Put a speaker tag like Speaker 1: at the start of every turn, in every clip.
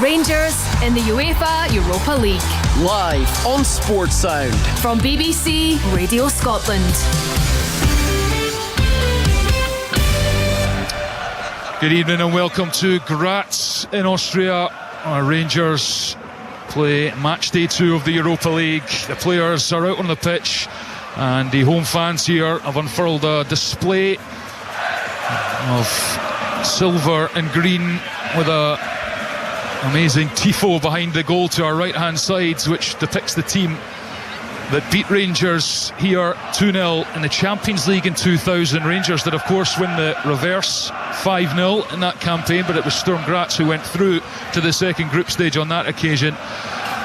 Speaker 1: Rangers in the UEFA Europa League.
Speaker 2: Live on Sports Sound.
Speaker 1: From BBC Radio Scotland.
Speaker 3: Good evening and welcome to Graz in Austria. Our Rangers play match day 2 of the Europa League. The players are out on the pitch and the home fans here have unfurled a display of silver and green with a amazing tifo behind the goal to our right hand side, which depicts the team that beat Rangers here 2-0 in the Champions League in 2000. Rangers did of course win the reverse 5-0 in that campaign, but it was Sturm Graz who went through to the second group stage on that occasion.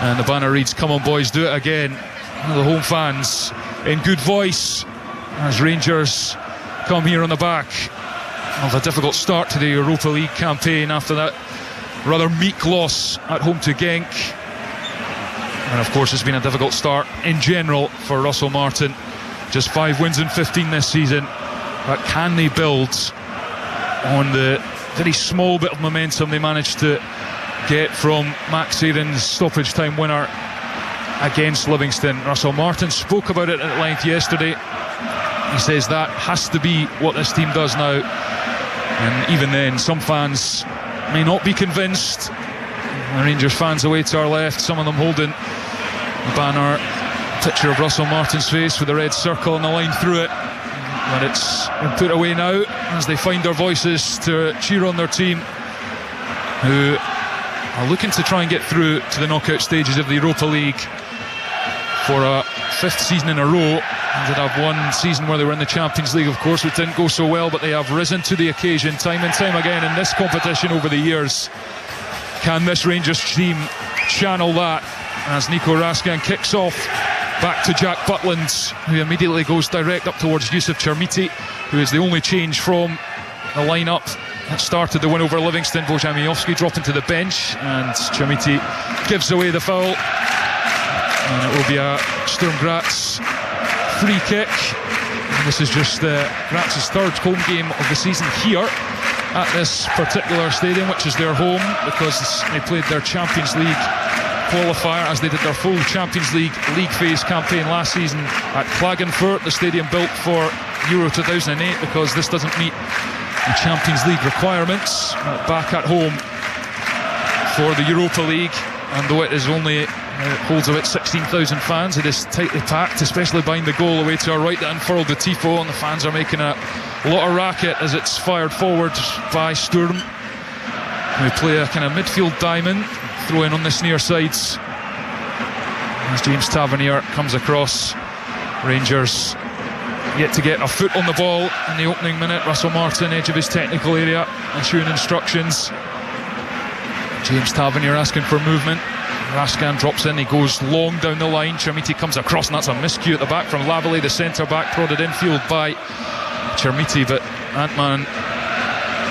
Speaker 3: And the banner reads, "Come on boys, do it again." The home fans in good voice as Rangers come here on the back of a difficult start to the Europa League campaign after that rather meek loss at home to Genk. And of course it's been a difficult start in general for Russell Martin. Just 5 wins in 15 this season. But can they build on the very small bit of momentum they managed to get from Max Aaron's stoppage time winner against Livingston? Russell Martin spoke about it at length yesterday. He says that has to be what this team does now. And even then, some fans may not be convinced. The Rangers fans away to our left, some of them holding the banner, picture of Russell Martin's face with the red circle and the line through it. But it's been put away now as they find their voices to cheer on their team, who are looking to try and get through to the knockout stages of the Europa League for a 5th season in a row. They did have one season where they were in the Champions League, of course, which didn't go so well, but they have risen to the occasion time and time again in this competition over the years. Can this Rangers team channel that as Nico Raskin kicks off back to Jack Butland, who immediately goes direct up towards Yusuf Chermiti, who is the only change from the lineup that started the win over Livingston. Bojan Miovski dropping to the bench and Chermiti gives away the foul, and it will be a Sturm Graz free kick. And this is just Graz's 3rd home game of the season here at this particular stadium, which is their home because they played their Champions League qualifier, as they did their full Champions League phase campaign last season at Klagenfurt, the stadium built for Euro 2008, because this doesn't meet the Champions League requirements. Back at home for the Europa League, and though it is only holds about 16,000 fans, it is tightly packed, especially behind the goal away to our right that unfurled the tifo, and the fans are making a lot of racket as it's fired forward by Sturm, who play a kind of midfield diamond, throw in on this near sides as James Tavernier comes across. Rangers yet to get a foot on the ball in the opening minute. Russell Martin, edge of his technical area, issuing instructions. James Tavernier asking for movement. Raskin drops in, he goes long down the line. Chermiti comes across, and that's a miscue at the back from Lavallee, the centre back, prodded infield by Chermiti, but Antman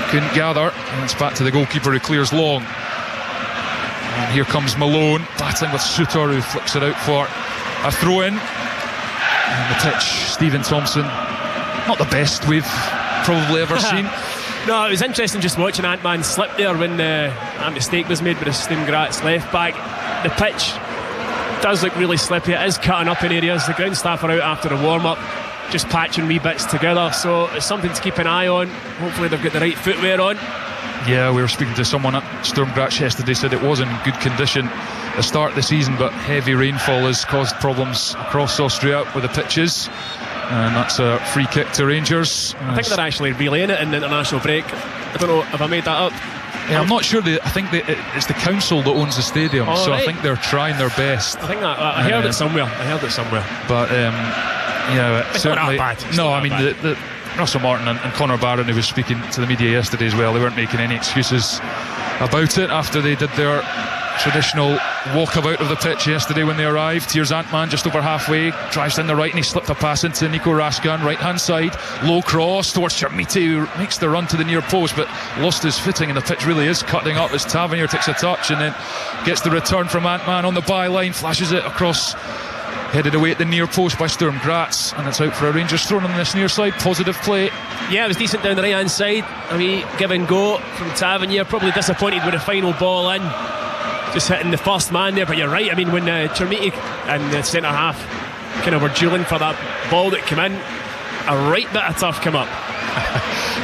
Speaker 3: couldn't gather, and it's back to the goalkeeper who clears long. And here comes Malone battling with Suter, who flicks it out for a throw-in. And the pitch, Stephen Thompson, not the best we've probably ever seen.
Speaker 4: No, it was interesting just watching Ant-Man slip there when a mistake was made with the Sturm Graz left back. The pitch does look really slippy. It is cutting up in areas. The ground staff are out after a warm-up, just patching wee bits together, so it's something to keep an eye on. Hopefully they've got the right footwear on.
Speaker 3: Yeah, we were speaking to someone at Sturm Graz yesterday, said it was in good condition at the start of the season, but heavy rainfall has caused problems across Austria with the pitches, and that's a free kick to Rangers.
Speaker 4: I think they're actually relaying it in the international break. I don't know if I made that up.
Speaker 3: Yeah, I'm not sure. I think it's the council that owns the stadium, so right. I think they're trying their best.
Speaker 4: I think that I heard it somewhere.
Speaker 3: But yeah,
Speaker 4: it's
Speaker 3: certainly
Speaker 4: not that bad.
Speaker 3: No, I mean the Russell Martin and Conor Barron, who was speaking to the media yesterday as well, they weren't making any excuses about it after they did their traditional walkabout of the pitch yesterday when they arrived. Here's Antman just over halfway, drives down the right, and he slipped a pass into Nico Raskin, right hand side, low cross towards Chermiti, who makes the run to the near post but lost his footing, and the pitch really is cutting up as Tavernier takes a touch and then gets the return from Antman on the byline, flashes it across, headed away at the near post by Sturm Graz, and it's out for a Rangers thrown on this near side. Positive play.
Speaker 4: Yeah, it was decent down the right hand side. I mean, give and go from Tavernier, probably disappointed with the final ball in. just hitting the first man there. But you're right, I mean, when Chermiti and the centre half kind of were dueling for that ball that came in, a right bit of tough came up.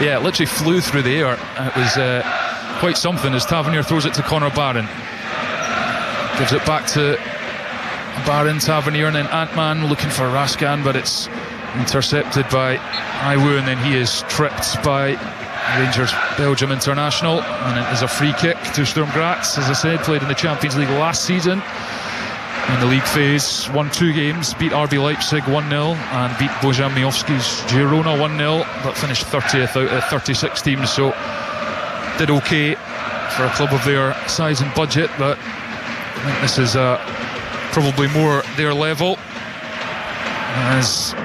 Speaker 3: Yeah, it literally flew through the air. It was quite something as Tavernier throws it to Conor Barron. Gives it back to Barron, Tavernier, and then Ant-Man looking for Raskan, but it's intercepted by Iwu, and then he is tripped by Rangers Belgium international, and it is a free kick to Sturm Graz. As I said, played in the Champions League last season in the league phase, won 2 games, beat RB Leipzig 1-0 and beat Bojan Miovski's Girona 1-0, but finished 30th out of 36 teams, so did okay for a club of their size and budget. But I think this is probably more their level, as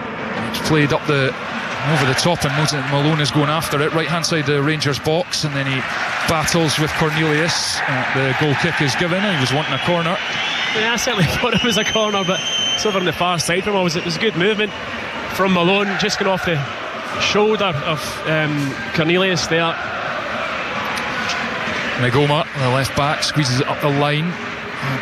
Speaker 3: it's played up over the top, and Malone is going after it, right hand side the Rangers box, and then he battles with Cornelius. The goal kick is given. He was wanting a corner.
Speaker 4: Yeah, I certainly thought it was a corner, but it's over on the far side from him. It was good movement from Malone, just going off the shoulder of Cornelius there.
Speaker 3: Megoma, the left back, squeezes it up the line.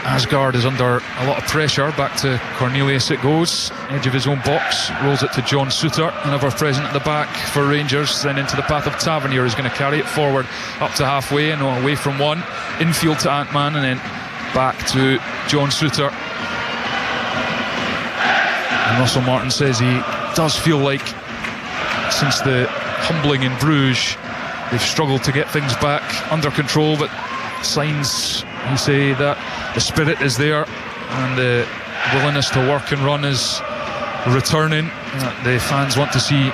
Speaker 3: Asgard is under a lot of pressure. Back to Cornelius it goes, edge of his own box, rolls it to John Suter, ever present at the back for Rangers, then into the path of Tavernier, who's going to carry it forward up to halfway and away from one, infield to Ant-Man, and then back to John Suter. And Russell Martin says he does feel like since the humbling in Bruges they've struggled to get things back under control, but signs, you say, that the spirit is there and the willingness to work and run is returning. The fans want to see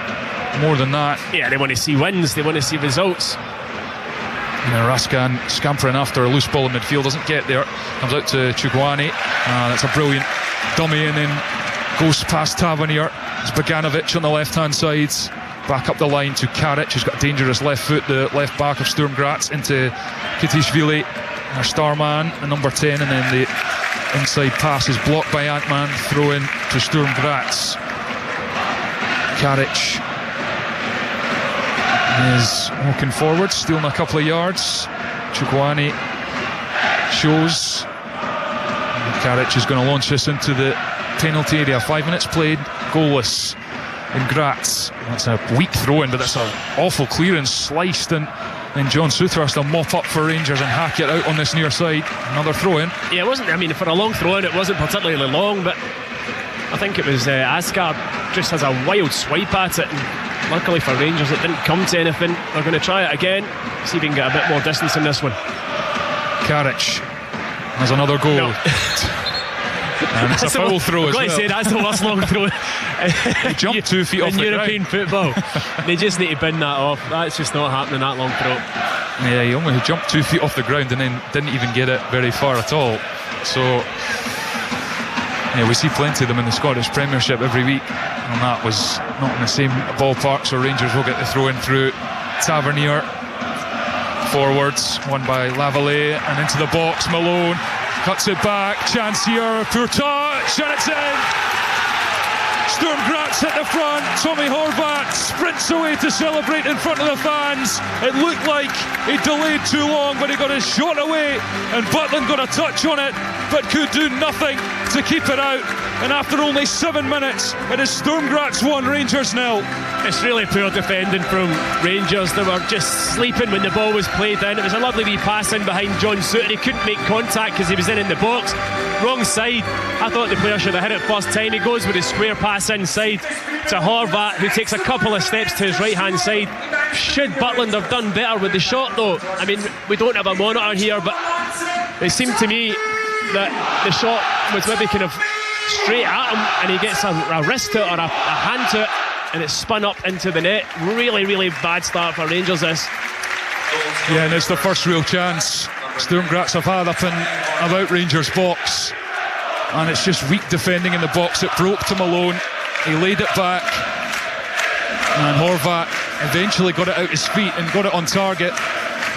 Speaker 3: more than that.
Speaker 4: Yeah, they want to see wins, they want to see results.
Speaker 3: Raskan scampering after a loose ball in midfield, doesn't get there, comes out to Chukwuani. That's a brilliant dummy, and then goes past Tavernier. It's Boganovic on the left hand side, back up the line to Karic, who's got a dangerous left foot, the left back of Sturm Graz, into Kitishvili, our star man, the number 10, and then the inside pass is blocked by Ant-Man, throw in to Sturm Graz. Karic is walking forward, stealing a couple of yards. Chukwuani shows. Karic is going to launch this into the penalty area. 5 minutes played, goalless in Graz. That's a weak throw-in, but that's an awful clearance, sliced, and then John Suter has to mop up for Rangers and hack it out on this near side. Another throw-in.
Speaker 4: Yeah, it wasn't, I mean, for a long throw-in it wasn't particularly long, but I think it was Asgard just has a wild swipe at it, and luckily for Rangers it didn't come to anything. They're going to try it again, see if we can get a bit more distance in this one.
Speaker 3: Karic has another goal. No. And it's a foul throw as well.
Speaker 4: Say, that's the worst long throw
Speaker 3: he jumped 2 feet off the
Speaker 4: European football. They just need to bin that off. That's just not happening, that long throw.
Speaker 3: Yeah, he only jumped 2 feet off the ground and then didn't even get it very far at all. So yeah, we see plenty of them in the Scottish Premiership every week, and that was not in the same ballpark, so Rangers will get the throw in through Tavernier. Forwards, won by Lavallee, and into the box, Malone cuts it back, chance here, poor touch, and it's in. Sturm Graz at the front, Tommy Horvath sprints away to celebrate in front of the fans. It looked like he delayed too long, but he got his shot away, and Butland got a touch on it, but could do nothing to keep it out. And after only 7 minutes, it is Sturm Graz 1, Rangers 0.
Speaker 4: It's really poor defending from Rangers. They were just sleeping when the ball was played in. It was a lovely wee pass in behind John Suter. He couldn't make contact because he was in the box. Wrong side. I thought the player should have hit it first time. He goes with a square pass inside to Horvath, who takes a couple of steps to his right hand side. Should Butland have done better with the shot though? I mean, we don't have a monitor here, but it seemed to me that the shot was maybe kind of straight at him, and he gets a wrist to it or a hand to it, and it's spun up into the net. Really, really bad start for Rangers this.
Speaker 3: Yeah, and it's the first real chance Sturm Graz have had up and about Rangers box, and it's just weak defending in the box. It broke to Malone, he laid it back, and Horvath eventually got it out his feet and got it on target.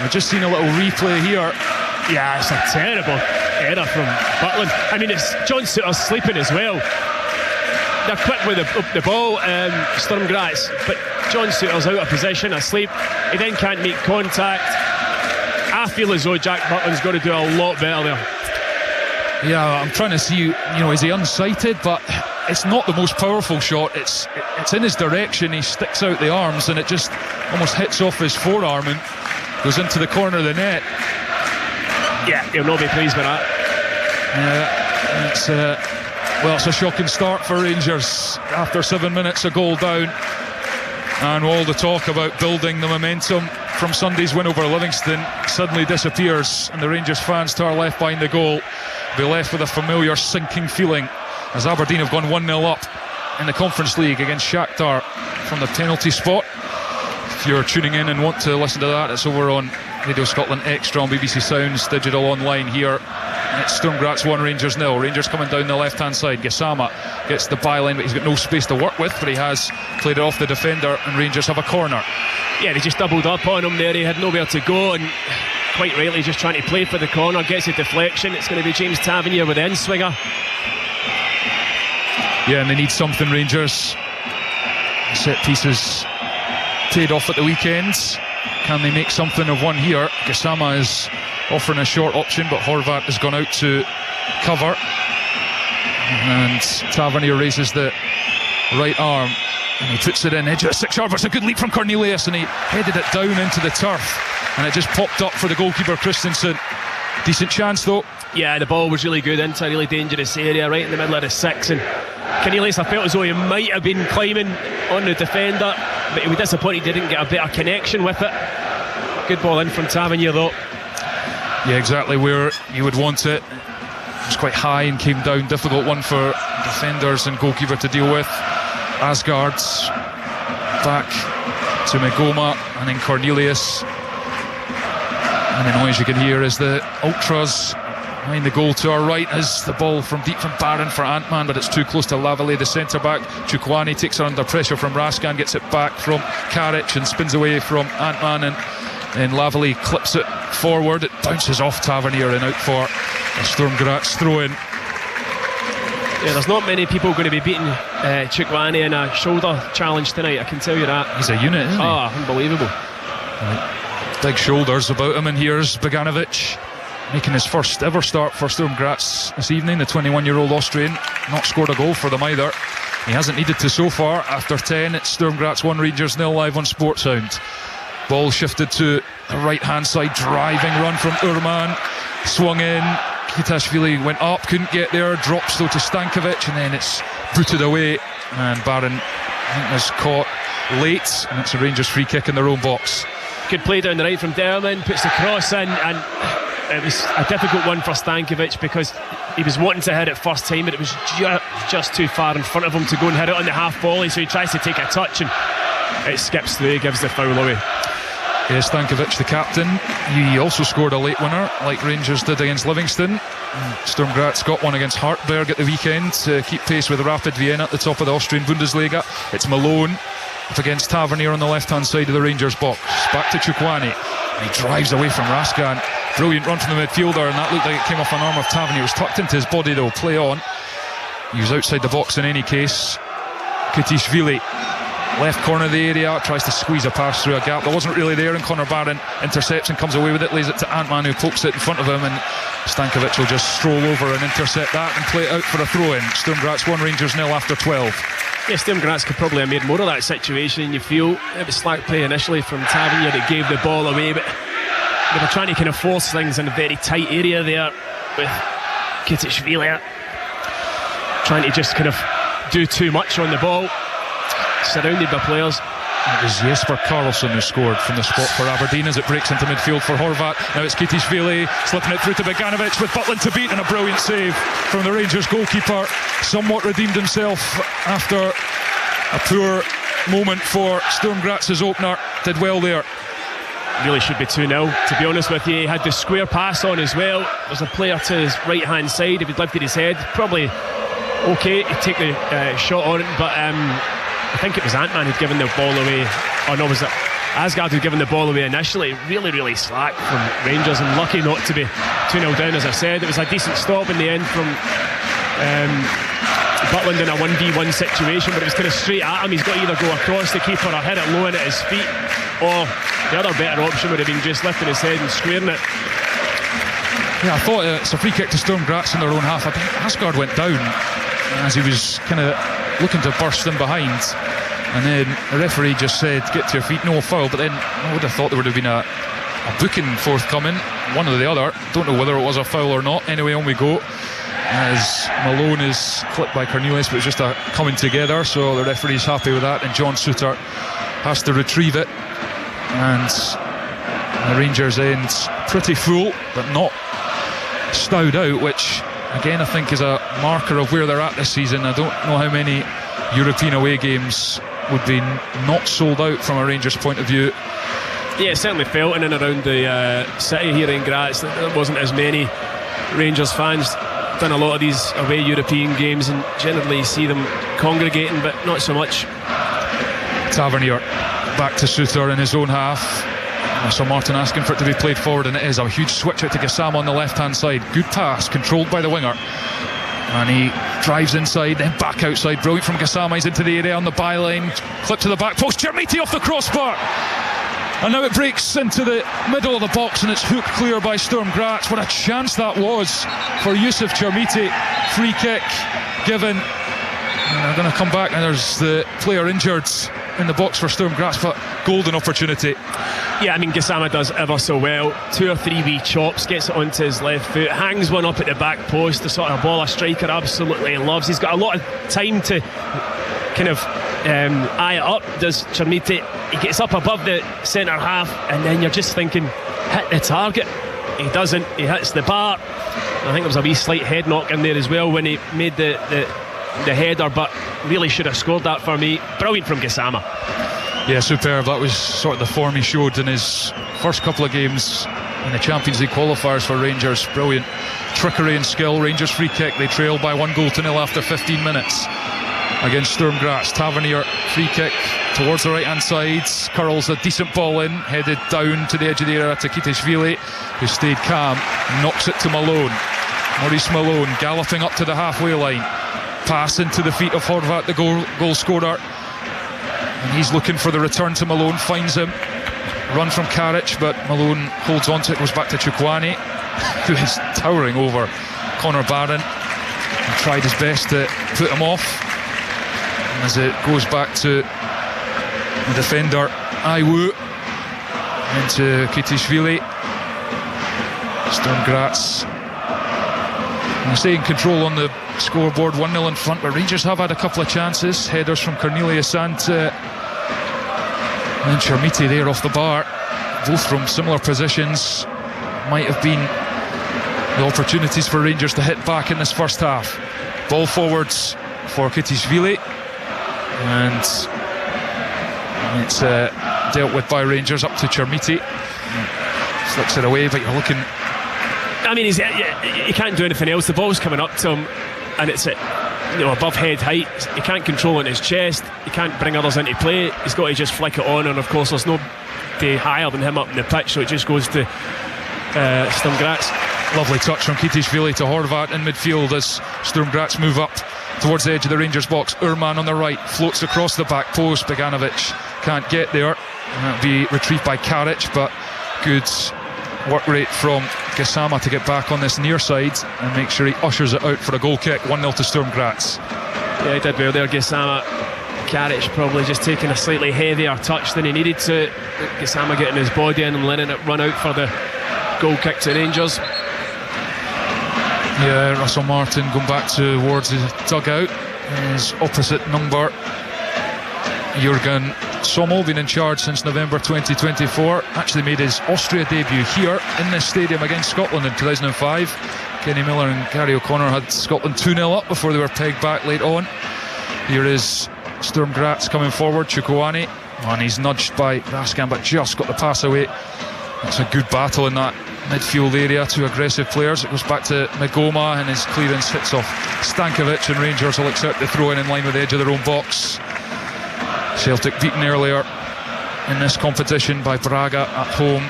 Speaker 3: I've just seen a little replay here.
Speaker 4: Yeah, it's a terrible error from Butland. I mean, it's John Suter sleeping as well. They're quick with the ball, Sturm Graz, but John Suter's out of position, asleep. He then can't make contact. I feel as though Jack Butland's got to do a lot better there.
Speaker 3: Yeah, I'm trying to see, is he unsighted? But it's not the most powerful shot. It's in his direction. He sticks out the arms and it just almost hits off his forearm and goes into the corner of the net.
Speaker 4: Yeah, he'll not be pleased with that.
Speaker 3: Yeah, it's a shocking start for Rangers after 7 minutes, a goal down. And all the talk about building the momentum from Sunday's win over Livingston suddenly disappears, and the Rangers fans to our left behind the goal will be left with a familiar sinking feeling as Aberdeen have gone 1-0 up in the Conference League against Shakhtar from the penalty spot. If you're tuning in and want to listen to that, it's over on Radio Scotland Extra on BBC Sounds Digital Online here. And it's Sturm Graz 1, Rangers 0. Rangers coming down the left hand side. Gassama gets the byline, but he's got no space to work with, but he has played it off the defender, and Rangers have a corner.
Speaker 4: Yeah, they just doubled up on him there. He had nowhere to go, and quite rightly just trying to play for the corner. Gets a deflection. It's going to be James Tavernier with the in-swinger.
Speaker 3: Yeah, and they need something, Rangers. Set pieces paid off at the weekend. Can they make something of one here? Gassama is offering a short option, but Horvat has gone out to cover, and Tavernier raises the right arm and he puts it in, edge of 6 yard. It's a good leap from Cornelius, and he headed it down into the turf, and it just popped up for the goalkeeper Christensen. Decent chance though. Yeah,
Speaker 4: the ball was really good into a really dangerous area right in the middle of the 6, and Cornelius, I felt as though he might have been climbing on the defender, but he was disappointed he didn't get a better connection with it. Good ball in from Tavernier though.
Speaker 3: Yeah, exactly where you would want it. It was quite high and came down. Difficult one for defenders and goalkeeper to deal with. Asgard's back to Megoma, and then Cornelius. And the noise you can hear is the ultras behind the goal to our right, as the ball from deep from Barron for Antman, but it's too close to Lavalley, the centre back. Chukwani takes it under pressure from Raskan, gets it back from Karic and spins away from Antman, and then Lavalley clips it forward. It bounces off Tavernier and out for a Sturm Graz throw in.
Speaker 4: Yeah, there's not many people going to be beating Chukwani in a shoulder challenge tonight, I can tell you that.
Speaker 3: He's a unit, isn't he?
Speaker 4: Unbelievable.
Speaker 3: Right. Big shoulders about him, and here's Boganovic making his first ever start for Sturm Graz this evening. The 21-year-old Austrian, not scored a goal for them either. He hasn't needed to so far. After 10, it's Sturm Graz 1, Rangers 0 live on Sportsound. Ball shifted to the right hand side, driving run from Urman, swung in. Kitashvili went up, couldn't get there, drops though to Stankovic, and then it's booted away, and Barron, I think, was caught late, and it's a Rangers free kick in their own box.
Speaker 4: Good play down the right from Derman, puts the cross in, and it was a difficult one for Stankovic because he was wanting to hit it first time, but it was just too far in front of him to go and hit it on the half volley, so he tries to take a touch and it skips through, gives the foul away.
Speaker 3: Yeah, Stankovic, the captain, he also scored a late winner like Rangers did against Livingston. Sturm Graz got one against Hartberg at the weekend to keep pace with Rapid Vienna at the top of the Austrian Bundesliga. It's Malone up against Tavernier on the left hand side of the Rangers box. Back to Chukwani, and he drives away from Raskan. Brilliant run from the midfielder, and that looked like it came off an arm of Tavernier. It was tucked into his body though. Play on. He was outside the box in any case. Kitishvili, left corner of the area, tries to squeeze a pass through a gap that wasn't really there, and Conor Barron intercepts and comes away with it, lays it to Antman, who pokes it in front of him, and Stankovic will just stroll over and intercept that and play it out for a throw-in. Sturm Graz 1, Rangers 0 after 12.
Speaker 4: Yeah, Sturm Graz could probably have made more of that situation. You feel it was slack play initially from Tavernier that gave the ball away, but they were trying to kind of force things in a very tight area there with Kitishvili trying to just kind of do too much on the ball, surrounded by players.
Speaker 3: It was Jesper Karlsson who scored from the spot for Aberdeen as it breaks into midfield for Horvat. Now it's Kitishvili slipping it through to Boganovic with Butland to beat, and a brilliant save from the Rangers goalkeeper. Somewhat redeemed himself after a poor moment for Sturm Graz's opener. Did well there.
Speaker 4: Really should be 2-0, to be honest with you. He had the square pass on as well. There's a player to his right hand side. If he'd lifted his head, probably okay to take the shot on it, but I think it was Antman who'd given the ball away. Oh no, was it Asgard who'd given the ball away initially? Really, really slack from Rangers, and lucky not to be 2-0 down, as I said. It was a decent stop in the end from Butland in a 1v1 situation, but it was kind of straight at him. He's got to either go across the keeper or hit it low in at his feet, or the other better option would have been just lifting his head and squaring it.
Speaker 3: Yeah, I thought it's a free kick to Sturm Graz in their own half. I think Asgard went down as he was kind of looking to burst in behind, and then the referee just said, get to your feet, no foul. But then I would have thought there would have been a booking forthcoming, one or the other. Don't know whether it was a foul or not. Anyway, on we go, as Malone is clipped by Cornelius, but it's just a coming together, so the referee's happy with that, and John Suter has to retrieve it, and the Rangers end pretty full but not stowed out, which again I think is a marker of where they're at this season. I don't know how many European away games would be not sold out from a Rangers point of view.
Speaker 4: Yeah, it certainly felt in and around the city here in Graz that there wasn't as many Rangers fans. Done a lot of these away European games and generally see them congregating, but not so much.
Speaker 3: Tavernier back to Suter in his own half. I saw Martin asking for it to be played forward, and it is a huge switch out to Gassama on the left hand side. Good pass, controlled by the winger, and he drives inside, then back outside. Brilliant from Gassama. He's into the area on the byline, clip to the back post. Chermiti off the crossbar, and now it breaks into the middle of the box, and it's hooked clear by Sturm Graz. What a chance that was for Yusuf Chermiti. Free kick given, and they're going to come back, and there's the player injured in the box for Sturm Graz, but golden opportunity.
Speaker 4: Yeah, I mean, Gassama does ever so well. 2 or 3 wee chops, gets it onto his left foot, hangs one up at the back post, the sort of ball a striker absolutely loves. He's got a lot of time to kind of eye it up, does Chermiti. He gets up above the centre half, and then you're just thinking, hit the target. He doesn't, he hits the bar. I think there was a wee slight head knock in there as well when he made the header, but really should have scored that for me. Brilliant from Gassama.
Speaker 3: Yeah, superb. That was sort of the form he showed in his first couple of games in the Champions League qualifiers for Rangers. Brilliant trickery and skill. Rangers free kick. They trail by 1-0 after 15 minutes against Sturm Graz. Tavernier free kick towards the right hand side, curls a decent ball in, headed down to the edge of the area to Kitishvili, who stayed calm, knocks it to Malone. Maurice Malone galloping up to the halfway line, pass into the feet of Horvat, the goal scorer, and he's looking for the return to Malone, finds him, run from Karic, but Malone holds on to it, goes back to Chukwuani, who is towering over Connor Barron, and tried his best to put him off, and as it goes back to the defender Aiwu into Kitishvili. Sturm Graz, and they're staying control on the scoreboard, 1-0 in front, but Rangers have had a couple of chances. Headers from Cornelius and Chermiti there off the bar, both from similar positions. Might have been the opportunities for Rangers to hit back in this first half. Ball forwards for Kitishvili, and it's dealt with by Rangers up to Chermiti. Flicks it away, but you're looking,
Speaker 4: I mean, he can't do anything else. The ball's coming up to him, and it's at above head height. He can't control it in his chest. He can't bring others into play. He's got to just flick it on, and of course there's nobody higher than him up in the pitch, so it just goes to Sturm Graz.
Speaker 3: lovely touch from Kitishvili to Horvat in midfield as Sturm Graz move up towards the edge of the Rangers box. Urman on the right, floats across the back post. Beganovic can't get there, and that'll be retrieved by Karic, but good work rate from Gassama to get back on this near side and make sure he ushers it out for a goal kick. 1-0 to Sturm Graz.
Speaker 4: Yeah, he did well there, Gassama. Karic probably just taking a slightly heavier touch than he needed to. Gassama getting his body in and letting it run out for the goal kick to Rangers.
Speaker 3: Yeah, Russell Martin going back towards the dugout. His opposite number, Jurgen Sommel, been in charge since November 2024. Actually made his Austria debut here in this stadium against Scotland in 2005. Kenny Miller and Gary O'Connor had Scotland 2-0 up before they were pegged back late on. Here is Sturm Graz coming forward, Chukwuani, and he's nudged by Raskan but just got the pass away. It's a good battle in that midfield area, two aggressive players. It goes back to Magoma, and his clearance hits off Stankovic, and Rangers will accept the throw in line with the edge of their own box. Celtic beaten earlier in this competition by Braga at home.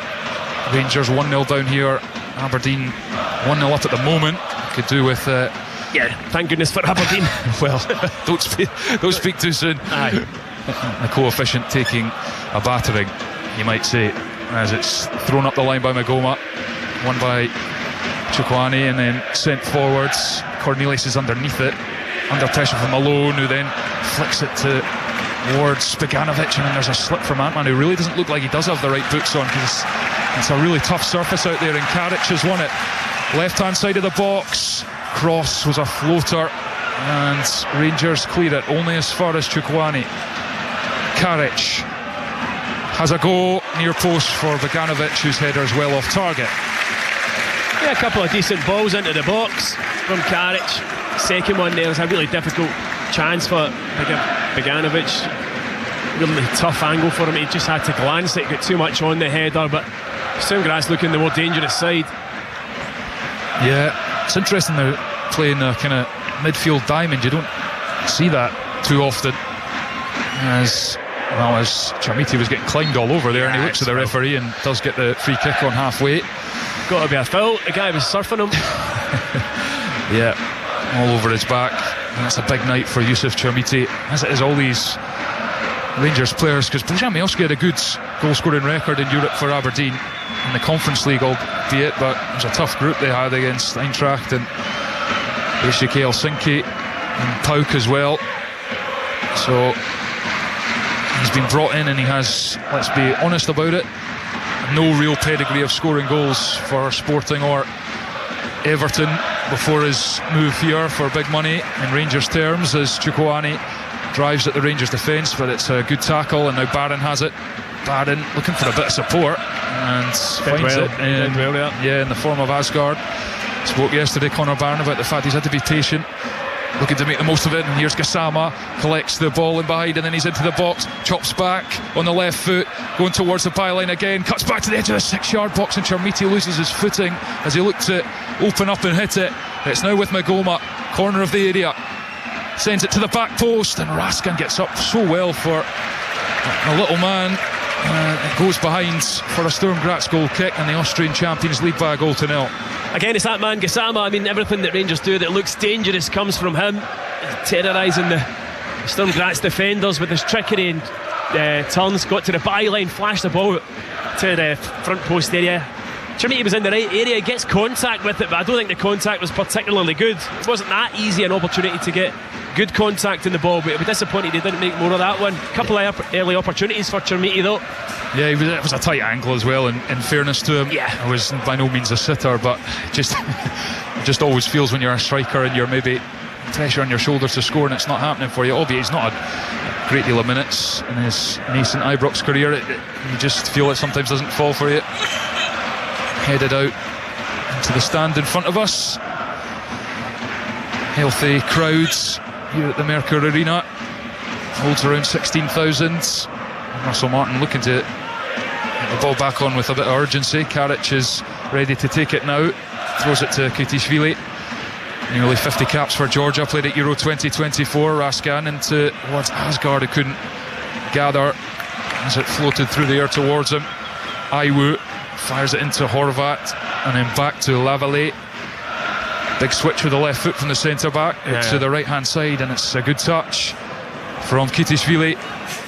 Speaker 3: Rangers 1-0 down here, Aberdeen 1-0 up at the moment. Could do with
Speaker 4: yeah, thank goodness for Aberdeen.
Speaker 3: well, don't speak too soon.
Speaker 4: Aye.
Speaker 3: The coefficient taking a battering, you might say, as it's thrown up the line by Magoma, won by Chukwuani, and then sent forwards. Cornelius is underneath it, under pressure from Malone, who then flicks it towards Bogdanovic, and then there's a slip from Ant-Man, who really doesn't look like he does have the right boots on, because it's a really tough surface out there, and Karic has won it. Left hand side of the box, cross was a floater, and Rangers clear it only as far as Chukwuani. Karic has a go near post for Bogdanovic, whose header is well off target.
Speaker 4: Yeah, a couple of decent balls into the box from Karic. Second one there was a really difficult chance for Bogdanovic. Really tough angle for him. He just had to glance it, got too much on the header, but Sturm Graz looking the more dangerous side.
Speaker 3: Yeah, it's interesting they're playing a kind of midfield diamond. You don't see that too often. As Chermiti was getting climbed all over there, and he looks at the referee and does get the free kick on halfway.
Speaker 4: Got to be a foul. The guy was surfing him.
Speaker 3: Yeah, all over his back. And that's a big night for Yusuf Chermiti, as it is all these Rangers players, because Bojan Miovski had a good goal scoring record in Europe for Aberdeen in the Conference League, albeit, but it was a tough group they had against Eintracht and ACK Helsinki and PAOK as well. So he's been brought in, and he has, let's be honest about it, no real pedigree of scoring goals for Sporting or Everton before his move here for big money in Rangers terms, as Chukwuani drives at the Rangers defence, but it's a good tackle, and now Barron has it. Barron looking for a bit of support and finds it in the form of Asgard. Spoke yesterday, Conor Barron, about the fact he's had to be patient, looking to make the most of it, and here's Gassama, collects the ball in behind, and then he's into the box, chops back on the left foot, going towards the byline again, cuts back to the edge of the 6-yard box, and Chermiti loses his footing as he looked to open up and hit it. It's now with Magoma, corner of the area, sends it to the back post, and Raskin gets up so well for a little man. It goes behind for a Sturm Graz goal kick, and the Austrian champions lead by a 1-0.
Speaker 4: Again, it's that man Gassama. I mean, everything that Rangers do that looks dangerous comes from him, terrorising the Sturm Graz defenders with his trickery and turns. Got to the byline, flashed the ball to the front post area. Chermiti was in the right area, gets contact with it, but I don't think the contact was particularly good. It wasn't that easy an opportunity to get good contact in the ball, but I'd be disappointed he didn't make more of that one. A couple of early opportunities for Chermiti though. Yeah,
Speaker 3: it was a tight angle as well, in fairness to him.
Speaker 4: Yeah.
Speaker 3: I was by no means a sitter, but just always feels when you're a striker and you're maybe pressure on your shoulders to score and it's not happening for you, albeit he's not a great deal of minutes in his nascent Ibrox career. You just feel it sometimes doesn't fall for you. Headed out into the stand in front of us. Healthy crowds here at the Merkur Arena. Holds around 16,000. Russell Martin looking to get the ball back on with a bit of urgency. Karic is ready to take it now. Throws it to Kutishvili. Nearly 50 caps for Georgia. Played at Euro 2024. Raskan into towards Asgard, who couldn't gather as it floated through the air towards him. Aiwu fires it into Horvat, and then back to Lavallee. Big switch with the left foot from the centre back to the right hand side, and it's a good touch from Kutishvili,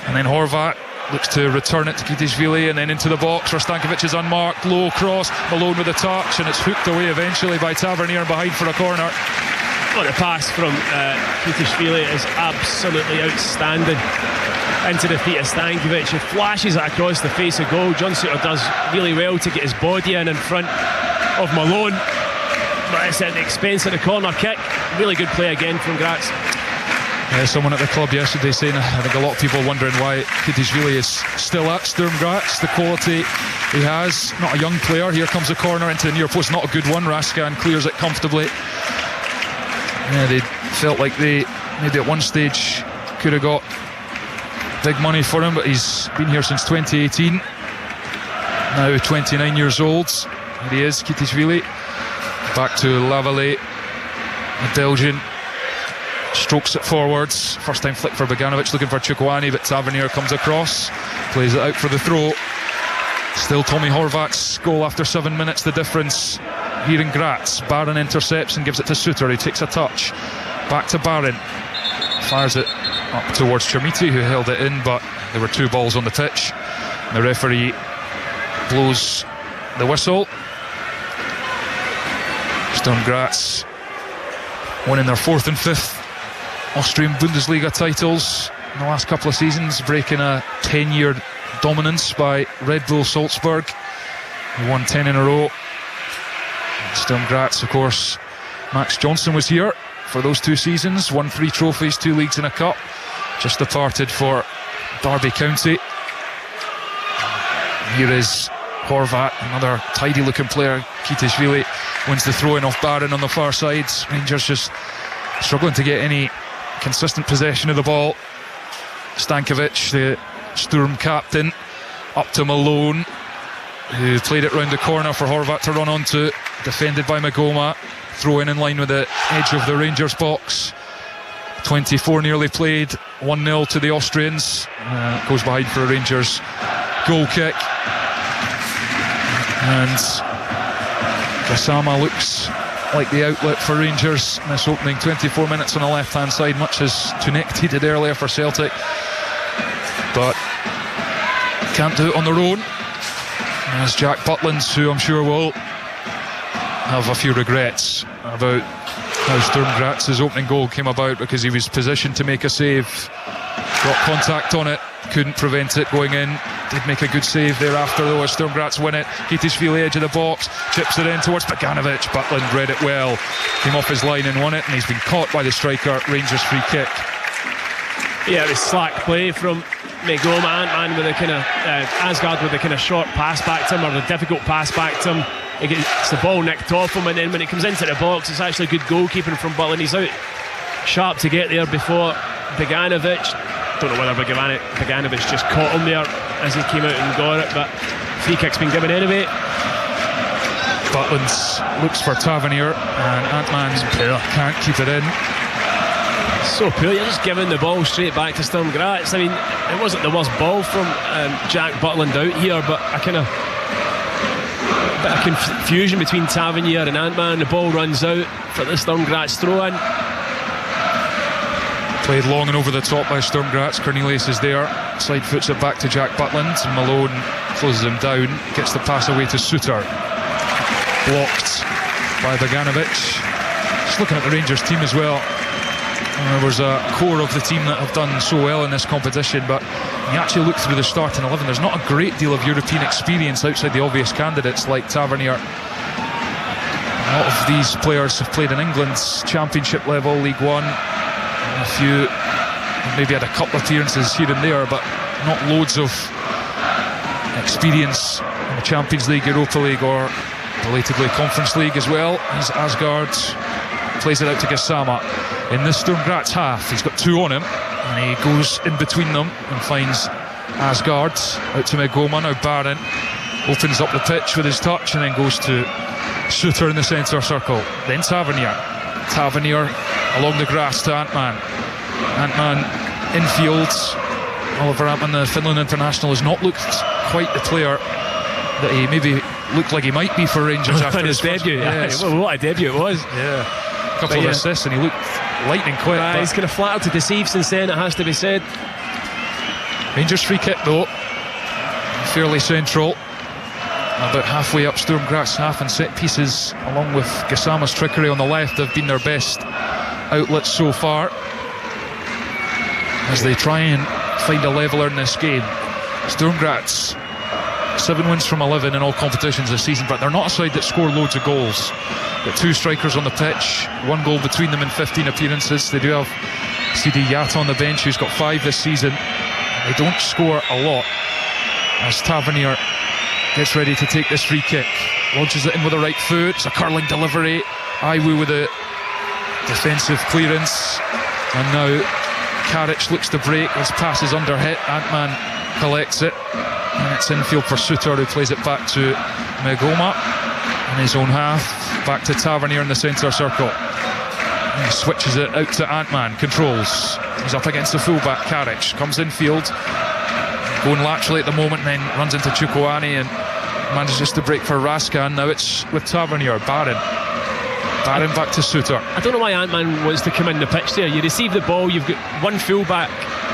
Speaker 3: and then Horvat looks to return it to Kutishvili, and then into the box where Stankovic is unmarked. Low cross, Malone with a touch, and it's hooked away eventually by Tavernier behind for a corner.
Speaker 4: Well, the pass from Kutishvili is absolutely outstanding. Into the feet of Stankovic, who flashes it across the face of goal. John Suter does really well to get his body in front of Malone, but it's at the expense of the corner kick. Really good play again from Graz.
Speaker 3: Someone at the club yesterday saying, I think a lot of people wondering why Kutishvili is still at Sturm Graz. The quality he has, not a young player. Here comes the corner into the near post, not a good one. Raskan clears it comfortably. They felt like they maybe at one stage could have got big money for him, but he's been here since 2018. Now 29 years old. Here he is, Kutishvili. Back to Lavallee, the Belgian. Strokes it forwards. First time flick for Bogdanovic, looking for Chukwuani, but Tavernier comes across, plays it out for the throw. Still Tommy Horvat's goal after 7 minutes, the difference here in Graz. Barron intercepts and gives it to Suter, who takes a touch. Back to Barron. Fires it up towards Chermiti, who held it in, but there were two balls on the pitch. The referee blows the whistle. Sturm Graz winning their 4th and 5th Austrian Bundesliga titles in the last couple of seasons, breaking a 10-year dominance by Red Bull Salzburg, who won 10 in a row. Sturm Graz, of course, Max Johnson was here for those 2 seasons, won 3 trophies, 2 leagues and a cup. Just departed for Derby County. Here is Horvat, another tidy looking player. Kitishvili wins the throw-in off Barron on the far side. Rangers just struggling to get any consistent possession of the ball. Stankovic, the Sturm captain, up to Malone, who played it round the corner for Horvat to run onto, defended by Magoma. Throw in line with the edge of the Rangers box. 24 nearly played, 1-0 to the Austrians. Goes behind for a Rangers goal kick. And Gassama looks like the outlet for Rangers in this opening 24 minutes on the left hand side, much as Tunek did earlier for Celtic, but can't do it on their own. As Jack Butland, who I'm sure will have a few regrets about how Sturm Graz's opening goal came about, because he was positioned to make a save, got contact on it, couldn't prevent it going in. Did make a good save thereafter though as Sturm Graz win it. Kitishvili edge of the box, chips it in towards Bogdanovic. Butland read it well, came off his line and won it, and he's been caught by the striker. Rangers free kick.
Speaker 4: Yeah, it was slack play from Magoma. Ant-Man with a kind of Asgard with a kind of short pass back to him, or the difficult pass back to him. He gets the ball nicked off him, and then when it comes into the box, it's actually good goalkeeping from Butland. He's out sharp to get there before Bogdanovic. Don't know whether Bogdanovic just caught him there as he came out and got it, but free kick's been given anyway.
Speaker 3: Butland looks for Tavernier, and Ant-Man can't keep it in.
Speaker 4: So poor, you're just giving the ball straight back to Sturm Graz. I mean, it wasn't the worst ball from Jack Butland out here, but a kind of bit of confusion between Tavernier and Ant-Man. The ball runs out for the Sturm Graz throw-in.
Speaker 3: Played long and over the top by Sturm Graz. Cornelius is there, side foots it back to Jack Butland. Malone closes him down, gets the pass away to Suter, blocked by Bogdanovic. Just looking at the Rangers team as well, there was a core of the team that have done so well in this competition, but when you actually look through the starting 11, there's not a great deal of European experience outside the obvious candidates like Tavernier. A lot of these players have played in England's Championship level, League One. A few maybe had a couple of appearances here and there, but not loads of experience in the Champions League, Europa League, or belatedly Conference League as well. As Asgard plays it out to Gassama in the Sturm Graz half. He's got 2 on him, and he goes in between them and finds Asgard out to Magoma. Now Barron opens up the pitch with his touch and then goes to Suter in the centre circle. Then Tavernier along the grass to Ant-Man. Ant-Man infield. Oliver Ant-Man, the Finland international, has not looked quite the player that he maybe looked like he might be for Rangers after
Speaker 4: his debut. Yes. Well, what a debut it was.
Speaker 3: Yeah, a couple of assists, and he looked lightning quick.
Speaker 4: He's kind of flattered to deceive since then, it has to be said.
Speaker 3: Rangers free kick though, fairly central, about halfway up Sturm Graz half, and set pieces along with Gassama's trickery on the left have been their best outlets so far as they try and find a leveller in this game. Sturm Graz 7 wins from 11 in all competitions this season, but they're not a side that score loads of goals. Got 2 strikers on the pitch, 1 goal between them in 15 appearances. They do have CD Yata on the bench, who's got 5 this season. They don't score a lot as Tavernier gets ready to take this free kick, launches it in with the right foot. It's a curling delivery. Iwu with a defensive clearance, and now Karic looks to break. His pass is under hit. Ant-Man collects it, and it's infield for Suter, who plays it back to Magoma in his own half, back to Tavernier in the centre circle. And he switches it out to Ant-Man, controls. He's up against the fullback. Karic comes infield, going laterally at the moment, and then runs into Chukwuani and manages to break for Raskan. Now it's with Tavernier. Barron back to Suter.
Speaker 4: I don't know why Ant-Man wants to come in the pitch there. You receive the ball, you've got one fullback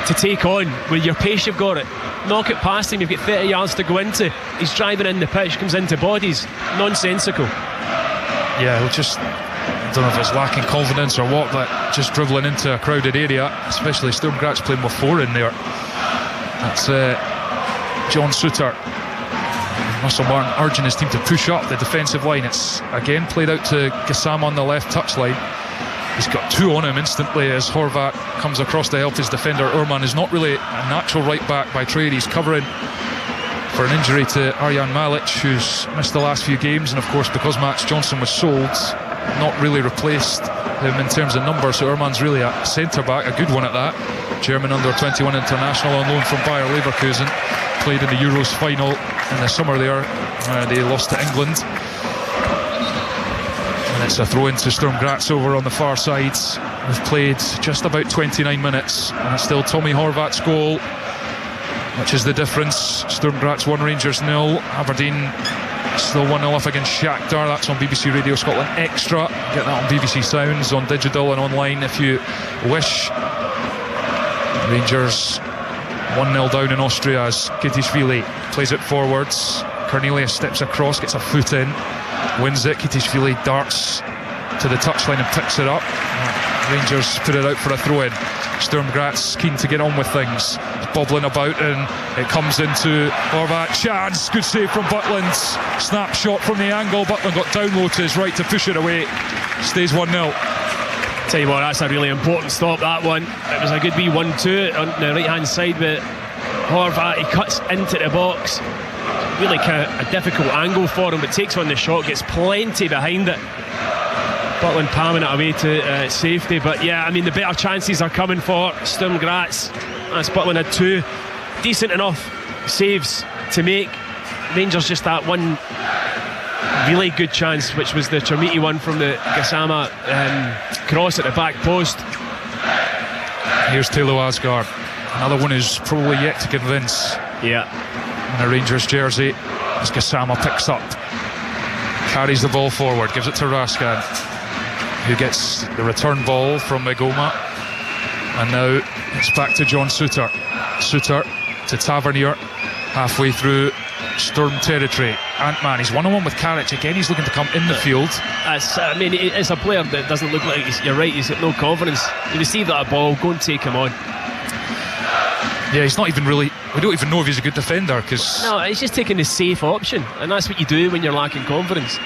Speaker 4: to take on. With your pace, you've got it. Knock it past him, you've got 30 yards to go into. He's driving in the pitch, comes into bodies. Nonsensical.
Speaker 3: Yeah, just don't know if it's lacking confidence or what, but just dribbling into a crowded area, especially Sturm Graz playing with 4 in there. That's John Suter. Russell Martin urging his team to push up the defensive line. It's again played out to Gassama on the left touchline. He's got 2 on him instantly as Horvat comes across to help his defender. Urman is not really a natural right back by trade. He's covering for an injury to Arjan Malic, who's missed the last few games, and of course because Max Johnson was sold, not really replaced him in terms of numbers. So Urman's really a centre back, a good one at that. German under-21 international on loan from Bayer Leverkusen. Played in the Euros final in the summer there. They lost to England. And it's a throw into Sturm Graz over on the far side. We've played just about 29 minutes, and it's still Tommy Horvat's goal, which is the difference. Sturm Graz 1, Rangers 0. Aberdeen still 1-0 up against Shakhtar. That's on BBC Radio Scotland Extra. Get that on BBC Sounds, on digital and online if you wish. Rangers 1-0 down in Austria as Kitishvili plays it forwards. Cornelius steps across, gets a foot in, wins it. Kitishvili darts to the touchline and picks it up. Rangers put it out for a throw-in. Sturm Graz keen to get on with things, bobbling about, and it comes into Horvat. Chance, good save from Butland. Snapshot from the angle. Butland got down low to his right to push it away. Stays 1-0.
Speaker 4: Tell you what, that's a really important stop, that one. It was a good wee 1-2 on the right hand side, but Horvat, he cuts into the box. Really kind of a difficult angle for him, but takes on the shot, gets plenty behind it. Butland palming it away to safety. But yeah, I mean, the better chances are coming for Sturm Graz. As Butland had 2 decent enough saves to make. Rangers just that one really good chance, which was the Chermiti one from the Gassama cross at the back post.
Speaker 3: Here's Telo Asgard. Another one who's probably yet to convince.
Speaker 4: Yeah.
Speaker 3: In a Rangers jersey, as Gassama picks up, carries the ball forward, gives it to Raskan, who gets the return ball from Megoma, and now it's back to John Suter. Suter to Tavernier, halfway through Sturm territory. Ant-Man, he's 1-on-1 with Karic again. He's looking to come in the field.
Speaker 4: I mean, it's a player that doesn't look like you're right, he's got no confidence. You receive that ball, go and take him on.
Speaker 3: Yeah, he's not even really, we don't even know if he's a good defender, because
Speaker 4: no, he's just taking the safe option, and that's what you do when you're lacking confidence.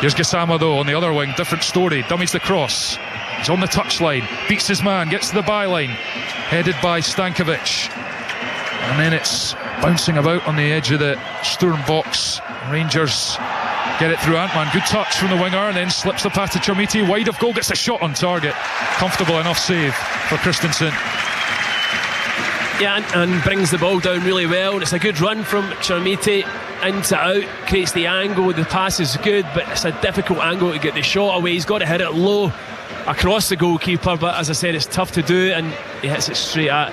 Speaker 3: Here's Gassama though on the other wing, different story. Dummies the cross, he's on the touchline, beats his man, gets to the byline, headed by Stankovic, and then it's bouncing about on the edge of the Sturm box. Rangers get it through Ant-Man, good touch from the winger, and then slips the pass to Chermiti, wide of goal, gets a shot on target. Comfortable enough save for Christensen.
Speaker 4: Yeah, and brings the ball down really well, and it's a good run from Chermiti, into out, creates the angle. The pass is good, but it's a difficult angle to get the shot away. He's got to hit it low across the goalkeeper, but as I said, it's tough to do, and he hits it straight at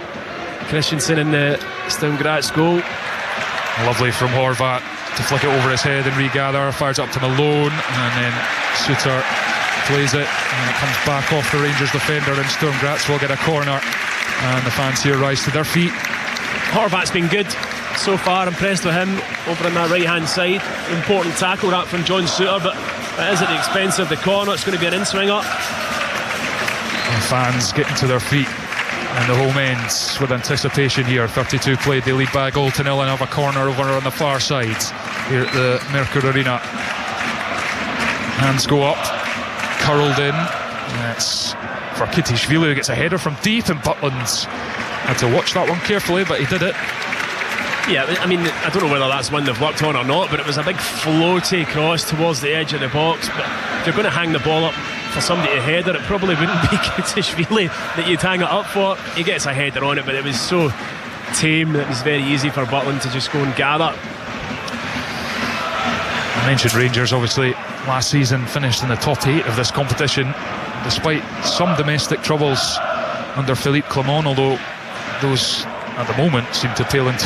Speaker 4: Christensen in the Sturm Graz goal.
Speaker 3: Lovely from Horvat to flick it over his head and regather, fires up to Malone, and then Suter plays it, and it comes back off the Rangers defender, and Sturm Graz will get a corner, and the fans here rise to their feet.
Speaker 4: Horvat's been good so far, impressed with him over on that right hand side. Important tackle that from John Suter, but it is at the expense of the corner. It's going to be an in-swinger.
Speaker 3: The fans getting to their feet, and the home ends with anticipation here. 32 played, they lead by a goal to 0 and have a corner over on the far side here at the Merkur Arena. Hands go up, curled in. That's for Kitishvili, who gets a header from deep, and Butland had to watch that one carefully, but he did it.
Speaker 4: Yeah, I mean, I don't know whether that's one they've worked on or not, but it was a big floaty cross towards the edge of the box. But if you're going to hang the ball up for somebody to header, it probably wouldn't be Kitishvili that you'd hang it up for. He gets a header on it, but it was so tame that it was very easy for Butland to just go and gather.
Speaker 3: I mentioned Rangers, obviously, last season finished in the top 8 of this competition, despite some domestic troubles under Philippe Clement, although those at the moment seem to pale into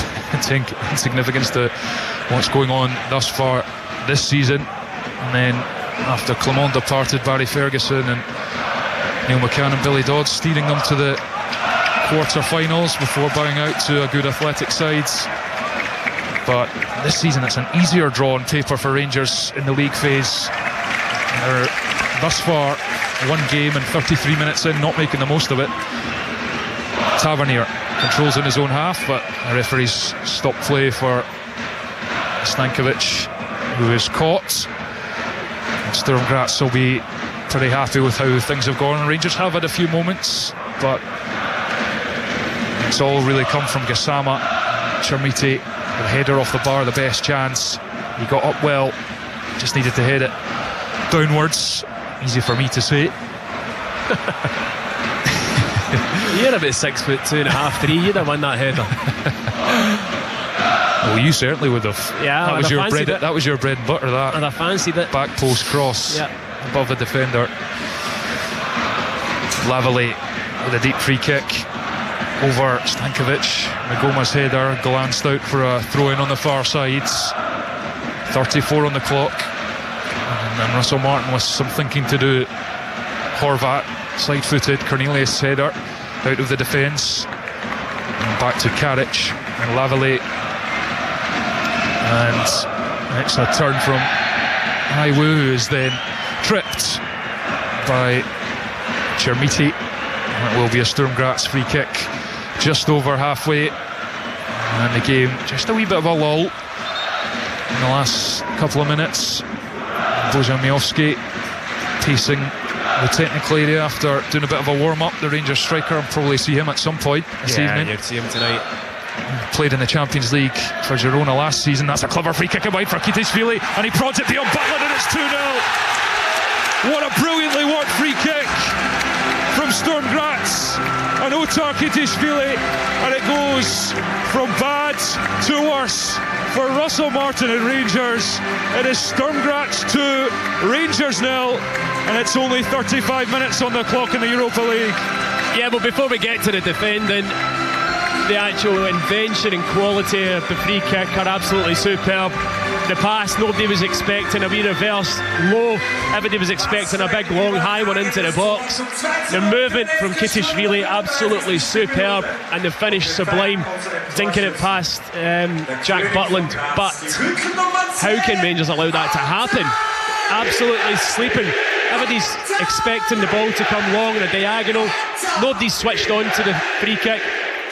Speaker 3: insignificance to what's going on thus far this season. And then after Clement departed, Barry Ferguson and Neil McCann and Billy Dodds steering them to the quarter-finals before bowing out to a good athletic sides. But this season it's an easier draw on paper for Rangers in the league phase. They're thus far one game and 33 minutes in, not making the most of it. Tavernier controls in his own half, but the referees stop play for Stankovic, who is caught. And Sturm Graz will be pretty happy with how things have gone. Rangers have had a few moments, but it's all really come from Gassama. Chermiti, the header off the bar, the best chance. He got up well, just needed to head it downwards. Easy for me to say.
Speaker 4: You're about 6'2.5", 3. You'd have won that header.
Speaker 3: Well, you certainly would have.
Speaker 4: Yeah,
Speaker 3: that was your bread and butter. That.
Speaker 4: And I fancied it.
Speaker 3: Back post cross above the defender. Lavalley with a deep free kick over Stankovic. Magoma's header glanced out for a throw in on the far side. 34 on the clock. And then Russell Martin with some thinking to do. Horvat, side footed. Cornelius' header out of the defence. And back to Karic and Lavalley. And it's a turn from Haiwu, who is then tripped by Chermiti. And it will be a Sturm Graz free kick just over halfway. And the game just a wee bit of a lull in the last couple of minutes. Bojan Miovski pacing the technical area after doing a bit of a warm-up. The Rangers striker, I'll probably see him at some point this evening.
Speaker 4: You'd see him tonight.
Speaker 3: Played in the Champions League for Girona last season. That's a clever free kick wide for Kitishvili, and he prods it beyond Butland, and it's 2-0. What a brilliantly worked free kick from Sturm Graz and Otar Kitishvili, and it goes from bad to worse for Russell Martin and Rangers. It is Sturm Graz 2, Rangers 0, and it's only 35 minutes on the clock in the Europa League.
Speaker 4: Yeah, but before we get to the defending, the actual invention and quality of the free kick are absolutely superb. The pass, nobody was expecting a wee reverse low. Everybody was expecting a big long high one into the box. The movement from Kitishvili absolutely superb, and the finish sublime, dinking it past Jack Butland. But how can Rangers allow that to happen? Absolutely sleeping. Everybody's expecting the ball to come long in a diagonal. Nobody's switched on to the free kick.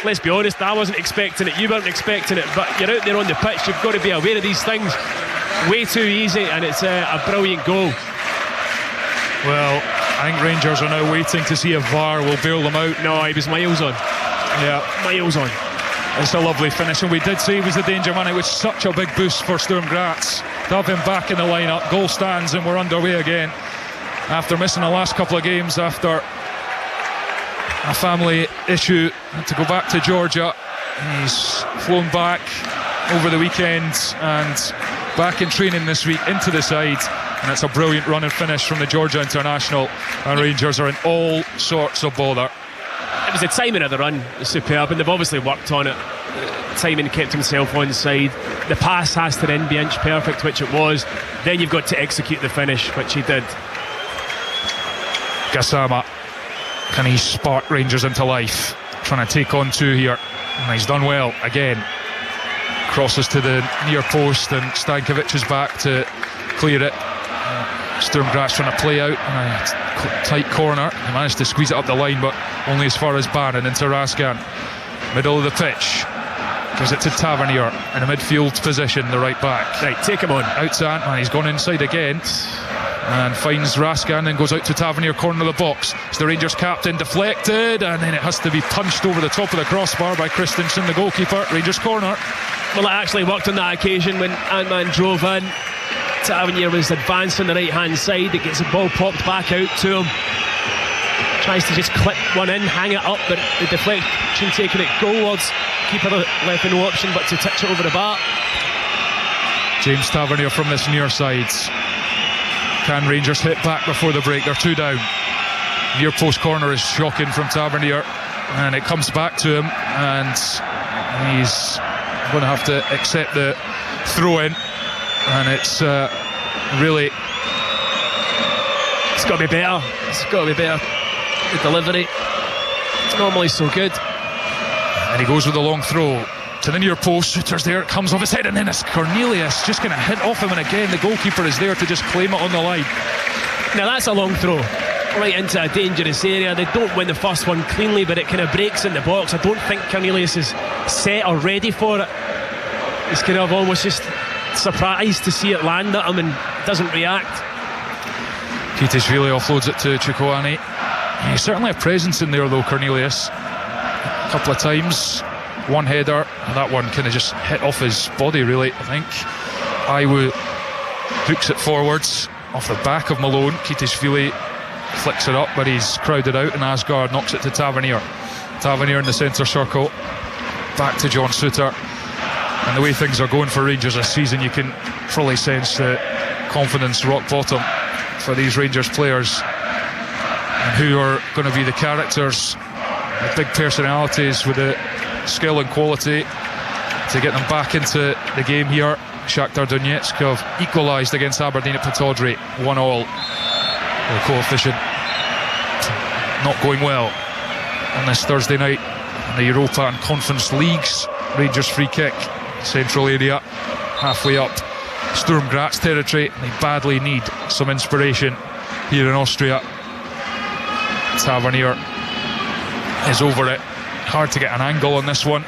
Speaker 4: Let's be honest, I wasn't expecting it, you weren't expecting it, but you're out there on the pitch, you've got to be aware of these things. Way too easy, and it's a brilliant goal.
Speaker 3: Well, I think Rangers are now waiting to see if VAR will bail them out.
Speaker 4: No, he was miles on.
Speaker 3: Yeah,
Speaker 4: miles on.
Speaker 3: It's a lovely finish, and we did say he was the danger man. It was such a big boost for Sturm Graz to have him back in the lineup. Goal stands, and we're underway again after missing the last couple of games after a family issue. Had to go back to Georgia. He's flown back over the weekend and back in training this week into the side, and it's a brilliant run and finish from the Georgia international, and Rangers are in all sorts of bother.
Speaker 4: It was the timing of the run was superb, and they've obviously worked on it. Timing kept himself on side. The pass has to then be inch perfect, which it was. Then you've got to execute the finish, which he did.
Speaker 3: Gassama, can he spark Rangers into life? Trying to take on two here, and he's done well again. Crosses to the near post, and Stankovic is back to clear it. Sturm Graz trying to play out in a tight corner. He managed to squeeze it up the line, but only as far as Bannon into Raskan. Middle of the pitch, gives it to Tavernier in a midfield position, the right back.
Speaker 4: Right, take him on.
Speaker 3: Out to Antman, he's gone inside again and finds Raskan and goes out to Tavernier, corner of the box. It's the Rangers captain, deflected, and then it has to be punched over the top of the crossbar by Christensen, the goalkeeper. Rangers corner.
Speaker 4: Well, it actually worked on that occasion when Antman drove in. Tavernier was advanced on the right hand side. It gets the ball popped back out to him. Tries to just clip one in, hang it up, but the deflection taking it goalwards. Keeper left with no option but to touch it over the bar.
Speaker 3: James Tavernier from this near side. Can Rangers hit back before the break? They're two down. Near post corner is shocking from Tavernier, and it comes back to him, and he's going to have to accept the throw in, and it's really,
Speaker 4: it's got to be better. It's got to be better. The delivery, it's normally so good,
Speaker 3: and he goes with a long throw to the near post. Shooter's there, it comes off his head, and then it's Cornelius just going to hit off him, and again the goalkeeper is there to just claim it on the line.
Speaker 4: Now that's a long throw. right into a dangerous area. They don't win the first one cleanly, but it kind of breaks in the box. I don't think Cornelius is set or ready for it. He's kind of almost just surprised to see it land at him and doesn't react.
Speaker 3: Kitishvili offloads it to Chukwuani. He's certainly a presence in there though, Cornelius. A couple of times, one header, and that one kind of just hit off his body really, I think. Iwu hooks it forwards off the back of Malone. Kitishvili flicks it up, but he's crowded out, and Asgard knocks it to Tavernier. Tavernier in the centre circle, back to John Suter. And the way things are going for Rangers this season, you can fully sense the confidence rock bottom for these Rangers players, and who are going to be the characters, the big personalities with the skill and quality to get them back into the game here. Shakhtar Donetsk have equalised against Aberdeen at Pittodrie, 1-1. The coefficient not going well on this Thursday night in the Europa and Conference Leagues. Rangers free kick, central area, halfway up Sturm Graz territory. They badly need some inspiration here in Austria. Tavernier is over it. Hard to get an angle on this one.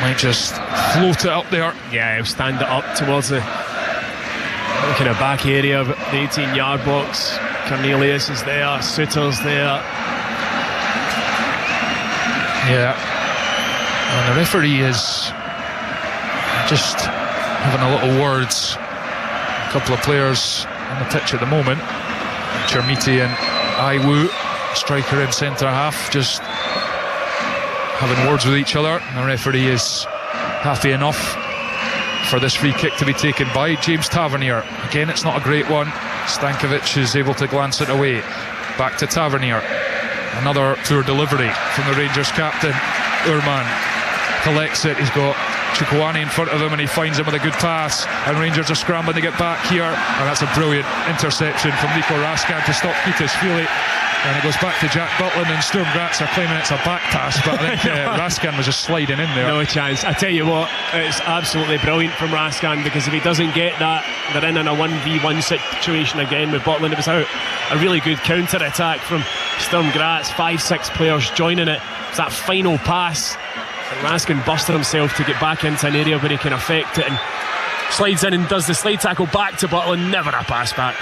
Speaker 3: Might just float it up there.
Speaker 4: Yeah, he'll stand it up towards the kind of back area of the 18-yard box. Cornelius is there, Suter's there.
Speaker 3: Yeah, and the referee is just having a little words. A couple of players on the pitch at the moment, Chermiti and Iwu, striker in centre half, just having words with each other. And the referee is happy enough for this free kick to be taken by James Tavernier. Again, it's not a great one. Stankovic is able to glance it away. Back to Tavernier. Another poor delivery from the Rangers captain. Urman collects it. He's got Chukwuani in front of him, and he finds him with a good pass, and Rangers are scrambling to get back here, and that's a brilliant interception from Nico Raskan to stop Kitishvili. And it goes back to Jack Butland, and Sturm Graz are claiming it's a back pass, but I think Raskan was just sliding in there.
Speaker 4: No chance. I tell you what, it's absolutely brilliant from Raskan, because if he doesn't get that, they're in a 1v1 situation again with Butland. It was a really good counter attack from Sturm Graz, 5-6 players joining it. It's that final pass, and Raskan busted himself to get back into an area where he can affect it, and slides in and does the slide tackle back to Butland. Never a pass back.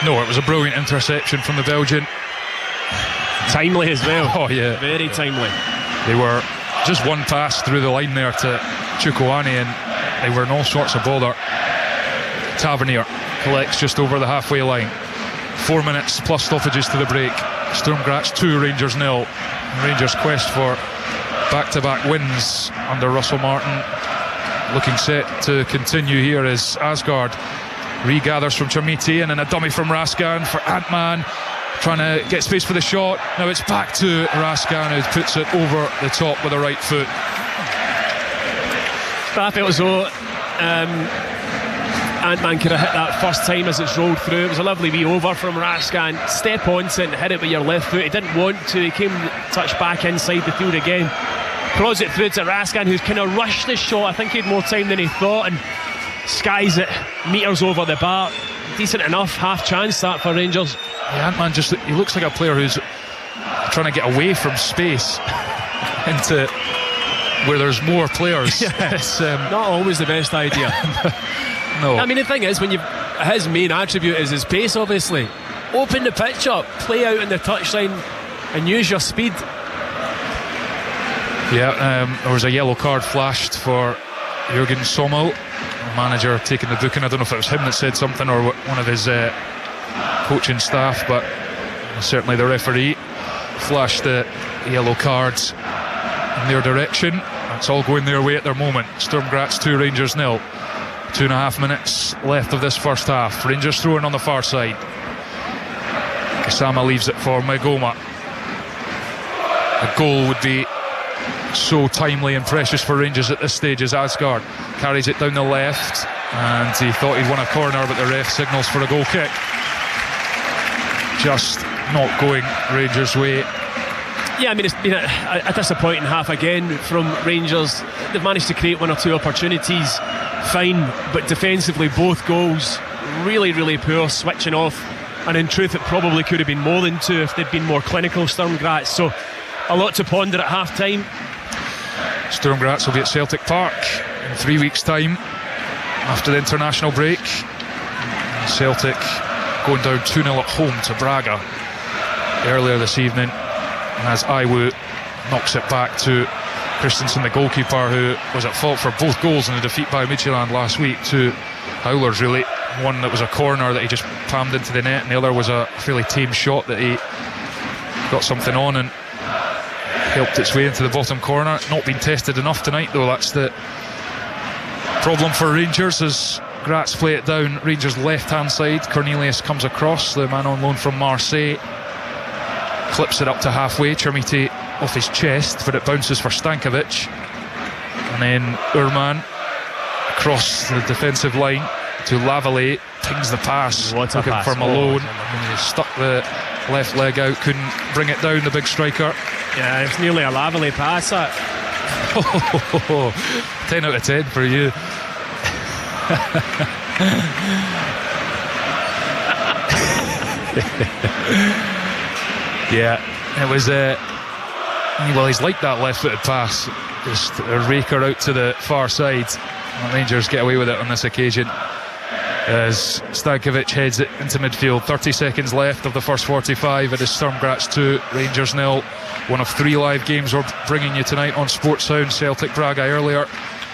Speaker 3: No, it was a brilliant interception from the Belgian.
Speaker 4: Timely as well.
Speaker 3: Oh yeah,
Speaker 4: very timely.
Speaker 3: They were just one pass through the line there to Chukwuani, and they were in all sorts of bother. Tavernier collects just over the halfway line. 4 minutes plus stoppages to the break. Sturm Graz 2, Rangers 0. Rangers' quest for back-to-back wins under Russell Martin looking set to continue here as Asgard regathers from Chermiti, and then a dummy from Raskan for Antman, trying to get space for the shot. Now it's back to Raskan, who puts it over the top with the right foot.
Speaker 4: I felt as though Antman could have hit that first time as it's rolled through. It was a lovely wee over from Raskan. Step onto it and hit it with your left foot. He didn't want to. He came touch back inside the field again. Throws it through to Raskan, who's kind of rushed the shot. I think he had more time than he thought, and skies it metres over the bar. Decent enough half chance that for Rangers.
Speaker 3: Yeah, Antman he looks like a player who's trying to get away from space into where there's more players.
Speaker 4: It's not always the best idea.
Speaker 3: No.
Speaker 4: I mean, the thing is, when his main attribute is his pace, obviously. Open the pitch up, play out in the touchline, and use your speed.
Speaker 3: Yeah, there was a yellow card flashed for Jürgen Sommel, the manager taking the booking. I don't know if it was him that said something or one of his coaching staff, but certainly the referee flashed the yellow cards in their direction. It's all going their way at their moment. Sturm Graz 2, Rangers 0. 2.5 minutes left of this first half. Rangers throwing on the far side. Kasama leaves it for Magoma. A goal would be so timely and precious for Rangers at this stage as Asgard carries it down the left, and he thought he'd won a corner, but the ref signals for a goal kick. Just not going Rangers' way.
Speaker 4: Yeah, I mean, it's been a disappointing half again from Rangers. They've managed to create 1 or 2 opportunities, fine, but defensively both goals really, really poor, switching off and in truth it probably could have been more than 2 if they'd been more clinical, Sturm Graz. So a lot to ponder at half time.
Speaker 3: Sturm Graz will be at Celtic Park in 3 weeks' time after the international break. Celtic going down 2-0 at home to Braga earlier this evening, as Iwu knocks it back to Christensen, the goalkeeper, who was at fault for both goals in the defeat by Midtjylland last week. 2 howlers really, one that was a corner that he just palmed into the net, and the other was a fairly tame shot that he got something on and helped its way into the bottom corner. Not been tested enough tonight though, that's the problem for Rangers as Graz play it down Rangers left hand side. Cornelius comes across, the man on loan from Marseille, clips it up to halfway, Chermiti off his chest, but it bounces for Stankovic, and then Urman across the defensive line to Lavallee, pings the pass, looking for Malone, and he stuck the left leg out, couldn't bring it down, the big striker.
Speaker 4: Yeah, it's nearly a Lavallee pass, that.
Speaker 3: 10 out of 10 for you. Yeah, it was well, he's like that left-footed pass, just a raker out to the far side, and Rangers get away with it on this occasion as Stankovic heads it into midfield. 30 seconds left of the first 45. It is Sturm Graz 2, Rangers 0. One of 3 live games we're bringing you tonight on Sports Sound. Celtic Braga earlier,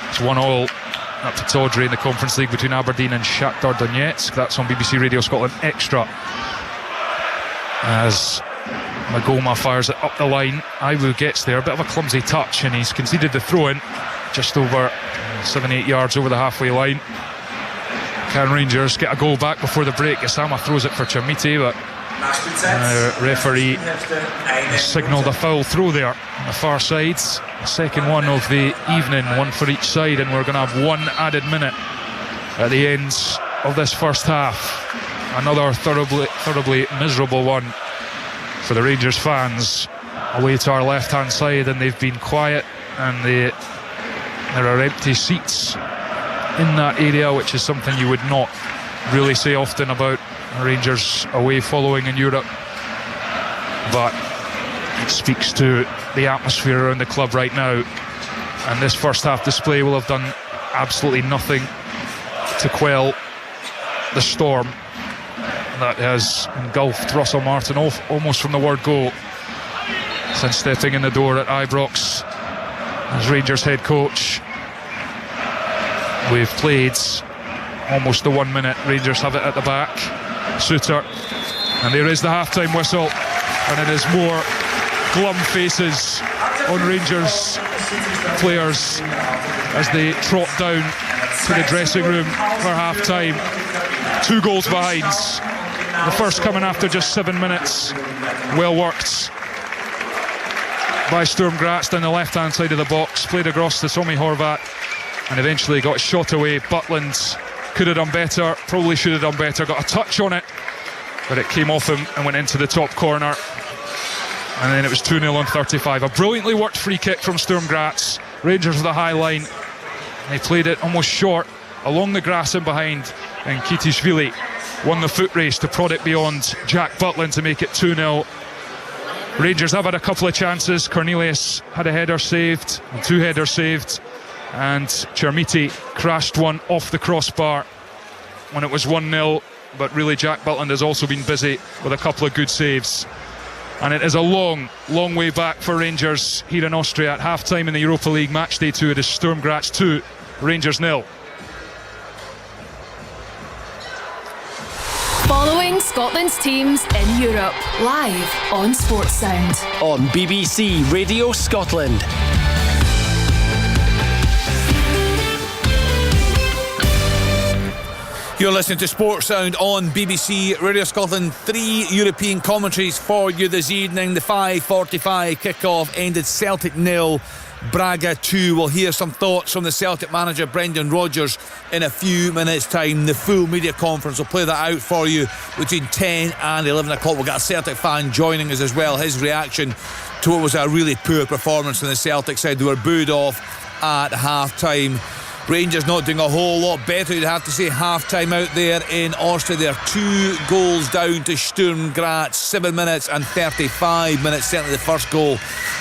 Speaker 3: it's 1-1 at Pittodrie in the Conference League between Aberdeen and Shakhtar Donetsk. That's on BBC Radio Scotland Extra, as Magoma fires it up the line. Iwu gets there, a bit of a clumsy touch, and he's conceded the throw-in just over 7-8 yards over the halfway line. Can Rangers get a goal back before the break? Osama throws it for Chermiti, but referee signalled a foul throw there on the far side. The second one of the evening, one for each side, and we're going to have 1 added minute at the end of this first half. Another thoroughly miserable one for the Rangers fans away to our left hand side, and they've been quiet, and there are empty seats in that area, which is something you would not really say often about Rangers away following in Europe, but it speaks to the atmosphere around the club right now. And this first half display will have done absolutely nothing to quell the storm that has engulfed Russell Martin almost from the word go since stepping in the door at Ibrox as Rangers head coach. We've played almost the 1 minute. Rangers have it at the back. Suter, and there is the half-time whistle, and it is more glum faces on Rangers players as they trot down to the dressing room for half-time. 2 goals behind, the first coming after just 7 minutes. Well worked by Sturm Graz down the left-hand side of the box, played across to Tommy Horvat, and eventually got shot away. Butland could have done better, probably should have done better, got a touch on it, but it came off him and went into the top corner, and then it was 2-0 on 35. A brilliantly worked free kick from Sturm Graz. Rangers with a high line, they played it almost short along the grass in behind, and Kitishvili won the foot race to prod it beyond Jack Butland to make it 2-0. Rangers have had a couple of chances. Cornelius had a header saved, 2 headers saved, and Chermiti crashed one off the crossbar when it was 1-0, but really Jack Butland has also been busy with a couple of good saves. And it is a long way back for Rangers here in Austria at half-time in the Europa League match day 2. It is Sturm Graz 2, Rangers 0.
Speaker 1: Following Scotland's teams in Europe, live on Sports Sound.
Speaker 2: On BBC Radio Scotland.
Speaker 5: You're listening to Sports Sound on BBC Radio Scotland. 3 European commentaries for you this evening. The 5:45 kick-off ended Celtic 0, Braga 2. We'll hear some thoughts from the Celtic manager Brendan Rodgers in a few minutes' time. The full media conference will play that out for you between 10 and 11 o'clock. We've got a Celtic fan joining us as well. His reaction to what was a really poor performance on the Celtic side. They were booed off at half-time. Rangers not doing a whole lot better, you'd have to say. Half time out there in Austria. They're 2 goals down to Sturm Graz. 7 minutes and 35 minutes. Certainly the first goal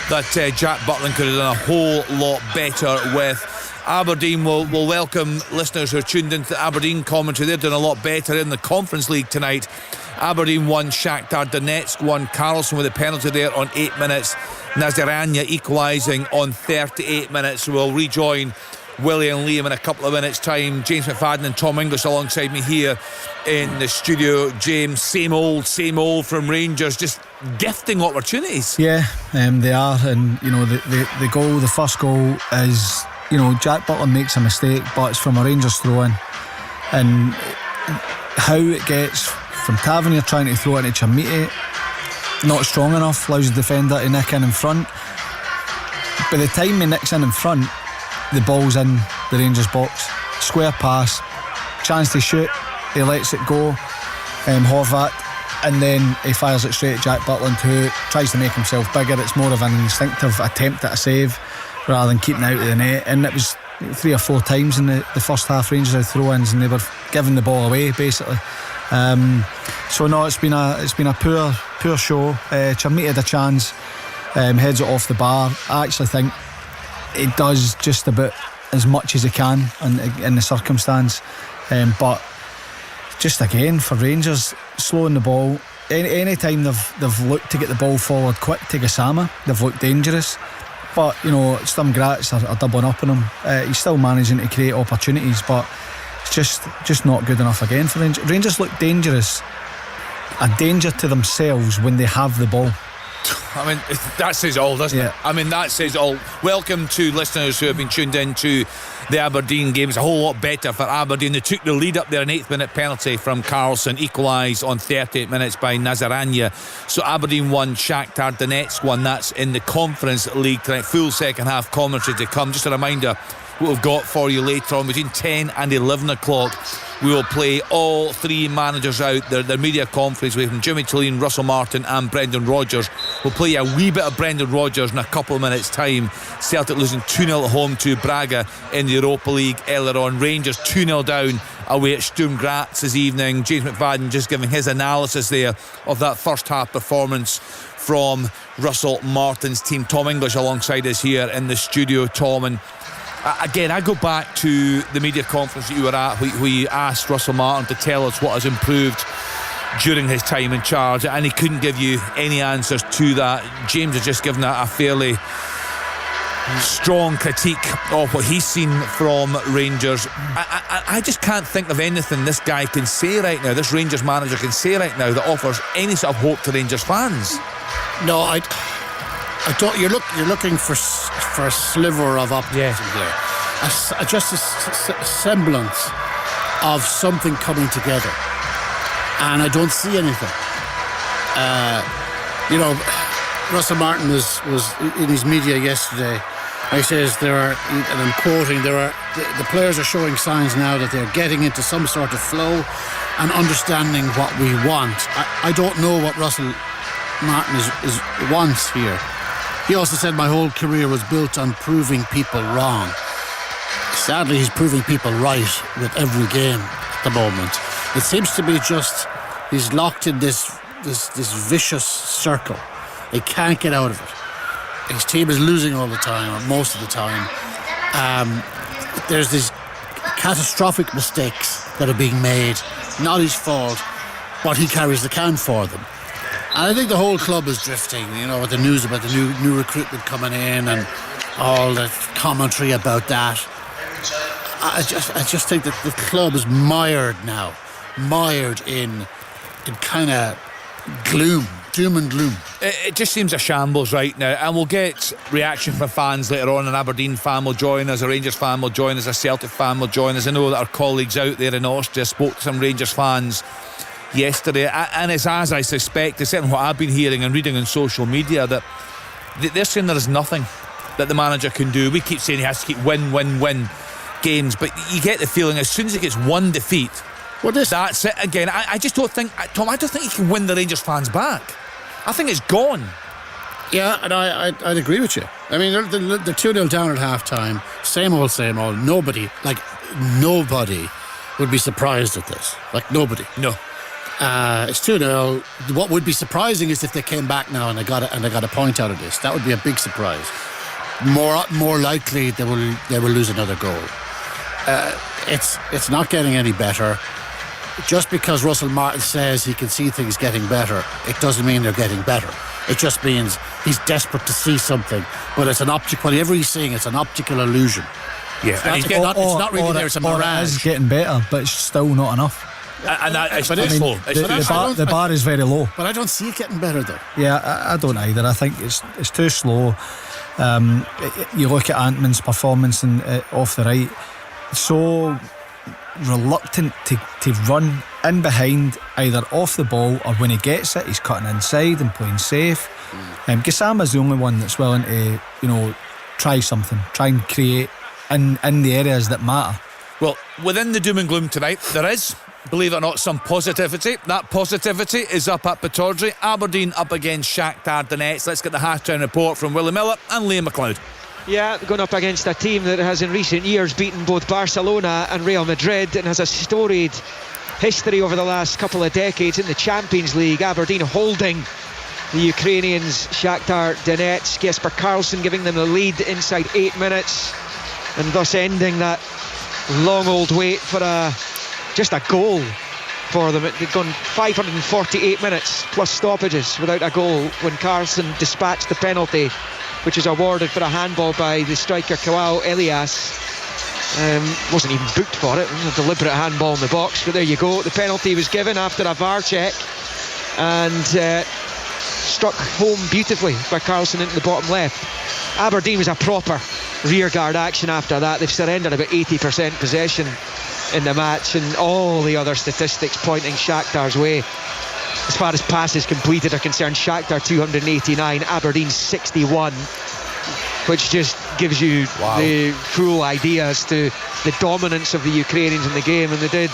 Speaker 5: that Jack Butland could have done a whole lot better with. Aberdeen will welcome listeners who are tuned into the Aberdeen commentary. They're doing a lot better in the Conference League tonight. Aberdeen won, Shakhtar Donetsk won. Carlson with a penalty there on 8 minutes. Nazaranya equalising on 38 minutes. We'll rejoin Willie and Liam in a couple of minutes' time. James McFadden and Tom English alongside me here in the studio. James, same old from Rangers, just gifting opportunities.
Speaker 6: Yeah, they are, and you know the goal, the first goal is, you know, Jack Butler makes a mistake, but it's from a Rangers throw-in, and how it gets from Tavernier trying to throw it into Chamiti, not strong enough, allows the defender to nick in front. By the time he nicks in front, the ball's in the Rangers box. Square pass, chance to shoot, he lets it go, Horvat, and then he fires it straight at Jack Butland, who tries to make himself bigger. It's more of an instinctive attempt at a save rather than keeping out of the net, and it was 3 or 4 times in the first half Rangers had throw-ins and they were giving the ball away basically. So no, it's been a poor show. Chamiti had a chance, heads it off the bar. I actually think he does just about as much as he can in the circumstance, but just again for Rangers, slowing the ball. Any time they've looked to get the ball forward quick to Gassama, they've looked dangerous. But you know, Sturm Graz are doubling up on him. He's still managing to create opportunities, but it's just not good enough again for Rangers. Rangers look dangerous, a danger to themselves when they have the ball.
Speaker 5: I mean, that says all, doesn't it? I mean, that says all. Welcome to listeners who have been tuned in to the Aberdeen game. It's a whole lot better for Aberdeen. They took the lead up there, an 8th minute penalty from Carlson, equalised on 38 minutes by Nazaranya. So Aberdeen won, Shakhtar Donetsk won. That's in the Conference League tonight. Full second half commentary to come. Just a reminder, what we've got for you later on between 10 and 11 o'clock. We will play all 3 managers out, their media conference with Jimmy Tulane, Russell Martin and Brendan Rodgers. We'll play a wee bit of Brendan Rodgers in a couple of minutes' time. Celtic losing 2-0 at home to Braga in the Europa League earlier on. Rangers 2-0 down away at Sturm Graz this evening. James McFadden just giving his analysis there of that first half performance from Russell Martin's team. Tom English alongside us here in the studio. Tom, and again, I go back to the media conference that you were at, where you asked Russell Martin to tell us what has improved during his time in charge, and he couldn't give you any answers to that. James has just given a fairly strong critique of what he's seen from Rangers. I just can't think of anything this guy can say right now, this Rangers manager can say right now, that offers any sort of hope to Rangers fans.
Speaker 7: No, I don't. You're looking for a sliver of optimism here, just a semblance of something coming together, and I don't see anything. You know, Russell Martin was in his media yesterday. He says there are, and I'm quoting, the players are showing signs now that they're getting into some sort of flow and understanding what we want. I don't know what Russell Martin wants here. He also said my whole career was built on proving people wrong. Sadly, he's proving people right with every game at the moment. It seems to be just he's locked in this vicious circle. He can't get out of it. His team is losing all the time, or most of the time. There's these catastrophic mistakes that are being made. Not his fault, but he carries the can for them. And I think the whole club is drifting, you know, with the news about the new recruitment coming in and all the commentary about that. I just think that the club is mired in kind of gloom, doom and gloom.
Speaker 5: It just seems a shambles right now, and we'll get reaction from fans later on. An Aberdeen fan will join us, a Rangers fan will join us, a Celtic fan will join us. I know that our colleagues out there in Austria spoke to some Rangers fans yesterday, and it's as I suspect, it's certainly what I've been hearing and reading on social media, that they're saying there is nothing that the manager can do. We keep saying he has to keep win games, but you get the feeling as soon as he gets one defeat, that's it again. I just don't think, Tom, I don't think he can win the Rangers fans back. I think it's gone.
Speaker 7: Yeah, and I'd agree with you. I mean, they're 2-0 down at half-time. Same old. Nobody would be surprised at this. Like, nobody.
Speaker 5: No.
Speaker 7: It's 2-0. What would be surprising is if they came back now and they got a point out of this. That would be a big surprise. More likely they will lose another goal. It's not getting any better. Just because Russell Martin says he can see things getting better, it doesn't mean they're getting better. It just means he's desperate to see something. But it's an optical. Whatever he's seeing, it's an optical illusion.
Speaker 5: Yeah,
Speaker 7: It's not really there. It's a mirage.
Speaker 6: It is getting better, but it's still not enough.
Speaker 5: And it's
Speaker 7: But it's
Speaker 5: slow.
Speaker 6: The bar is very low.
Speaker 7: But I don't see it getting better though.
Speaker 6: Yeah, I don't either. I think it's too slow. You look at Antman's performance off the right, so reluctant to run in behind, either off the ball or when he gets it, he's cutting inside and playing safe. Gassama's the only one that's willing to, try something, try and create in the areas that matter.
Speaker 5: Well, within the doom and gloom tonight, there is, believe it or not, some positivity. That positivity is up at Pittodrie. Aberdeen up against Shakhtar Donetsk. Let's get the half-time report from Willie Miller and Liam McLeod.
Speaker 8: Yeah, going up against a team that has in recent years beaten both Barcelona and Real Madrid and has a storied history over the last couple of decades in the Champions League. Aberdeen holding the Ukrainians Shakhtar Donetsk. Jesper Karlsson giving them the lead inside 8 minutes and thus ending that long old wait for just a goal for them. They'd gone 548 minutes plus stoppages without a goal when Karlsson dispatched the penalty, which is awarded for a handball by the striker Kawal Elias. Wasn't even booked for it. It was a deliberate handball in the box, but there you go. The penalty was given after a VAR check and struck home beautifully by Karlsson into the bottom left. Aberdeen was a proper rearguard action after that. They've surrendered about 80% possession in the match, and all the other statistics pointing Shakhtar's way. As far as passes completed are concerned, Shakhtar 289, Aberdeen 61, which just gives you the full idea as to the dominance of the Ukrainians in the game. And they did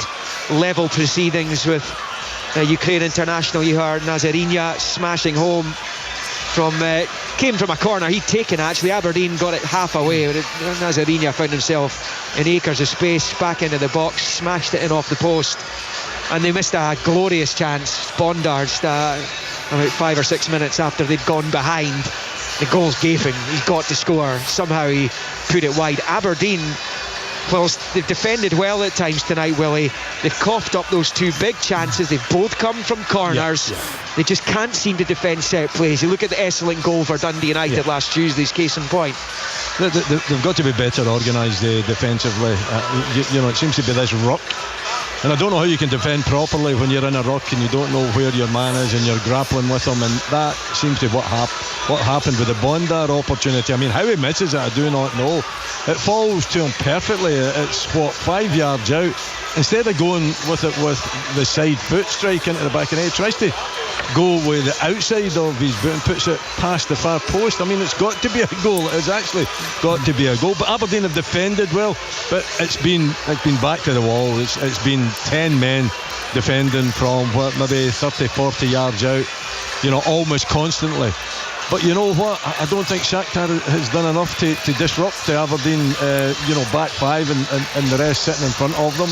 Speaker 8: level proceedings with Ukraine international Ihar Nazarinya smashing home came from a corner he'd taken. Actually, Aberdeen got it half away, but Nazarinya found himself in acres of space, back into the box, smashed it in off the post, and they missed a glorious chance. Bondards, about 5 or 6 minutes after they'd gone behind, the goal's gaping, he's got to score. Somehow he put it wide. Aberdeen, whilst they've defended well at times tonight, Willie, they've coughed up those two big chances. They've both come from corners. They just can't seem to defend set plays. You look at the excellent goal for Dundee United last Tuesday's case in point.
Speaker 9: They've got to be better organised defensively. It seems to be this ruck, and I don't know how you can defend properly when you're in a ruck and you don't know where your man is and you're grappling with him, and that seems to be what happened with the Bondar opportunity. I mean, how he misses it, I do not know. It falls to him perfectly. It's 5 yards out. Instead of going with it with the side foot strike into the back of the net, he tries to go with the outside of his boot and puts it past the far post. I mean, it's got to be a goal. It's actually got to be a goal. But Aberdeen have defended well, but it's been back to the wall. It's been 10 men defending from maybe 30-40 yards out, almost constantly. But you know what? I don't think Shakhtar has done enough to disrupt the Aberdeen, back five and the rest sitting in front of them.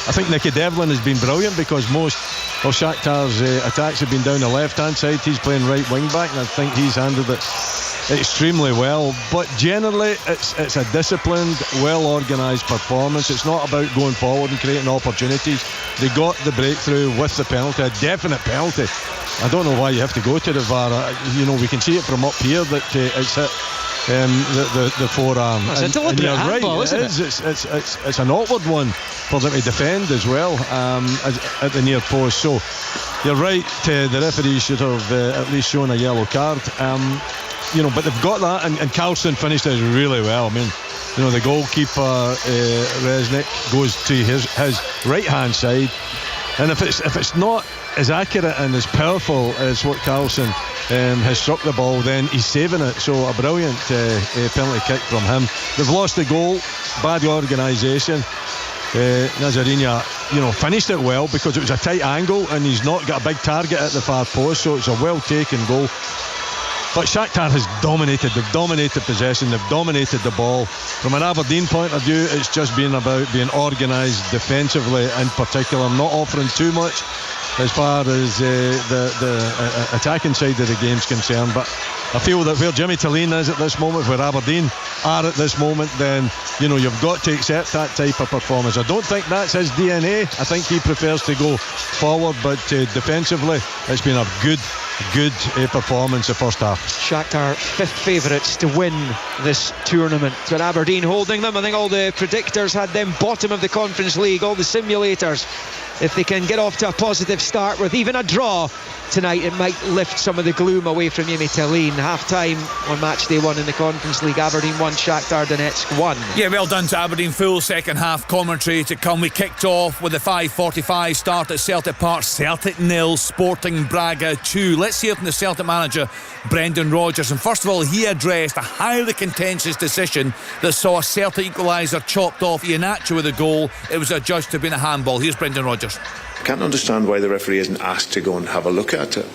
Speaker 9: I think Nicky Devlin has been brilliant because most of Shakhtar's attacks have been down the left-hand side. He's playing right wing-back, and I think he's handled it extremely well. But generally, it's a disciplined, well-organised performance. It's not about going forward and creating opportunities. They got the breakthrough with the penalty, a definite penalty. I don't know why you have to go to the VAR. We can see it from up here that it's hit the forearm.
Speaker 8: It's a deliberate handball, isn't
Speaker 9: it? It's an awkward one for them to defend as well at the near post. So you're right, the referee should have at least shown a yellow card. But they've got that, and Karlsson finished it really well. I mean, the goalkeeper Resnick goes to his right-hand side, and if it's not as accurate and as powerful as what Karlsson has struck the ball, then he's saving it. So a brilliant penalty kick from him. They've lost the goal, bad organisation. Nazarinya, finished it well because it was a tight angle and he's not got a big target at the far post, so it's a well taken goal. But Shakhtar has dominated. They've dominated possession. They've dominated the ball. From an Aberdeen point of view, it's just been about being organised defensively in particular, not offering too much as far as the attacking side of the game's concerned. But I feel that where Jimmy Tillene is at this moment, where Aberdeen are at this moment, then you've got to accept that type of performance. I don't think that's his DNA. I think he prefers to go forward, but defensively it's been a good performance the first half.
Speaker 8: Shakhtar 5th favourites to win this tournament, but Aberdeen holding them. I think all the predictors had them bottom of the Conference League, all the simulators. If they can get off to a positive start with even a draw tonight, it might lift some of the gloom away from Jimmy Tillene. Half time on match day 1 in the Conference League, Aberdeen 1, Shakhtar Donetsk 1.
Speaker 5: Yeah, well done to Aberdeen. Full second half commentary to come. We kicked off with the 5:45 start at Celtic Park. Celtic 0, Sporting Braga 2. Let's hear from the Celtic manager Brendan Rodgers. And first of all, he addressed a highly contentious decision that saw a Celtic equaliser chopped off Iheanacho with a goal. It was adjudged to have been a handball. Here's Brendan Rodgers.
Speaker 10: I can't understand why the referee isn't asked to go and have a look at it.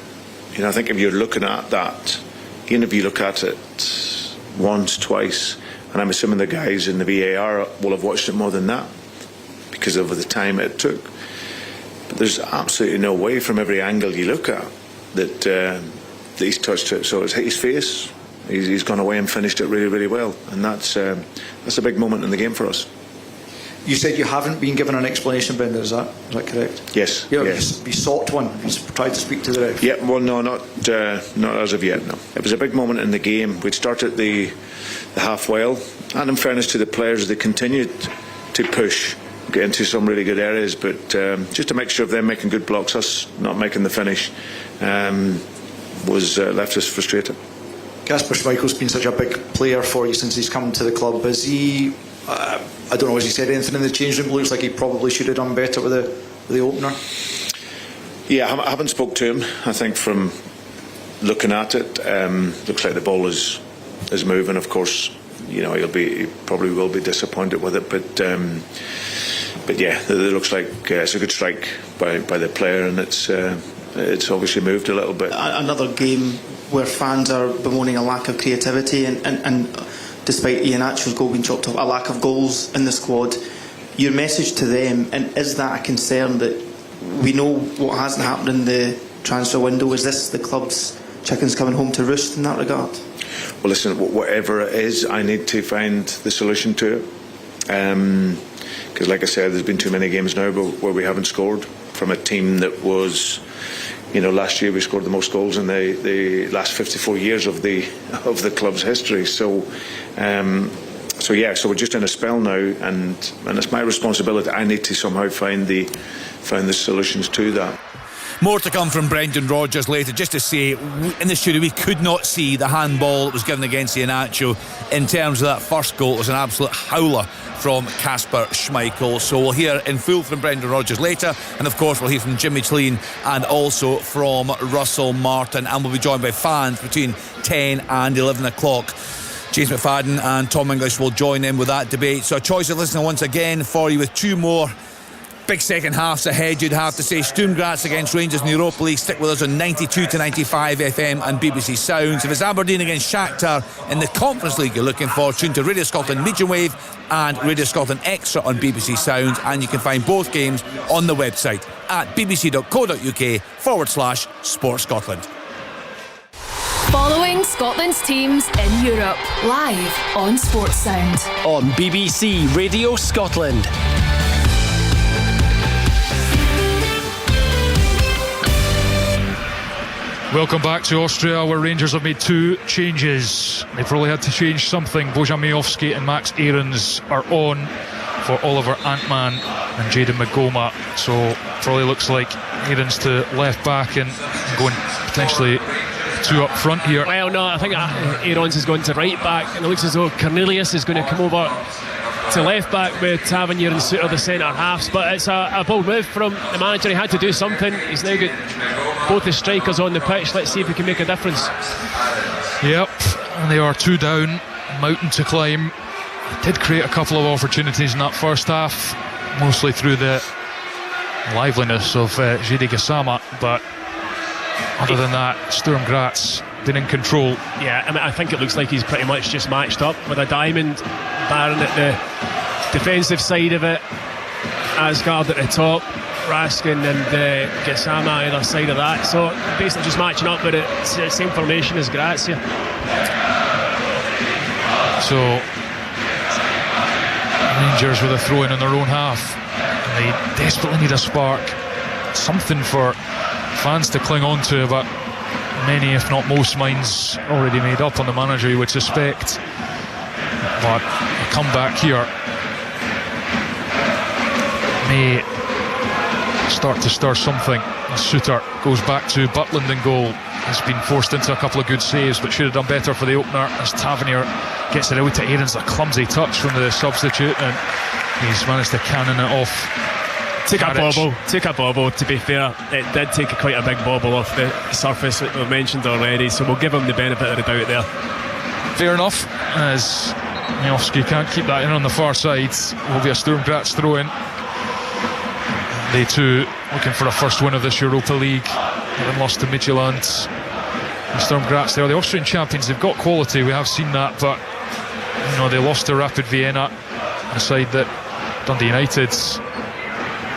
Speaker 10: I think if you're looking at that, even if you look at it once, twice, and I'm assuming the guys in the VAR will have watched it more than that because of the time it took. But there's absolutely no way from every angle you look at that he's touched it. So it's hit his face. He's gone away and finished it really, really well, and that's a big moment in the game for us.
Speaker 11: You said you haven't been given an explanation, Brendan, is that correct?
Speaker 10: Yes.
Speaker 11: Yes. You sought one. You tried to speak to the ref.
Speaker 10: Yeah, well, no, not as of yet, no. It was a big moment in the game. We'd started the half well, and in fairness to the players, they continued to push, get into some really good areas, but just a mixture of them making good blocks, us not making the finish, was left us frustrated.
Speaker 11: Kasper Schmeichel's been such a big player for you since he's come to the club. Is he... I don't know, has he said anything in the change room? Looks like he probably should have done better with the opener.
Speaker 10: Yeah, I haven't spoke to him. I think from looking at it, looks like the ball is moving. Of course, he probably will be disappointed with it, but yeah, it looks like it's a good strike by the player, and it's obviously moved a little bit.
Speaker 12: Another game where fans are bemoaning a lack of creativity and despite Iheanacho's goal being chopped off, a lack of goals in the squad. Your message to them, and is that a concern that we know what hasn't happened in the transfer window? Is this the club's chickens coming home to roost in that regard?
Speaker 10: Well, listen, whatever it is, I need to find the solution to it. Because like I said, there's been too many games now where we haven't scored from a team that was... last year we scored the most goals in the last 54 years of the club's history. So we're just in a spell now, and it's my responsibility. I need to somehow find the solutions to that.
Speaker 5: More to come from Brendan Rodgers later. Just to say, in the studio, we could not see the handball that was given against Iheanacho. In terms of that first goal, it was an absolute howler from Kasper Schmeichel. So we'll hear in full from Brendan Rodgers later, and of course we'll hear from Jimmy Tillene and also from Russell Martin, and we'll be joined by fans between 10 and 11 o'clock. James McFadden and Tom English will join in with that debate. So a choice of listener once again for you with two more big second halves ahead, you'd have to say. Sturm Graz against Rangers in the Europa League. Stick with us on 92 to 95 FM and BBC Sounds. If it's Aberdeen against Shakhtar in the Conference League you're looking for, tune to Radio Scotland Medium Wave and Radio Scotland Extra on BBC Sounds, and you can find both games on the website at bbc.co.uk/Sport Scotland.
Speaker 1: Following Scotland's teams in Europe, live on Sports Sound.
Speaker 2: On BBC Radio Scotland.
Speaker 3: Welcome back to Austria, where Rangers have made two changes. They've really had to change something. Bojan Miovski and Max Aarons are on for Oliver Antman and Jayden Magoma. So probably looks like Aarons to left back and going potentially two up front here.
Speaker 4: Well, no, I think Aarons is going to right back, and it looks as though Cornelius is going to come over to left back with Tavernier and Suter the centre halves. But it's a bold move from the manager. He had to do something. He's now got both the strikers on the pitch. Let's see if he can make a difference.
Speaker 3: Yep, and they are two down, mountain to climb. Did create a couple of opportunities in that first half, mostly through the liveliness of Jiri Gassama, but other than that, Sturm Graz been in control.
Speaker 4: Yeah, I mean, I think it looks like he's pretty much just matched up with a diamond. Baron at the defensive side of it, Asgard at the top, Raskin and Gassama either side of that. So basically just matching up, but it's the same formation as Graz here.
Speaker 3: So Rangers with a throw-in on their own half. And they desperately need a spark, something for fans to cling on to, but many, if not most, minds already made up on the manager, you would suspect. But a comeback here may start to stir something. Suter goes back to Butland in goal. He's been forced into a couple of good saves, but should have done better for the opener as Tavernier gets it out to Aarons. A clumsy touch from the substitute, and he's managed to cannon it off.
Speaker 4: Took a bobble, to be fair. It did take quite a big bobble off the surface that we've mentioned already, so we'll give him the benefit of the doubt there.
Speaker 3: Fair enough, as Miofsky can't keep that in on the far side. Will be a Sturm Graz throw-in. They too looking for a first win of this Europa League, having lost to Midtjylland. And Sturm Graz, they are the Austrian champions. They've got quality, we have seen that, but they lost to Rapid Vienna, a side that Dundee United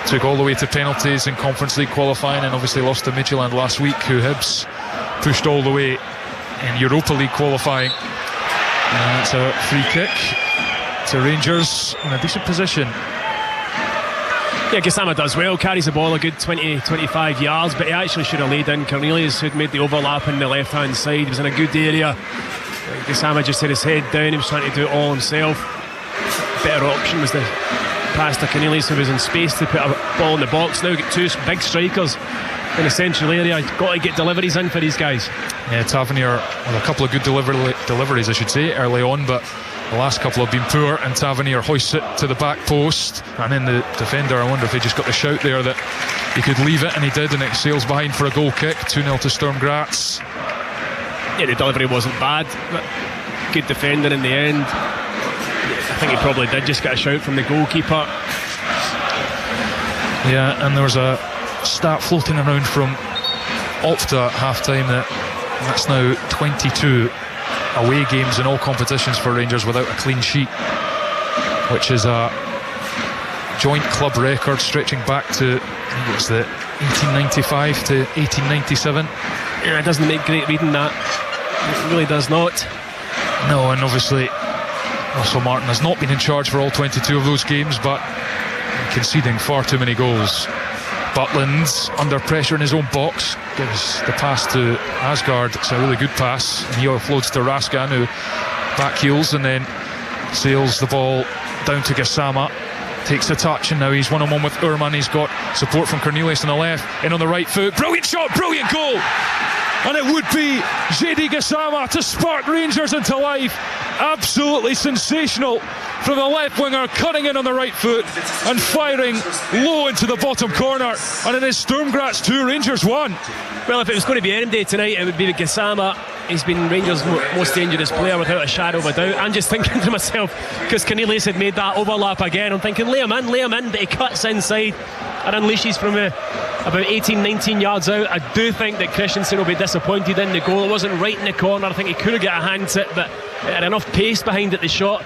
Speaker 3: took all the way to penalties in Conference League qualifying, and obviously lost to Midtjylland last week, who Hibs pushed all the way in Europa League qualifying. And it's a free kick to Rangers in a decent position.
Speaker 4: Yeah, Gassama does well, carries the ball a good 20-25 yards, but he actually should have laid in Cornelius, who'd made the overlap on the left hand side. He was in a good area. Gassama just had his head down, he was trying to do it all himself. Better option was the pass to Cornelius, who was in space to put a ball in the box. Now got two big strikers in the central area. Got to get deliveries in for these guys.
Speaker 3: Yeah, Tavernier with a couple of good deliveries, I should say, early on, but the last couple have been poor, and Tavernier hoists it to the back post, and then the defender, I wonder if he just got the shout there that he could leave it, and he did, and it sails behind for a goal kick. 2-0 to Sturm Graz.
Speaker 4: Yeah, the delivery wasn't bad, but good defending in the end. I think he probably did just get a shout from the goalkeeper.
Speaker 3: Yeah, and there was a stat floating around from Opta at half-time that's now 22 away games in all competitions for Rangers without a clean sheet, which is a joint club record stretching back to, I think it was the 1895 to 1897.
Speaker 4: Yeah, it doesn't make great reading, that. It really does not.
Speaker 3: No, and obviously Russell Martin has not been in charge for all 22 of those games, but conceding far too many goals. Butland's under pressure in his own box, gives the pass to Asgard. It's a really good pass, and he offloads to Raskan, who back heels and then sails the ball down to Gassama, takes a touch, and now he's one-on-one with Urman. He's got support from Cornelius on the left, in on the right foot. Brilliant shot, brilliant goal, and it would be JD Gassama to spark Rangers into life. Absolutely sensational from the left winger, cutting in on the right foot and firing low into the bottom corner, and it is Sturm Graz 2, Rangers 1.
Speaker 4: Well, if it was going to be any day tonight, it would be Gassama. He's been Rangers' most dangerous player without a shadow of a doubt. I'm just thinking to myself, because Cornelius had made that overlap again, I'm thinking lay him in, but he cuts inside and unleashes from about 18-19 yards out. I do think that Christensen will be disappointed in the goal. It wasn't right in the corner. I think he could have got a hand to it, but it had enough pace behind it, the shot.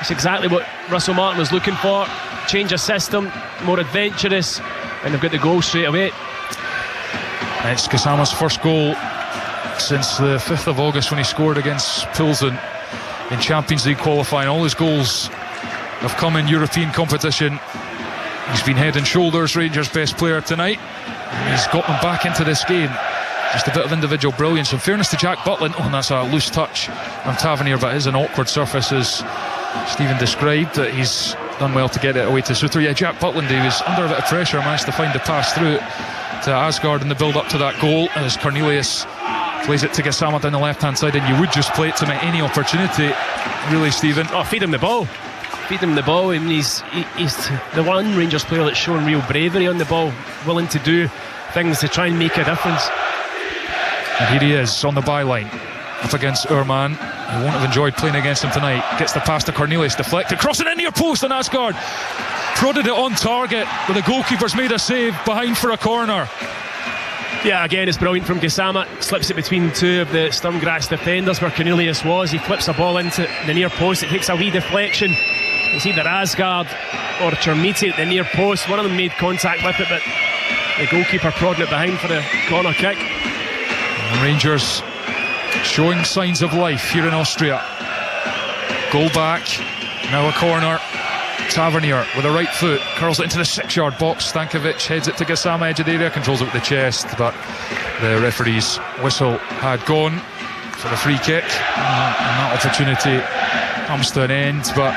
Speaker 4: It's exactly what Russell Martin was looking for. Change of system, more adventurous, and they've got the goal straight away.
Speaker 3: It's Gassama's first goal since the 5th of August when he scored against Pilsen in Champions League qualifying. All his goals have come in European competition. He's been head and shoulders Rangers' best player tonight, and he's got them back into this game. Just a bit of individual brilliance. In fairness to Jack Butland, and that's a loose touch on Tavernier, but it is an awkward surface, as Stephen described, that he's done well to get it away to Suter. Yeah, Jack Butland, he was under a bit of pressure, managed to find the pass through to Asgard in the build up to that goal, as Cornelius plays it to Gassama down the left hand side, and you would just play it to him at any opportunity, really, Stephen.
Speaker 4: Oh, feed him the ball. I mean, he's the one Rangers player that's shown real bravery on the ball, willing to do things to try and make a difference.
Speaker 3: And here he is on the byline up against Urman, who won't have enjoyed playing against him tonight. Gets the pass to Cornelius, deflected, crossing in near post, and Asgard prodded it on target, but the goalkeeper's made a save behind for a corner.
Speaker 4: Yeah, again, it's brilliant from Gassama. Slips it between two of the Sturm Graz defenders where Cornelius was. He flips the ball into the near post. It takes a wee deflection. It's either Asgard or Chermiti at the near post. One of them made contact with it, but the goalkeeper prodding it behind for the corner kick.
Speaker 3: And Rangers showing signs of life here in Austria. Goal back, now a corner. Tavernier with a right foot curls it into the 6-yard box. Stankovic heads it to Gassama, edge of the area, controls it with the chest, but the referee's whistle had gone for the free kick, and that opportunity comes to an end. But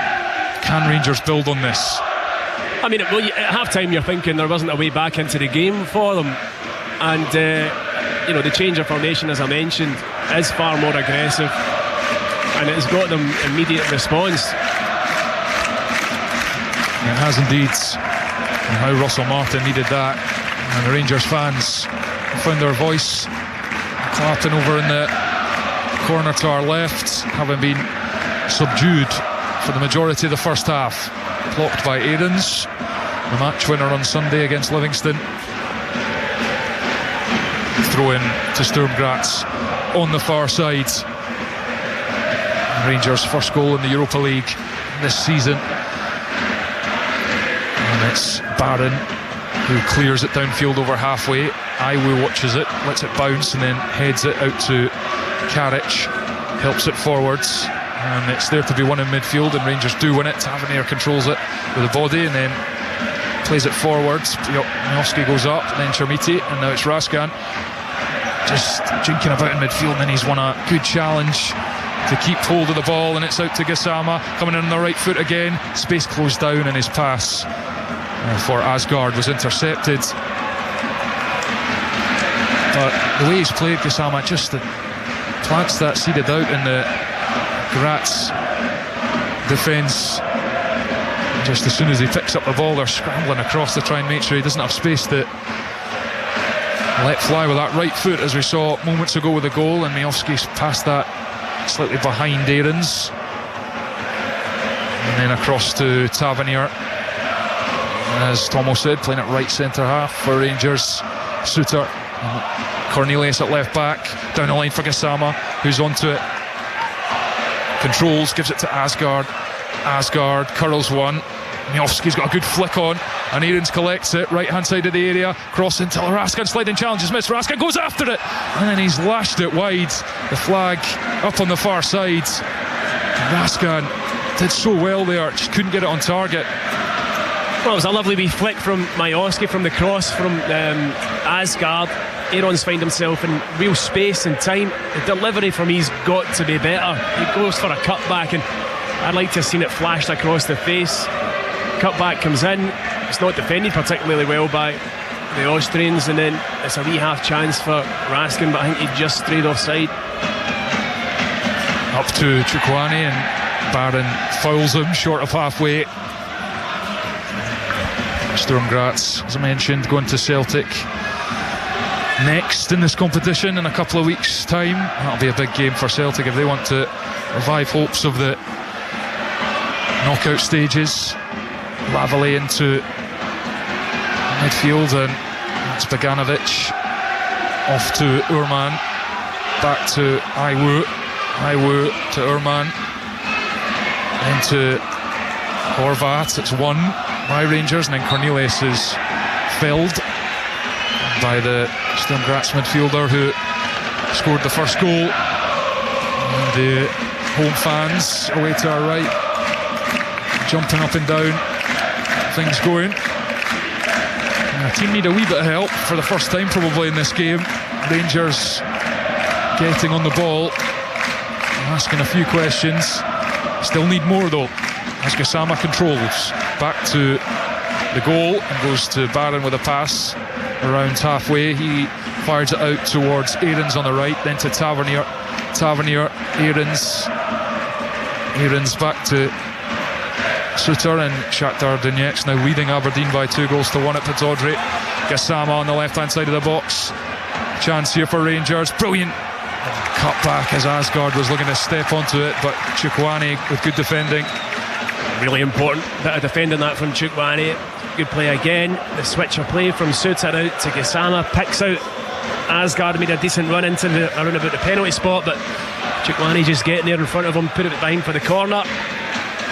Speaker 3: can Rangers build on this?
Speaker 4: I mean, at half time you're thinking there wasn't a way back into the game for them, and the change of formation, as I mentioned, is far more aggressive, and it has got them immediate response.
Speaker 3: It has indeed, and how Russell Martin needed that, and the Rangers fans found their voice, clapping over in the corner to our left, having been subdued for the majority of the first half. Blocked by Aarons, the match winner on Sunday against Livingston. Throw in to Sturm Graz on the far side. Rangers' first goal in the Europa League this season. And it's Barron who clears it downfield over halfway. Iwu watches it, lets it bounce, and then heads it out to Karic. Helps it forwards, and it's there to be won in midfield, and Rangers do win it. Tavernier controls it with a body and then plays it forwards. Miofsky goes up, and then Chermiti, and now it's Raskan just jinking about in midfield, and then he's won a good challenge to keep hold of the ball, and it's out to Gassama, coming in on the right foot again. Space closed down, and his pass for Asgard was intercepted. But the way he's played, Gassama, just plants that seeded out in the Graz defence. Just as soon as he picks up the ball, they're scrambling across to try and make sure he doesn't have space to let fly with that right foot, as we saw moments ago with the goal. And Miofsky's passed that slightly behind Aarons, and then across to Tavernier, as Tomo said, playing at right centre half for Rangers. Suter, Cornelius at left back, down the line for Gassama, who's onto it, controls, gives it to Asgard. Asgard curls one. Miofsky's got a good flick on, and Aarons collects it, right hand side of the area, cross until Raskan, sliding challenge is missed. Raskan goes after it, and then he's lashed it wide. The flag up on the far side. Raskan did so well there, just couldn't get it on target.
Speaker 4: Well, it was a lovely wee flick from Miofsky from the cross from Asgard. Aarons find himself in real space and time. The delivery from he's got to be better. He goes for a cutback, and I'd like to have seen it flashed across the face. Cutback comes in. It's not defended particularly well by the Austrians, and then it's a wee half chance for Raskin, but I think he just strayed offside.
Speaker 3: Up to Chukwueze, and Barron fouls him short of halfway. Sturm Graz, as I mentioned, going to Celtic next in this competition in a couple of weeks' time. That'll be a big game for Celtic if they want to revive hopes of the knockout stages. Lavallee into midfield, and that's Boganovic off to Urman, back to Iwu to Urman, into Horvat. It's won by Rangers, and then Cornelius is felled by the Sturm Graz midfielder who scored the first goal. And the home fans away to our right, jumping up and down, things going. And the team need a wee bit of help for the first time probably in this game. Rangers getting on the ball, asking a few questions, still need more though, as Gassama controls back to the goal and goes to Barron with a pass around halfway. He fires it out towards Aarons on the right, then to Tavernier, Aarons back to Suter, and Shakhtar Donetsk now leading Aberdeen by 2-1 at Pittodrie. Gassama on the left hand side of the box, chance here for Rangers, brilliant cut back as Asgard was looking to step onto it, but Chukwueze with good defending.
Speaker 4: Really important bit of defending that from Chukwueze. Good play again. The switch of play from Suter out to Gassama, picks out Asgard made a decent run into around about the penalty spot, but Chukwani just getting there in front of him, put it behind for the corner.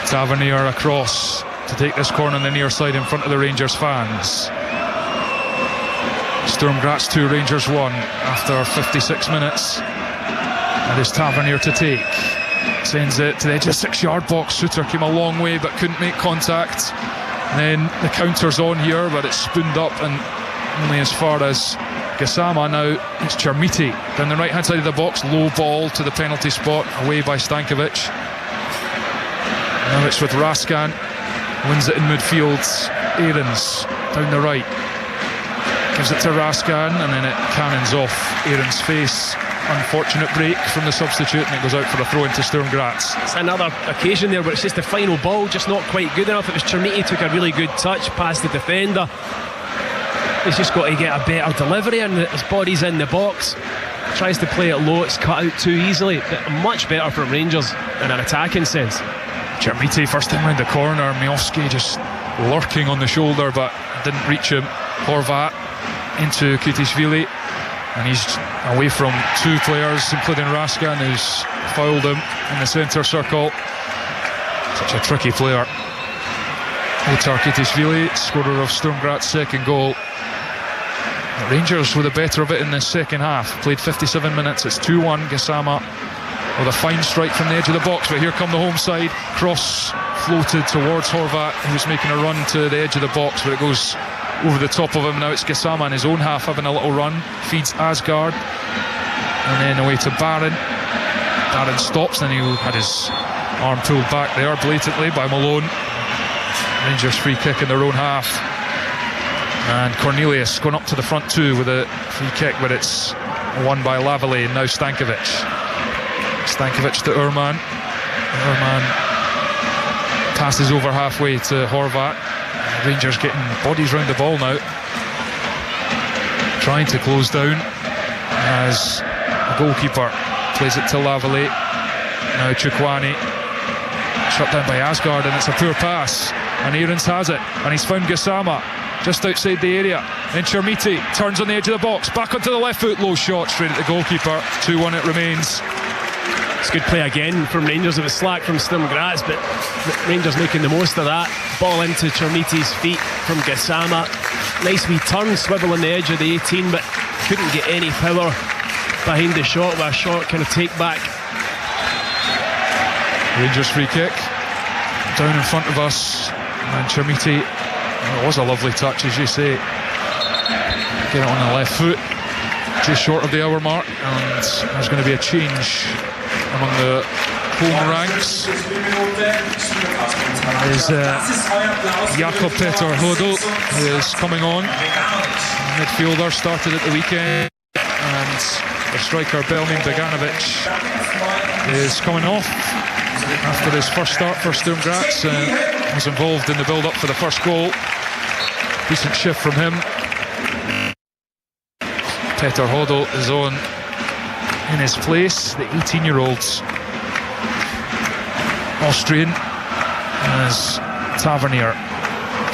Speaker 3: Tavernier across to take this corner on the near side in front of the Rangers fans. Sturm Graz 2, Rangers 1 after 56 minutes. And it's Tavernier to take. Sends it to the edge of the 6-yard box. Suter came a long way but couldn't make contact. And then the counter's on here, but it's spooned up and only as far as Gassama. Now it's Chermiti down the right hand side of the box. Low ball to the penalty spot, away by Stankovic. Now it's with Raskan. Wins it in midfield. Aarons down the right. Gives it to Raskan and then it cannons off Aaron's face. Unfortunate break from the substitute, and it goes out for a throw into Sturm Graz.
Speaker 4: It's another occasion there where it's just the final ball just not quite good enough. It was Chermiti took a really good touch past the defender. He's just got to get a better delivery and his body's in the box. Tries to play it low, it's cut out too easily. But much better from Rangers in an attacking sense.
Speaker 3: Chermiti first time round the corner. Miovski just lurking on the shoulder but didn't reach him. Horvat into Kutishvili, and he's away from 2 players including Raskan, who's fouled him in the centre circle. Such a tricky player. Otar Kutishvili, scorer of Sturm Graz's second goal. The Rangers were the better of it in the second half. Played 57 minutes. It's 2-1. Gassama with a fine strike from the edge of the box, but here come the home side. Cross floated towards Horvat, who was making a run to the edge of the box, but it goes over the top of him. Now it's Gassama in his own half having a little run, feeds Asgard, and then away to Barron. Barron stops, then he had his arm pulled back there blatantly by Malone. Rangers free kick in their own half, and Cornelius going up to the front too with a free kick, but it's won by Lavallee. And now Stankovic to Urman. Urman passes over halfway to Horvat. Rangers getting bodies round the ball now, trying to close down as the goalkeeper plays it to Lavallee. Now Chukwani shut down by Asgard, and it's a poor pass, and Aarons has it, and he's found Gassama just outside the area. Then Chermiti turns on the edge of the box, back onto the left foot, low shot straight at the goalkeeper. 2-1 it remains.
Speaker 4: It's good play again from Rangers. It was slack from Sturm Graz, but Rangers making the most of that. Ball into Chermiti's feet from Gassama. Nice wee turn, swivel on the edge of the 18, but couldn't get any power behind the shot with a short kind of take back.
Speaker 3: Rangers free kick down in front of us, and Chermiti, it was a lovely touch, as you say. Get it on the left foot, just short of the hour mark, and there's going to be a change among the home ranks. Is Jakob Peter Hodel is coming on. The midfielder started at the weekend, and the striker Belmin Beganovic is coming off after his first start for Sturm Graz. Was involved in the build-up for the first goal. Decent shift from him. Peter Hodel is on in his place, the 18-year-old Austrian, as Tavernier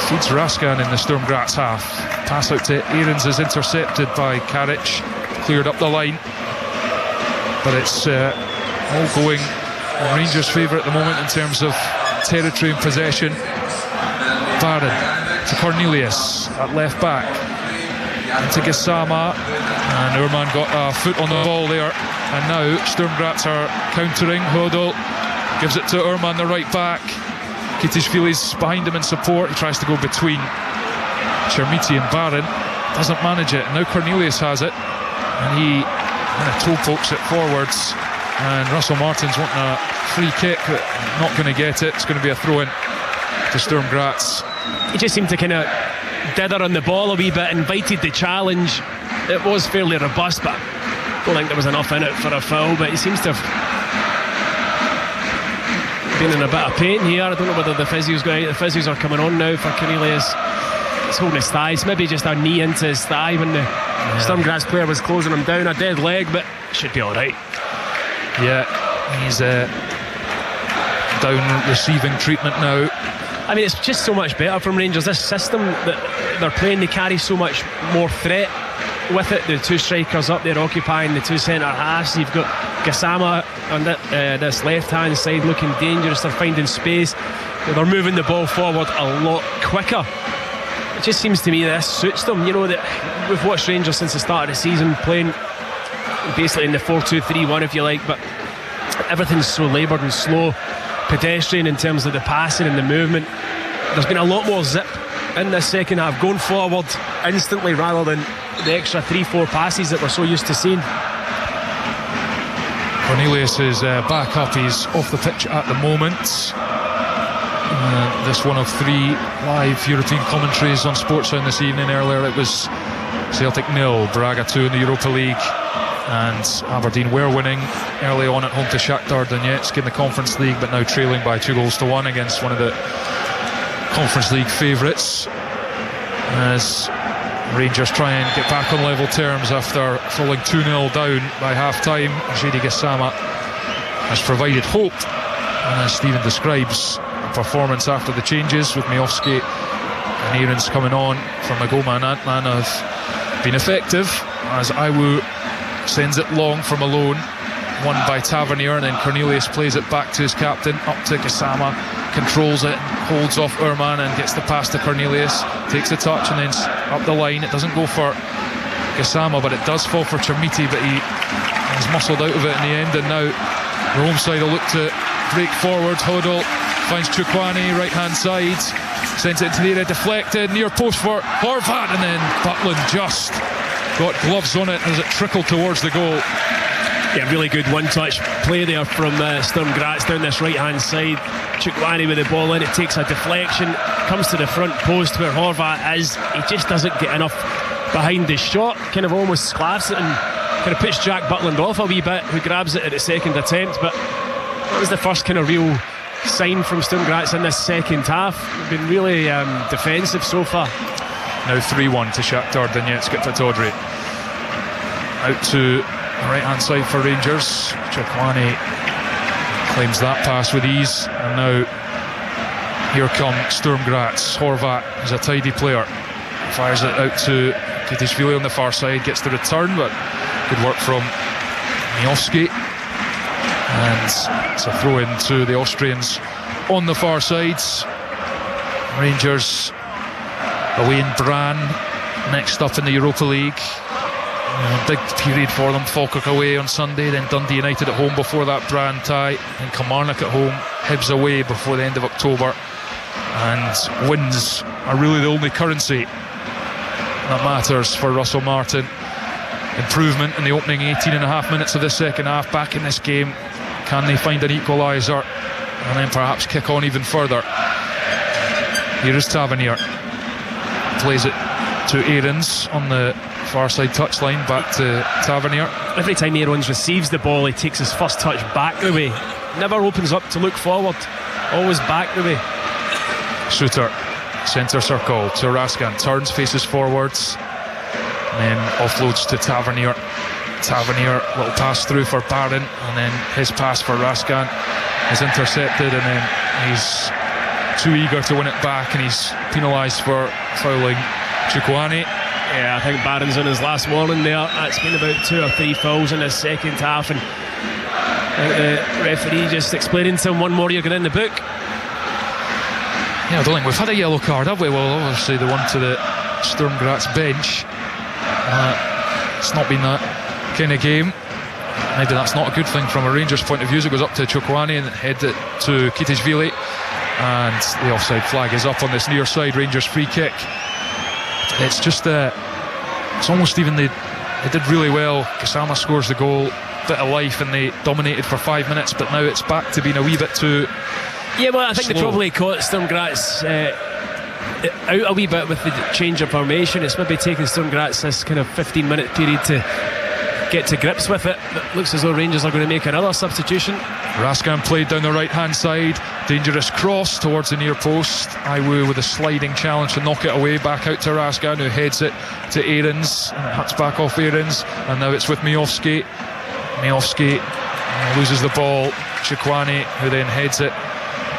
Speaker 3: feeds Raskan in the Sturm Graz half. Pass out to Aarons is intercepted by Karic, cleared up the line, but it's all going in Rangers' favour at the moment in terms of territory and possession. Barron to Cornelius at left back, into Gassama, and Urman got a foot on the ball there, and now Sturm Graz are countering. Hodel gives it to Urman, the right back. Kitishvili's behind him in support. He tries to go between Chermiti and Barron, doesn't manage it. Now Cornelius has it, and he kind of toe pokes it forwards, and Russell Martin's wanting a free kick, but not going to get it. It's going to be a throw in to Sturm Graz.
Speaker 4: He just seemed to kind of dither on the ball a wee bit, invited the challenge. It was fairly robust, but I don't think there was enough in it for a foul. But he seems to have been in a bit of pain here. I don't know whether the physio's going out. The physios are coming on now for Cornelius. He's holding his thighs, maybe just a knee into his thigh when the Sturm Graz player was closing him down. A dead leg, but should be alright.
Speaker 3: Yeah, he's down receiving treatment now.
Speaker 4: I mean, it's just so much better from Rangers. This system that they're playing, they carry so much more threat. with it. The two strikers up there occupying the two centre halves. You've got Gassama on this left hand side looking dangerous. They're finding space. They're moving the ball forward a lot quicker. It just seems to me this suits them. You know, that we've watched Rangers since the start of the season playing basically in the 4-2-3-1 if you like, but everything's so laboured and slow, pedestrian in terms of the passing and the movement. There's been a lot more zip in this second half, going forward instantly rather than the extra 3-4 passes that we're so used to seeing.
Speaker 3: Cornelius is back up. He's off the pitch at the moment. This one of 3 live European commentaries on Sportsound this evening. Earlier it was Celtic 0, Braga 2 in the Europa League, and Aberdeen were winning early on at home to Shakhtar Donetsk in the Conference League, but now trailing by 2-1 against one of the Conference League favourites, as Rangers try and get back on level terms after falling 2-0 down by half-time. Jedi Gassama has provided hope, and as Stephen describes, performance after the changes with Miovski and Aarons coming on from Magoma and Antman have been effective, as Iwu sends it long from Malone, won by Tavernier, and then Cornelius plays it back to his captain, up to Gassama, controls it, holds off Urman and gets the pass to Cornelius, takes the touch and then up the line. It doesn't go for Gassama, but it does fall for Chermiti, but he's muscled out of it in the end, and now the home side will look to break forward. Hodel finds Chukwani right hand side, sends it into the area, deflected, near post for Horvat, and then Butland just got gloves on it as it trickled towards the goal.
Speaker 4: Yeah, really good one-touch play there from Sturm Graz down this right-hand side. Chukwani with the ball in, it takes a deflection, comes to the front post where Horvat is. He just doesn't get enough behind the shot, kind of almost sclaffs it and kind of puts Jack Butland off a wee bit, who grabs it at the second attempt. But that was the first kind of real sign from Sturm Graz in this second half. They've been really defensive so far.
Speaker 3: Now 3-1 to Shakhtar Donetsk at Pataudry. Out to right hand side for Rangers. Chukwani claims that pass with ease, and now here come Sturm Graz. Horvat is a tidy player, fires it out to Kitishvili on the far side, gets the return, but good work from Miovski, and it's a throw in to the Austrians on the far sides. Rangers away in Brann next up in the Europa League. Big period for them. Falkirk away on Sunday, then Dundee United at home before that Brann tie, and Kilmarnock at home, Hibs away before the end of October. And wins are really the only currency that matters for Russell Martin. Improvement in the opening 18.5 minutes of the second half, back in this game. Can they find an equaliser and then perhaps kick on even further? Here is Tavernier, plays it to Aarons on the far side touchline, back to Tavernier.
Speaker 4: Every time Aarons receives the ball, he takes his first touch back the way, never opens up to look forward, always back the way.
Speaker 3: Shooter, centre circle to Raskan, turns, faces forwards, and then offloads to Tavernier. Tavernier, little pass through for Barron, and then his pass for Raskan is intercepted, and then he's too eager to win it back, and he's penalised for fouling Chukwani.
Speaker 4: Yeah, I think Barron's on his last warning there. It's been about 2 or 3 fouls in this second half, and the referee just explaining to him, one more you're going in the book.
Speaker 3: Yeah, I don't think we've had a yellow card, have we? Well, obviously the one to the Sturm Graz bench. It's not been that kind of game. Maybe that's not a good thing from a Rangers point of view. It goes up to Chukwani and heads it to Kitishvili, and the offside flag is up on this near side. Rangers free kick. It's just it's almost even they did really well. Gassama scores the goal, bit of life, and they dominated for 5 minutes, but now it's back to being a wee bit too
Speaker 4: well, I think
Speaker 3: slow.
Speaker 4: They probably caught Sturm Graz out a wee bit with the change of formation. It's maybe taken Sturm Graz this kind of 15-minute period to get to grips with it. It looks as though Rangers are going to make another substitution.
Speaker 3: Raskan played down the right hand side, dangerous cross towards the near post. Iwu with a sliding challenge to knock it away, back out to Raskan, who heads it to Aarons, and it huts back off Aarons, and now it's with Miovski. Miovski loses the ball. Chukwani, who then heads it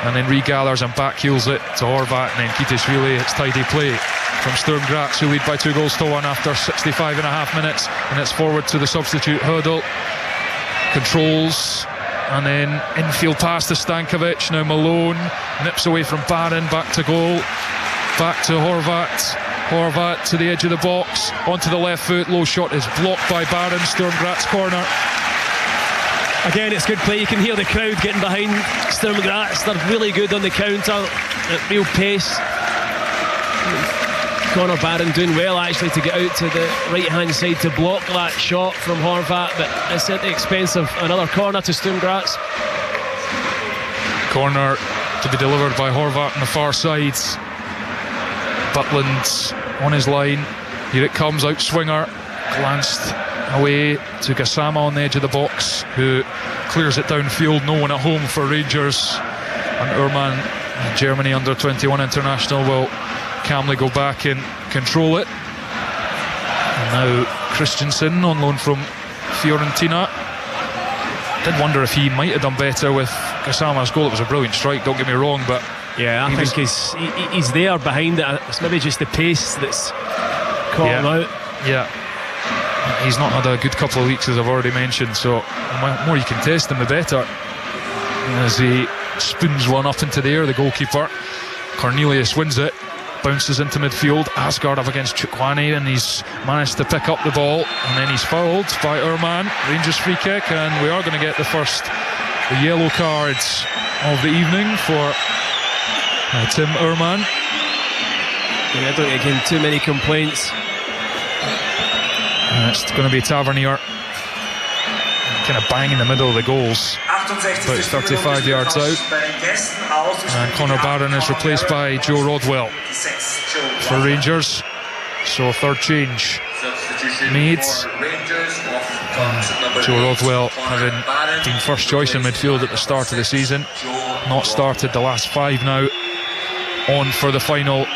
Speaker 3: and then regathers and backheels it to Horvat, and then Kitishvili. It's tidy play. from Sturm Graz, who lead by 2-1 after 65 and a half minutes, and it's forward to the substitute Hödel. Controls and then infield pass to Stankovic. Now Malone nips away from Barron, back to goal, back to Horvat to the edge of the box, onto the left foot, low shot is blocked by Barron. Sturm Graz corner.
Speaker 4: Again, it's good play. You can hear the crowd getting behind Sturm Graz. They're really good on the counter at real pace. Conor Barron doing well actually to get out to the right hand side to block that shot from Horvat, but it's at the expense of another corner to Sturm Graz.
Speaker 3: Corner to be delivered by Horvat on the far side. Butland on his line. Here it comes, out swinger, glanced away to Gassama on the edge of the box, who clears it downfield. No one at home for Rangers, and Urman, Germany under 21 international, will calmly go back and control it. And now Christensen on loan from Fiorentina. Did wonder if he might have done better with Gassama's goal. It was a brilliant strike, don't get me wrong, but
Speaker 4: yeah, I think he's there behind it. It's maybe just the pace that's caught him out.
Speaker 3: Yeah, he's not had a good couple of weeks, as I've already mentioned, so the more you can test him, the better. As he spoons one up into the air, the goalkeeper Cornelius wins it, bounces into midfield. Asgard up against Chukwani, and he's managed to pick up the ball, and then he's fouled by Urman. Rangers free kick, and we are going to get the yellow cards of the evening for Tim Urman.
Speaker 4: Yeah, I don't think again too many complaints.
Speaker 3: It's going to be Tavernier, kind of bang in the middle of the goals, about 35 yards out, and Conor Barron is replaced by Joe Rodwell for Rangers. So third change made. Joe Rodwell, having been first choice in midfield at the start of the season, not started the last 5 now, on for the final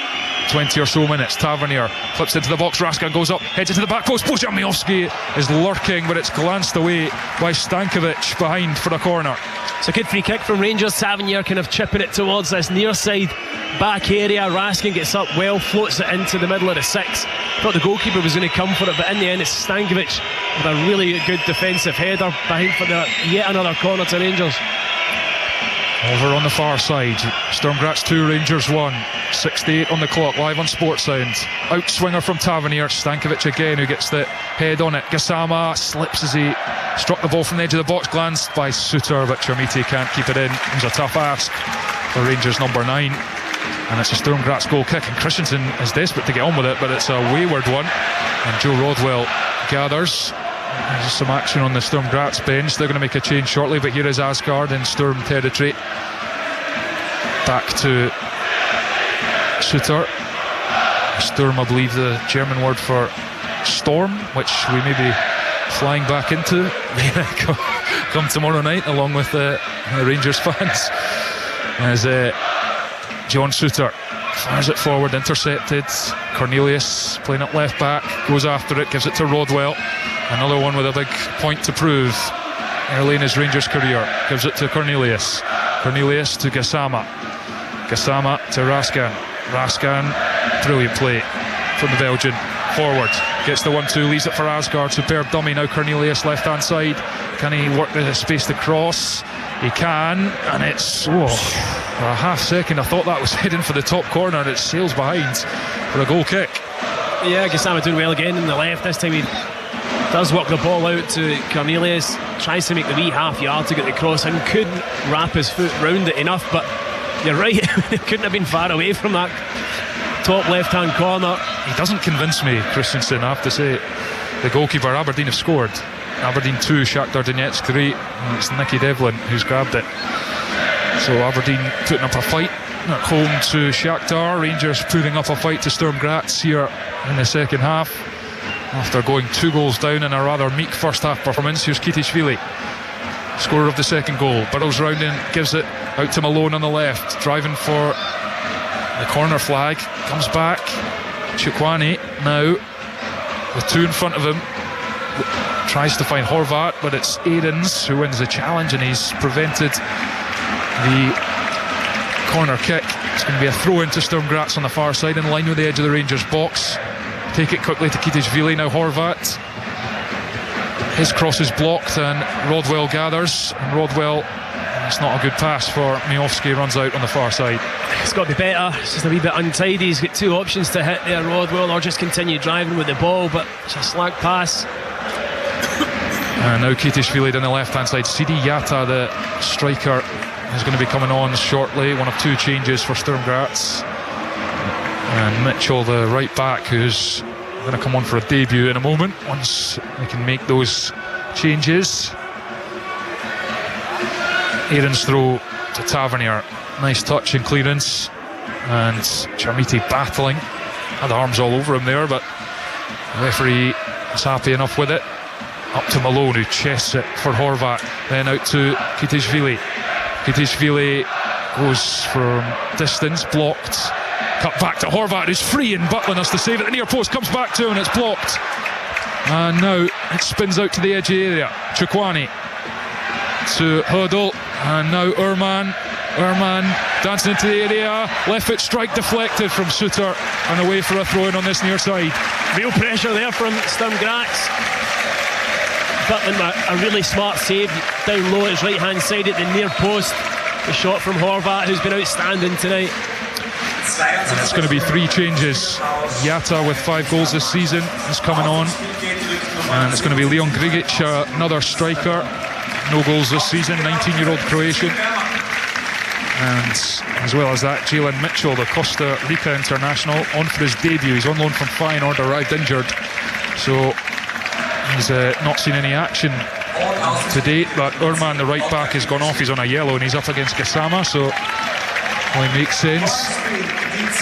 Speaker 3: 20 or so minutes. Tavernier flips into the box, Raskin goes up, heads into the back post. Bojamiowski is lurking, but it's glanced away by Stankovic behind for a corner.
Speaker 4: It's a good free kick from Rangers. Tavernier kind of chipping it towards this near side back area. Raskin gets up well, floats it into the middle of the 6. Thought the goalkeeper was going to come for it, but in the end it's Stankovic with a really good defensive header behind for yet another corner to Rangers.
Speaker 3: Over on the far side, Sturm Graz 2, Rangers 1. 68 on the clock, live on Sportsound. Out swinger from Tavernier, Stankovic again, who gets the head on it. Gassama slips as he struck the ball from the edge of the box, glanced by Suter, but Chermiti can't keep it in. It was a tough ask for Rangers number 9, and it's a Sturm Graz goal kick, and Christensen is desperate to get on with it, but it's a wayward one, and Joe Rodwell gathers. There's some action on the Sturm Graz bench. They're going to make a change shortly, but here is Asgard in Sturm territory. Back to Suter. Sturm, I believe, the German word for storm, which we may be flying back into come tomorrow night, along with the Rangers fans. As John Suter fires it forward, intercepted. Cornelius playing it left back, goes after it, gives it to Rodwell. Another one with a big point to prove early in his Rangers career. Gives it to Cornelius. Cornelius to Gassama. Gassama to Raskin. Raskin, brilliant play from the Belgian. Forward, gets the 1-2, leaves it for Asgard. Superb dummy. Now Cornelius left hand side. Can he work the space to cross? He can, and it's for a half second I thought that was heading for the top corner, and it sails behind for a goal kick.
Speaker 4: Yeah, Gassama doing well again in the left. This time he does work the ball out to Cornelius, tries to make the wee half yard to get the cross in, couldn't wrap his foot round it enough, but you're right, it couldn't have been far away from that top left hand corner.
Speaker 3: He doesn't convince me, Christensen, I have to say. The goalkeeper, Aberdeen have scored. Aberdeen 2, Shakhtar Donetsk 3, and it's Nicky Devlin who's grabbed it. So Aberdeen putting up a fight at home to Shakhtar. Rangers putting up a fight to Sturm Graz here in the second half, after going 2 goals down in a rather meek first half performance. Here's Kitishvili, scorer of the second goal. Burrows round in, gives it out to Malone on the left, driving for the corner flag, comes back. Chukwani now with 2 in front of him, tries to find Horvat, but it's Aidens who wins the challenge, and he's prevented the corner kick. It's going to be a throw into Sturm Graz on the far side, in line with the edge of the Rangers box. Take it quickly to Kitishvili. Now Horvat. His cross is blocked and Rodwell gathers. And Rodwell, it's not a good pass for Miofsky, runs out on the far side.
Speaker 4: It's got to be better. It's just a wee bit untidy. He's got two options to hit there, Rodwell, or just continue driving with the ball, but it's a slack pass.
Speaker 3: And now Kitishvili down the left hand side. Sidi Yata, the striker, is going to be coming on shortly. One of two changes for Sturm Graz. And Mitchell, the right back, who's going to come on for a debut in a moment once they can make those changes. Aaron's throw to Tavernier. Nice touch and clearance. And Chermiti battling. Had arms all over him there, but the referee is happy enough with it. Up to Malone, who chests it for Horvat. Then out to Kitishvili. Kitishvili goes from distance, blocked. Cut back to Horvat, who's free, and Butlin has to save it. The near post comes back to him, and it's blocked. And now it spins out to the edge of the area. Chukwani to Hurdle, and now Urman dancing into the area. Left foot strike deflected from Suter, and away for a throw-in on this near side.
Speaker 4: Real pressure there from Sturm Graz. Butlin, a really smart save down low at his right hand side at the near post. The shot from Horvat, who's been outstanding tonight.
Speaker 3: And it's going to be three changes. Yata, with 5 goals this season, is coming on, and it's going to be Leon Grigic, another striker, no goals this season, 19-year-old Croatian. And as well as that, Jalen Mitchell, the Costa Rica international, on for his debut. He's on loan from Feyenoord, arrived injured, so he's not seen any action to date. But Urman, the right back, has gone off. He's on a yellow and he's up against Gassama, so only makes sense.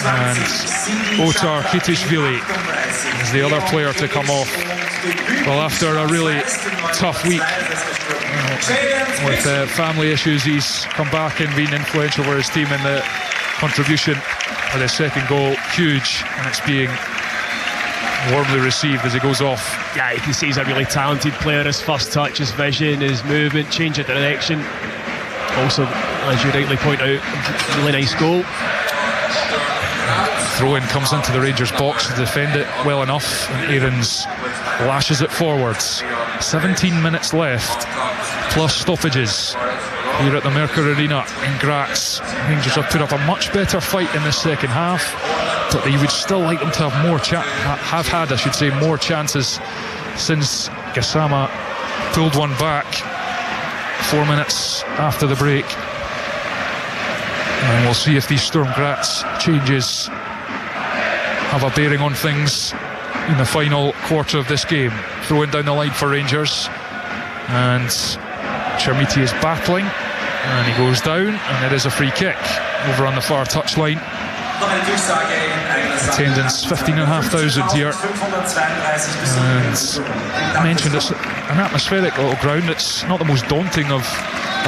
Speaker 3: And Otar Kitishvili is the other player to come off. Well, after a really tough week with family issues, he's come back and been influential for his team in the contribution with his second goal. Huge, and it's being warmly received as he goes off.
Speaker 4: Yeah, you can see he's a really talented player. His first touch, his vision, his movement, change of direction. Also, as you rightly point out, really nice goal.
Speaker 3: Throw-in comes into the Rangers box to defend it well enough, and Aarons lashes it forwards. 17 minutes left, plus stoppages here at the Merkur Arena in Graz. Rangers have put up a much better fight in the second half, but you would still like them to have more more chances since Gassama pulled one back 4 minutes after the break. And we'll see if these Sturm Graz changes have a bearing on things in the final quarter of this game. Throwing down the line for Rangers, and Chermiti is battling, and he goes down, and it is a free kick over on the far touchline. Attendance 15,500 here, and I mentioned it's an atmospheric little ground. It's not the most daunting of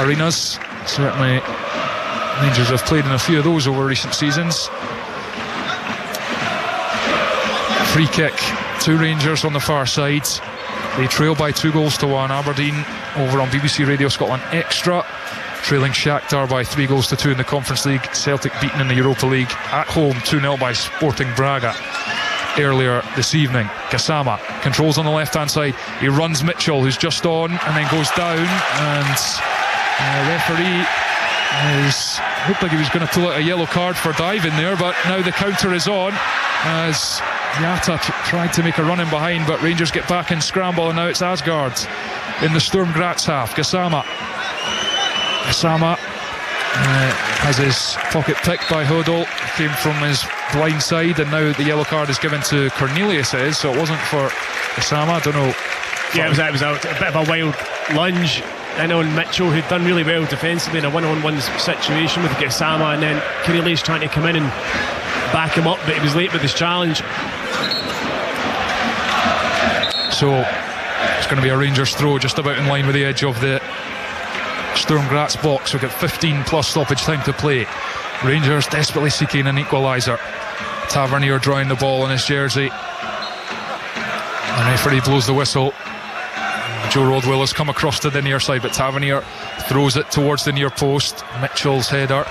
Speaker 3: arenas. Certainly Rangers have played in a few of those over recent seasons. Free kick to Rangers on the far side. They trail by 2-1. Aberdeen over on BBC Radio Scotland Extra, trailing Shakhtar by 3-2 in the Conference League. Celtic beaten in the Europa League at home 2-0 by Sporting Braga earlier this evening. Gassama controls on the left hand side. He runs Mitchell, who's just on, and then goes down, and the referee looked like he was going to pull out a yellow card for diving there, but now the counter is on as Yata tried to make a run in behind, but Rangers get back and scramble, and now it's Asgard in the Sturm Graz half. Gassama has his pocket picked by Hodel. Came from his blind side, and now the yellow card is given to Cornelius, so it wasn't for Gassama. I don't know.
Speaker 4: Yeah, it was a bit of a wild lunge. I know Mitchell, who'd done really well defensively in a one-on-one situation with Gassama, and then Cornelius trying to come in and back him up, but he was late with his challenge.
Speaker 3: So it's going to be a Rangers throw just about in line with the edge of the Sturm Graz box. We've got 15 plus stoppage time to play. Rangers desperately seeking an equaliser. Tavernier drawing the ball on his jersey. The referee blows the whistle. Joe Rodwell has come across to the near side, but Tavernier throws it towards the near post. Mitchell's header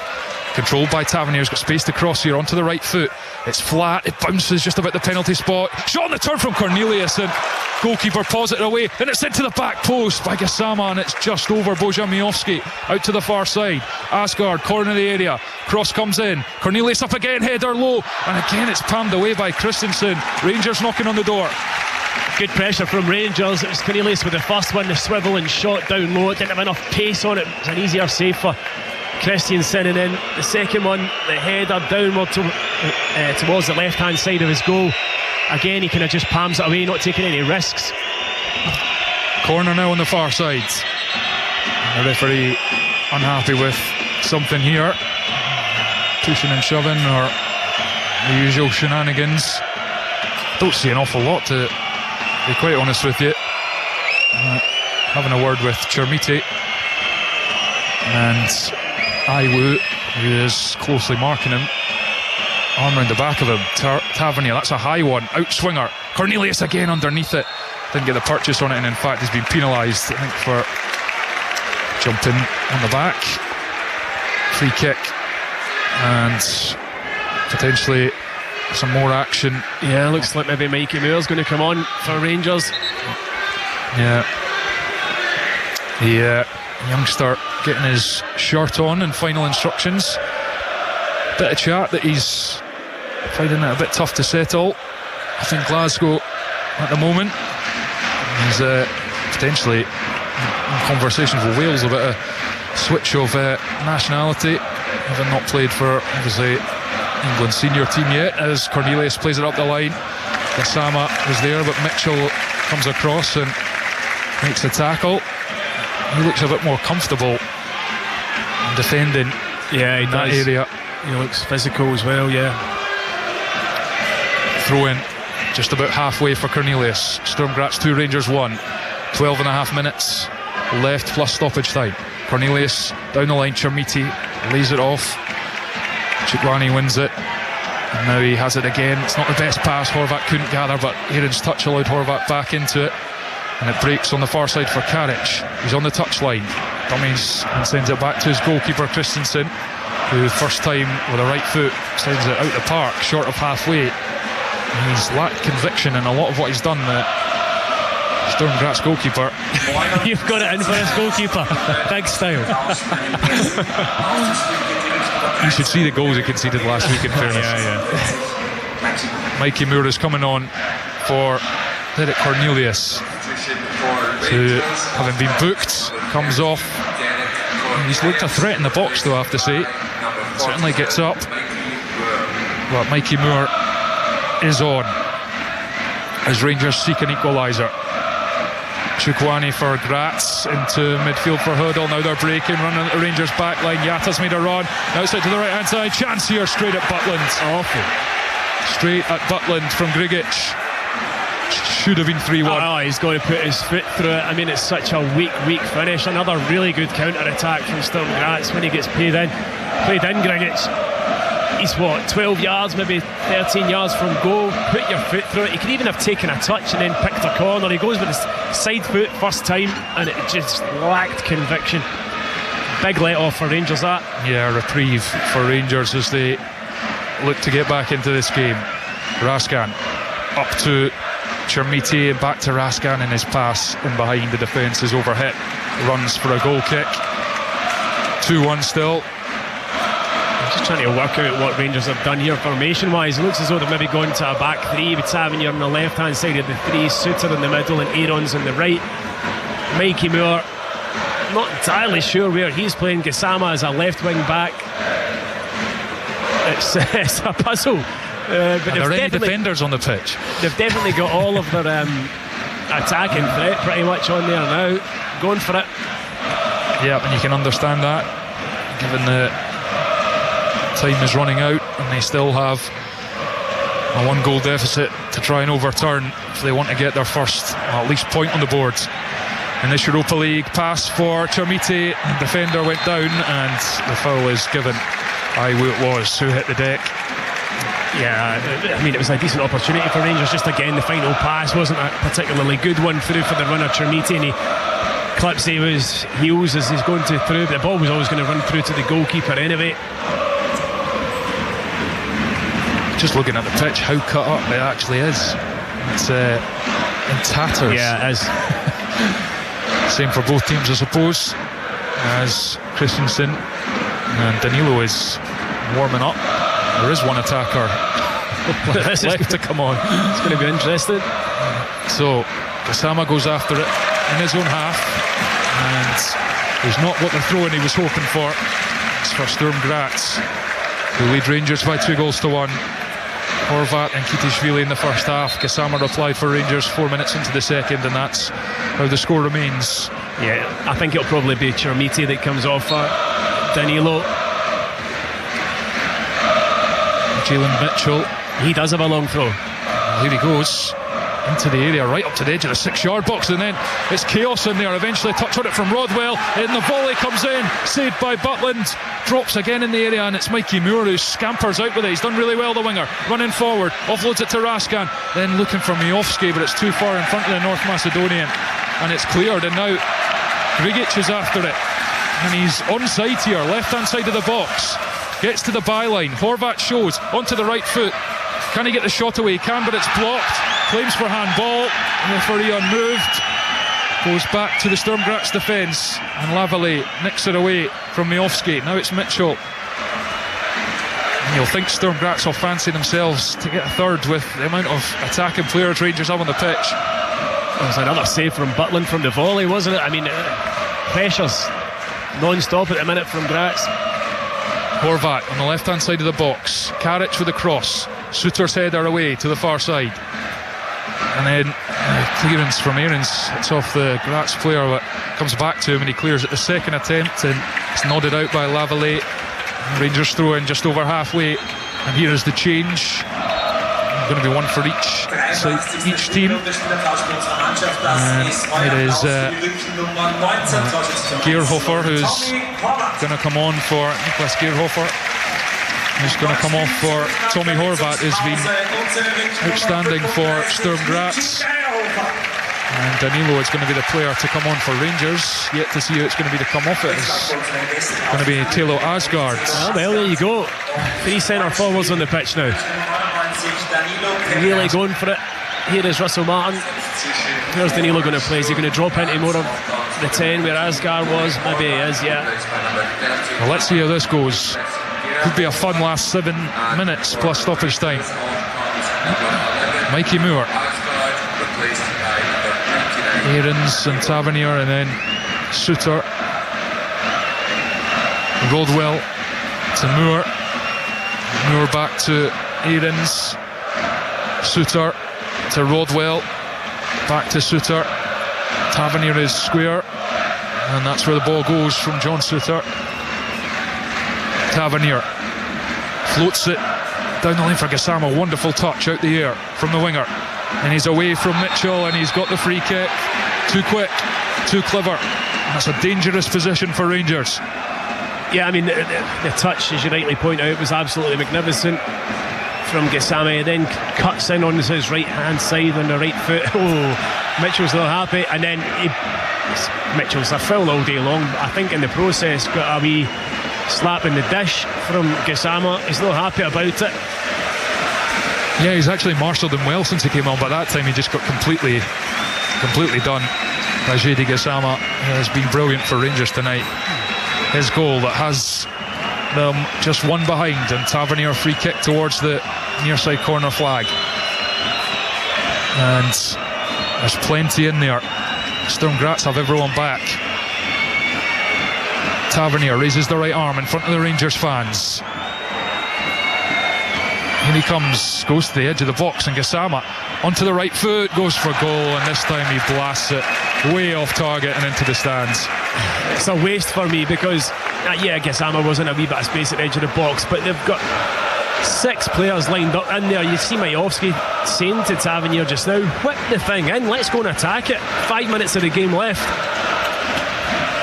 Speaker 3: controlled by Tavernier. He's got space to cross here onto the right foot. It's flat, it bounces just about the penalty spot. Shot on the turn from Cornelius, and goalkeeper paws it away, and it's into the back post by Gassama, and it's just over Bojan Miovski out to the far side. Asgard, corner of the area, cross comes in, Cornelius up again, header low, and again it's palmed away by Christensen. Rangers knocking on the door.
Speaker 4: Good pressure from Rangers. It was Cornelius with the first one, the swivel and shot down low. It didn't have enough pace on it. It was an easier save for Christiansen, and then the second one, the header downward towards the left hand side of his goal. Again, he kind of just palms it away, not taking any risks.
Speaker 3: Corner now on the far side. The referee unhappy with something here, pushing and shoving, or the usual shenanigans. Don't see an awful lot, to be quite honest with you. Having a word with Chermiti and Iwu, who is closely marking him. Arm round the back of him. Tavernier, that's a high one. Outswinger. Cornelius again underneath it. Didn't get the purchase on it, and in fact he's been penalised, I think, for jumping on the back. Free kick, and potentially some more action.
Speaker 4: Yeah, looks like maybe Mikey Moore's going to come on for Rangers.
Speaker 3: Yeah. The youngster getting his shirt on and final instructions. Bit of chat that he's finding it a bit tough to settle. I think Glasgow at the moment. He's potentially in conversations with Wales about a switch of nationality, having not played for, obviously, England's senior team yet, as Cornelius plays it up the line. Gassama was there, but Mitchell comes across and makes the tackle. He looks a bit more comfortable defending in that area.
Speaker 4: He looks physical as well, yeah.
Speaker 3: Throw in just about halfway for Cornelius. Sturm Graz 2, Rangers 1. 12 and a half minutes left plus stoppage time. Cornelius down the line, Chermiti lays it off. Chukwani wins it, and now he has it again. It's not the best pass, Horvat couldn't gather, but Aaron's touch allowed Horvat back into it, and it breaks on the far side for Karic. He's on the touchline, dummies, and sends it back to his goalkeeper Christensen, who first time with a right foot sends it out the park, short of halfway. And he's lacked conviction in a lot of what he's done. The Sturm Graz goalkeeper.
Speaker 4: You've got it in for his goalkeeper. Big style.
Speaker 3: You should see the goals he conceded last week, in fairness. Mikey Moore is coming on for Derek Cornelius, who, having been booked, comes off. He's looked a threat in the box, though, I have to say. Certainly gets up. But Mikey Moore is on as Rangers seek an equaliser. Chukwani for Graz into midfield for Huddle. Now they're breaking, running at the Rangers back line. Yatta's made a run outside to the right hand side. Chance here straight at Butland. Awful. Straight at Butland from Grigic. Should have been 3-1.
Speaker 4: He's got to put his foot through it. I mean, it's such a weak finish. Another really good counter attack from Sturm Graz when he gets played in Grigic. He's 12 yards, maybe 13 yards from goal. Put your foot through it. He could even have taken a touch and then picked a corner. He goes with his side foot first time, and it just lacked conviction. Big let off for Rangers, that.
Speaker 3: Yeah, reprieve for Rangers as they look to get back into this game. Raskan up to Chermiti and back to Raskan, in his pass in behind the defence is overhit. Runs for a goal kick. 2-1 still.
Speaker 4: Just trying to work out what Rangers have done here formation wise. It looks as though they've maybe gone to a back three with Tavernier on the left hand side of the three, Suter in the middle and Aarons on the right. Mikey Moore, not entirely sure where he's playing. Gassama as a left wing back. It's a puzzle.
Speaker 3: But are there any defenders on the pitch?
Speaker 4: They've definitely got all of their attacking threat pretty much on there now, going for it.
Speaker 3: Yeah, and you can understand that, given the time is running out and they still have a 1-goal deficit to try and overturn if they want to get their first, at least, point on the board in this Europa League. Pass for Chermiti, the defender went down and the foul is given. Iwu it was who hit the deck.
Speaker 4: Yeah, I mean, it was a decent opportunity for Rangers. Just again, the final pass wasn't a particularly good one through for the runner Chermiti, and he clips Iwu's heels as he's going through, but the ball was always going to run through to the goalkeeper anyway.
Speaker 3: just looking at the pitch, how cut up it actually is. It's in tatters.
Speaker 4: Yeah, it is.
Speaker 3: Same for both teams, I suppose, as Christensen and Danilo is warming up. There is one attacker left to come on.
Speaker 4: It's going to be interesting.
Speaker 3: So Gassama goes after it in his own half, and he's not what the throw-in he was hoping for. It's for Sturm Graz, who lead Rangers by 2-1. Horvat and Kitishvili in the first half. Gassama replied for Rangers 4 minutes into the second, and that's how the score remains.
Speaker 4: Yeah, I think it'll probably be Chermiti that comes off for Danilo.
Speaker 3: Jalen Mitchell,
Speaker 4: he does have a long throw.
Speaker 3: Here he goes into the area, right up to the edge of the 6-yard box, and then it's chaos in there. Eventually a touch on it from Rodwell, and the volley comes in, saved by Butland, drops again in the area, and it's Mikey Moore who scampers out with it. He's done really well, the winger, running forward, offloads it to Raskan, then looking for Miovski, but it's too far in front of the North Macedonian, and it's cleared. And now Grigic is after it, and he's onside here, left hand side of the box, gets to the byline. Horvat shows onto the right foot. Can he get the shot away? He can, but it's blocked. Claims for handball. Referee unmoved. Goes back to the Sturm Graz defence, and Lavallee nicks it away from Miovski. Now it's Mitchell. And you'll think Sturm Graz will fancy themselves to get a third with the amount of attacking players Rangers have on the pitch.
Speaker 4: There was another save from Butland from the volley, wasn't it? I mean, pressures non-stop at the minute from Graz.
Speaker 3: Horvat on the left hand side of the box. Karic with a cross. Suter's header away to the far side, and then clearance from Aarons. It's off the Graz player, but comes back to him, and he clears at the second attempt, and it's nodded out by Lavallee. Rangers throw in just over halfway, and here is the change. Going to be one for each team, and it is Geerhofer who's going to come on for Niklas Geerhofer, who's going to come off for Tommy Horvat, who's been outstanding for Sturm Graz. And Danilo is going to be the player to come on for Rangers. Yet to see who it's going to be to come off it. It's going to be Telo Asgard.
Speaker 4: Oh, well, there you go. 3 centre forwards on the pitch now. Really going for it. Here is Russell Martin. Where's Danilo going to play? Is he going to drop into more of the 10 where Asgard was? Maybe he is, yeah.
Speaker 3: Well, let's see how this goes. Could be a fun last 7 minutes plus stoppage time. Mikey Moore, Aarons and Tavernier, and then Suter. Rodwell to Moore. Moore back to Aarons. Suter to Rodwell. Back to Suter. Tavernier is square, and that's where the ball goes from John Suter. Tavernier floats it down the lane for Gassama. Wonderful touch out the air from the winger, and he's away from Mitchell, and he's got the free kick. Too quick, too clever, and that's a dangerous position for Rangers.
Speaker 4: Yeah, I mean, the touch, as you rightly point out, was absolutely magnificent from Gassama. Then cuts in on his right hand side on the right foot. Oh, Mitchell's not happy, and then Mitchell's a foul all day long. I think in the process got a wee slap in the dish from Gassama. He's not happy about it.
Speaker 3: Yeah, he's actually marshalled him well since he came on, but that time he just got completely done. Rajedi Gassama has been brilliant for Rangers tonight. His goal that has them just one behind, and Tavernier free kick towards the near side corner flag, and there's plenty in there. Sturm Graz have everyone back. Tavernier raises the right arm in front of the Rangers fans. Here he comes, goes to the edge of the box, and Gassama onto the right foot, goes for goal, and this time he blasts it way off target and into the stands.
Speaker 4: It's a waste for me because Gassama was in a wee bit of space at the edge of the box, but they've got 6 players lined up in there. You see Miovski saying to Tavernier just now, whip the thing in, let's go and attack it. 5 minutes of the game left.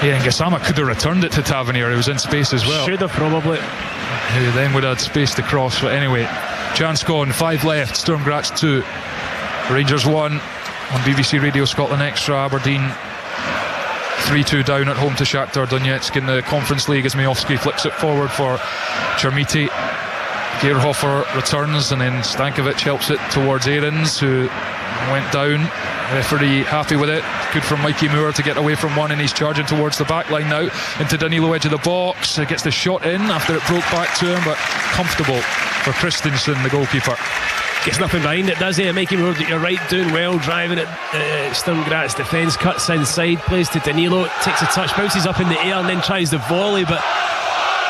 Speaker 3: Yeah, and Gassama could have returned it to Tavernier, who was in space as well.
Speaker 4: Should have probably.
Speaker 3: Who then would have had space to cross, but anyway, chance gone, 5 left, Sturm Graz 2, Rangers 1 on BBC Radio Scotland Extra. Aberdeen 3-2 down at home to Shakhtar Donetsk in the Conference League as Miovski flips it forward for Chermiti. Geerhofer returns, and then Stankovic helps it towards Aarons, who went down. Referee happy with it. Good for Mikey Moore to get away from one, and he's charging towards the back line now into Danilo, edge of the box. Gets the shot in after it broke back to him, but comfortable for Christensen, the goalkeeper.
Speaker 4: Gets nothing behind it, does he? Mikey Moore, you're right, doing well, driving it. Sturm Graz defence, cuts inside, plays to Danilo, takes a touch, bounces up in the air, and then tries the volley, but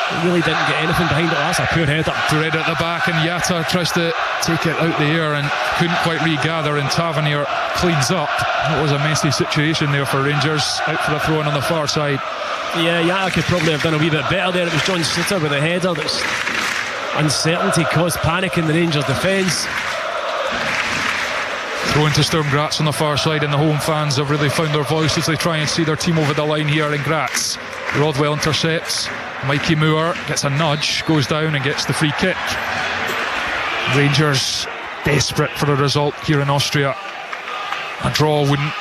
Speaker 4: he really didn't get anything behind it. That's a poor header.
Speaker 3: Poor header at the back, and Yatta tries to take it out the air and couldn't quite regather, and Tavernier cleans up. It was a messy situation there for Rangers, out for a throw in on the far side.
Speaker 4: Yeah, Yatta could probably have done a wee bit better there. It was John Suter with a header. That's uncertainty caused panic in the Rangers defence.
Speaker 3: Throw into Sturm Graz on the far side, and the home fans have really found their voice as they try and see their team over the line here in Graz. Rodwell intercepts. Mikey Moore gets a nudge, goes down and gets the free kick. Rangers desperate for a result here in Austria. A draw wouldn't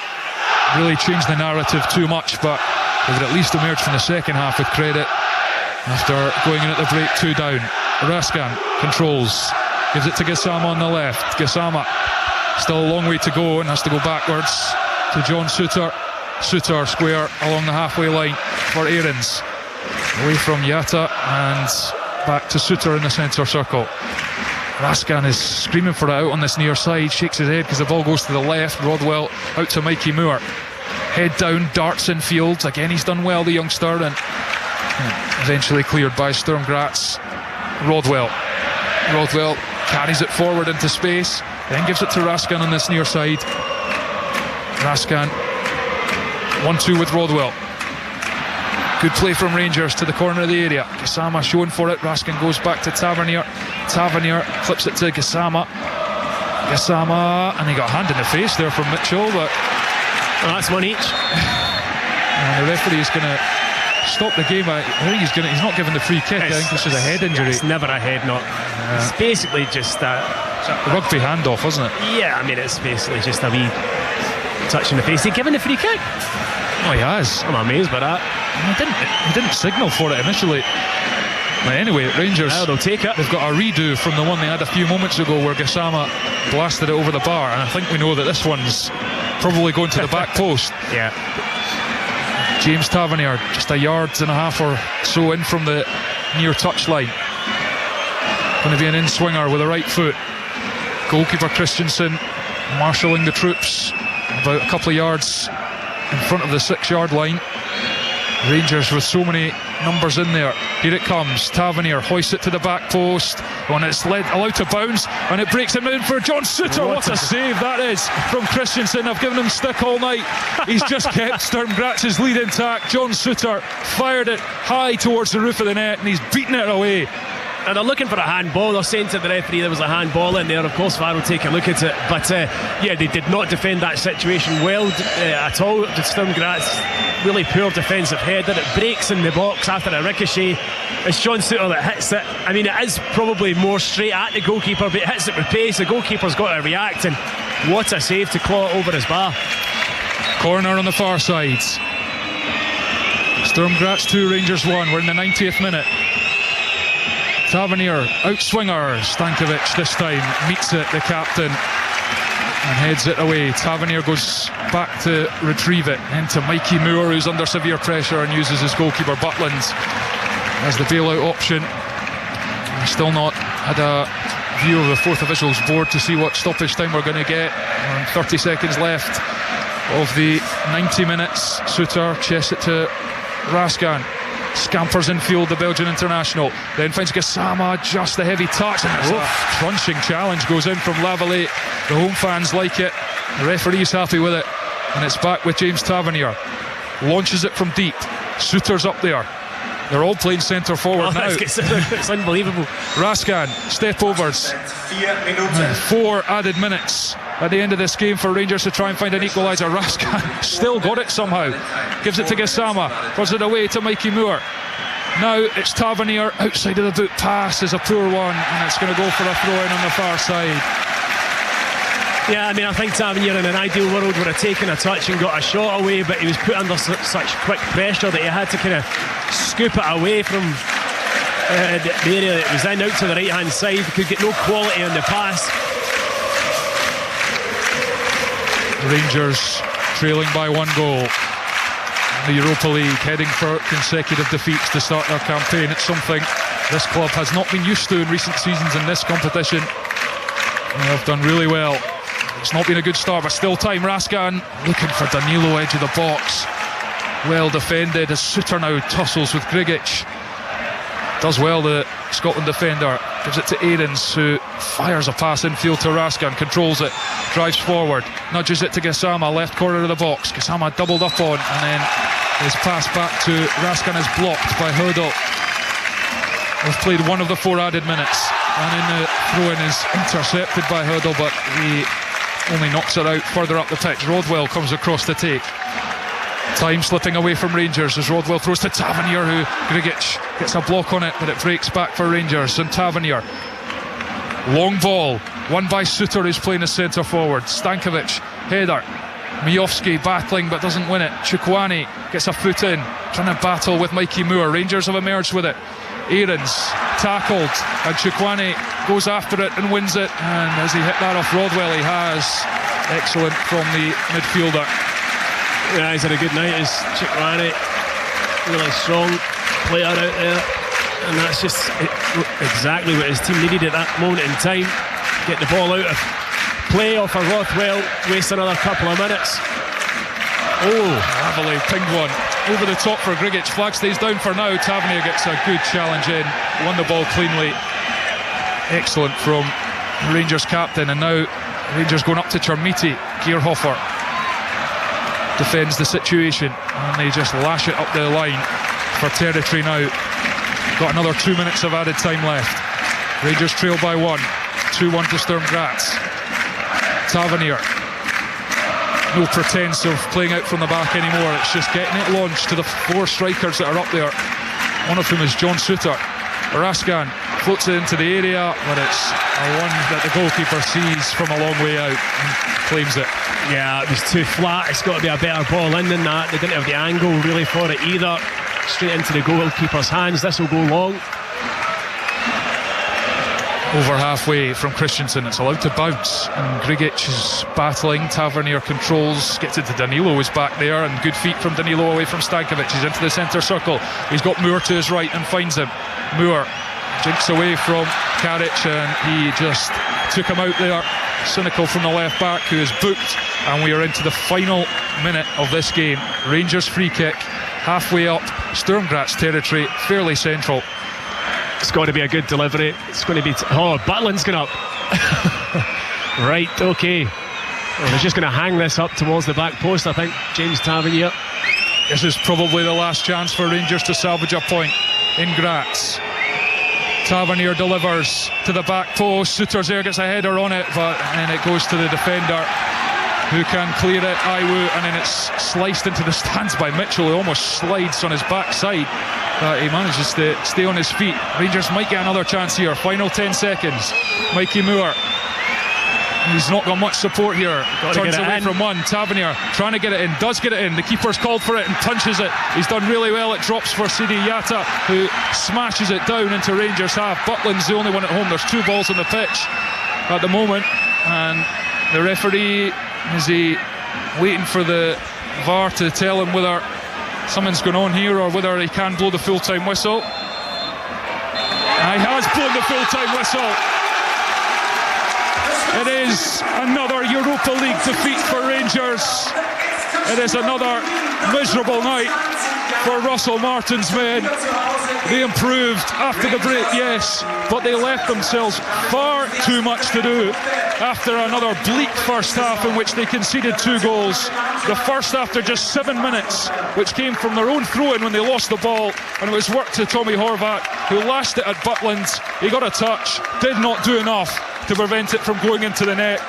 Speaker 3: really change the narrative too much, but they would at least emerge from the second half with credit after going in at the break 2 down. Raskan controls, gives it to Gassama on the left. Gassama still a long way to go and has to go backwards to John Suter. Suter square along the halfway line for Aarons. Away from Yatta and back to Suter in the centre circle. Raskan is screaming for it out on this near side, shakes his head because the ball goes to the left. Rodwell out to Mikey Moore. Head down, darts in field. Again, he's done well, the youngster, and eventually cleared by Sturm Graz. Rodwell carries it forward into space, then gives it to Raskan on this near side. Raskan 1-2 with Rodwell. Good play from Rangers to the corner of the area. Gassama showing for it. Raskan goes back to Tavernier. Tavernier clips it to Gassama. And he got a hand in the face there from Mitchell, but
Speaker 4: that's one each.
Speaker 3: And the referee is going to stop the game. I think he's not giving the free kick. I think this is a head injury.
Speaker 4: It's never a head knock. It's basically just a
Speaker 3: rugby handoff, isn't it?
Speaker 4: Yeah, I mean, it's basically just a wee touch in the face. He given the free kick?
Speaker 3: Oh, he has.
Speaker 4: I'm amazed by that.
Speaker 3: He didn't signal for it initially. But anyway, Rangers,
Speaker 4: they'll take it.
Speaker 3: They've got a redo from the one they had a few moments ago where Gassama blasted it over the bar, and I think we know that this one's probably going to the back post.
Speaker 4: Yeah.
Speaker 3: James Tavernier just 1.5 yards or so in from the near touchline. Going to be an in-swinger with a right foot. Goalkeeper Christensen marshalling the troops about a couple of yards in front of the 6-yard line. Rangers with so many numbers in there. Here it comes. Tavernier hoists it to the back post, and it's allowed to bounce, and it breaks him down for John Suter. What a save that is from Christensen. I've given him stick all night. He's just kept Sturm Graz's lead intact. John Suter fired it high towards the roof of the net, and he's beaten it away.
Speaker 4: And they're looking for a handball. They're saying to the referee there was a handball in there. Of course, VAR will take a look at it. But they did not defend that situation well at all. Sturm Graz, really poor defensive header. It breaks in the box after a ricochet. It's John Suter that hits it. I mean, it is probably more straight at the goalkeeper, but it hits it with pace. The goalkeeper's got to react, and what a save to claw it over his bar.
Speaker 3: Corner on the far side. Sturm Graz 2, Rangers 1. We're in the 90th minute. Tavernier, outswinger. Stankovic this time meets it, the captain, and heads it away. Tavernier goes back to retrieve it into Mikey Moore, who's under severe pressure and uses his goalkeeper Butland as the bailout option. We've still not had a view of the fourth officials board to see what stoppage time we're going to get. 30 seconds left of the 90 minutes. Suter chests it to Raskan. Scampers in field, the Belgian international, then finds Gassama, just a heavy touch, and a crunching challenge goes in from Lavallee. The home fans like it, the referee's happy with it, and it's back with James Tavernier. Launches it from deep. Suter's up there. They're all playing centre forward now.
Speaker 4: It's unbelievable.
Speaker 3: Raskan, step overs. 4 added minutes at the end of this game for Rangers to try and find an equaliser. Raskan still got it somehow. Gives it to Gassama. Puts it away to Mikey Moore. Now it's Tavernier. Outside of the boot pass is a poor one, and it's going to go for a throw-in on the far side.
Speaker 4: Yeah, I mean, I think Tavernier in an ideal world would have taken a touch and got a shot away, but he was put under such quick pressure that he had to kind of scoop it away from the area that was in, out to the right hand side. Could get no quality on the pass.
Speaker 3: Rangers trailing by 1 goal. The Europa League, heading for consecutive defeats to start their campaign. It's something this club has not been used to in recent seasons in this competition. They have done really well. It's not been a good start, but still time. Raskan looking for Danilo, edge of the box. Well defended as Suter now tussles with Grigic. Does well, the Scotland defender. Gives it to Aarons, who fires a pass infield to Raskan, controls it, drives forward, nudges it to Gassama, left corner of the box. Gassama doubled up on, and then his pass back to Raskan is blocked by Hödel. We've played one of the 4 added minutes, and in the throw-in is intercepted by Hödel, but he only knocks it out further up the pitch. Rodwell comes across to take. Time slipping away from Rangers as Rodwell throws to Tavernier, who Grigic gets a block on it, but it breaks back for Rangers. And Tavernier, long ball, won by Suter, who's playing as centre forward. Stankovic, header. Miofsky battling but doesn't win it. Chukwueze gets a foot in, trying to battle with Mikey Moore. Rangers have emerged with it. Aarons tackled, and Chukwueze goes after it and wins it. And has he hit that off Rodwell? He has. Excellent from the midfielder.
Speaker 4: Yeah, he's had a good night. Is Chukwueze, really strong player out there, and that's just exactly what his team needed at that moment in time. Get the ball out of play off of Rothwell, waste another couple of minutes.
Speaker 3: Oh, Avila pinged one over the top for Grigic. Flag stays down for now. Tavernier gets a good challenge in, won the ball cleanly. Excellent from Rangers captain, and now Rangers going up to Chermiti. Gearhofer defends the situation, and they just lash it up the line for territory now. Got another 2 minutes of added time left. Rangers trail by 1, 2-1 to Sturm Graz. Tavernier, no pretense of playing out from the back anymore. It's just getting it launched to the 4 strikers that are up there, one of whom is John Suter. Raskan floats it into the area, but it's a one that the goalkeeper sees from a long way out and claims it.
Speaker 4: Yeah, it was too flat. It's got to be a better ball in than that. They didn't have the angle really for it either. Straight into the goalkeeper's hands. This will go long.
Speaker 3: Over halfway from Christensen, it's allowed to bounce, and Grigic is battling. Tavernier controls, gets it to Danilo, who's back there, and good feet from Danilo away from Stankovic. He's into the centre circle. He's got Moore to his right and finds him. Moore jinks away from Karic, and he just took him out there. Cynical from the left back, who is booked, and we are into the final minute of this game. Rangers free kick, halfway up Sturm Graz territory, fairly central.
Speaker 4: It's got to be a good delivery. It's going to be Butland's going up. Right, okay. Well, they're just going to hang this up towards the back post, I think. James Tavernier.
Speaker 3: This is probably the last chance for Rangers to salvage a point in Graz. Tavernier delivers to the back post. Suter's there, gets a header on it, but then it goes to the defender, who can clear it, Iwu, and then it's sliced into the stands by Mitchell, who almost slides on his backside. He manages to stay on his feet. Rangers might get another chance here. Final 10 seconds. Mikey Moore, he's not got much support here. Turns away from one. Tavernier trying to get it in, does get it in. The keeper's called for it and punches it. He's done really well. It drops for Sidi Yatta, who smashes it down into Rangers half. Butland's the only one at home. There's 2 balls on the pitch at the moment, and the referee, is he waiting for the VAR to tell him whether something's going on here or whether he can blow the full-time whistle? He has blown the full-time whistle. It is another Europa League defeat for Rangers. It is another miserable night for Russell Martin's men. They improved after the break, yes, but they left themselves far too much to do after another bleak first half in which they conceded 2 goals. The first after just 7 minutes, which came from their own throw-in when they lost the ball, and it was worked to Tommy Horvat, who lashed it at Butland. He got a touch, did not do enough to prevent it from going into the net.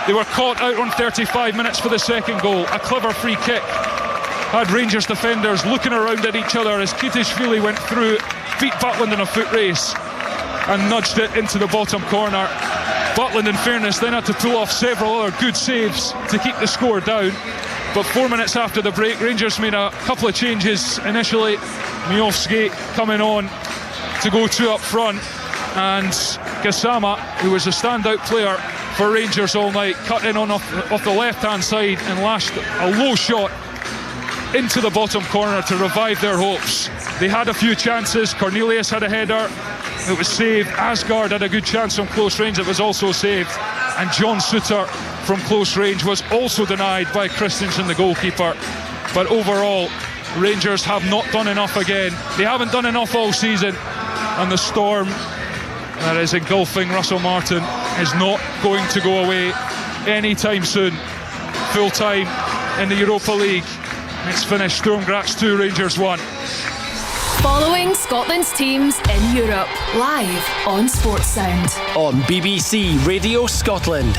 Speaker 3: They were caught out on 35 minutes for the second goal. A clever free kick had Rangers defenders looking around at each other as Kitishvili went through, beat Butland in a foot race and nudged it into the bottom corner. Butland, in fairness, then had to pull off several other good saves to keep the score down. But 4 minutes after the break, Rangers made a couple of changes initially. Miofsky coming on to go two up front, and Gassama, who was a standout player for Rangers all night, cut in on off the left hand side and lashed a low shot into the bottom corner to revive their hopes. They had a few chances. Cornelius had a header, it was saved. Asgard had a good chance from close range, it was also saved. And John Suter from close range was also denied by Christensen, the goalkeeper. But overall, Rangers have not done enough again. They haven't done enough all season, and the storm that is engulfing Russell Martin is not going to go away anytime soon. Full time in the Europa League. It's finished. Sturm Graz 2, Rangers 1.
Speaker 1: Following Scotland's teams in Europe, live on Sports Sound.
Speaker 2: On BBC Radio Scotland.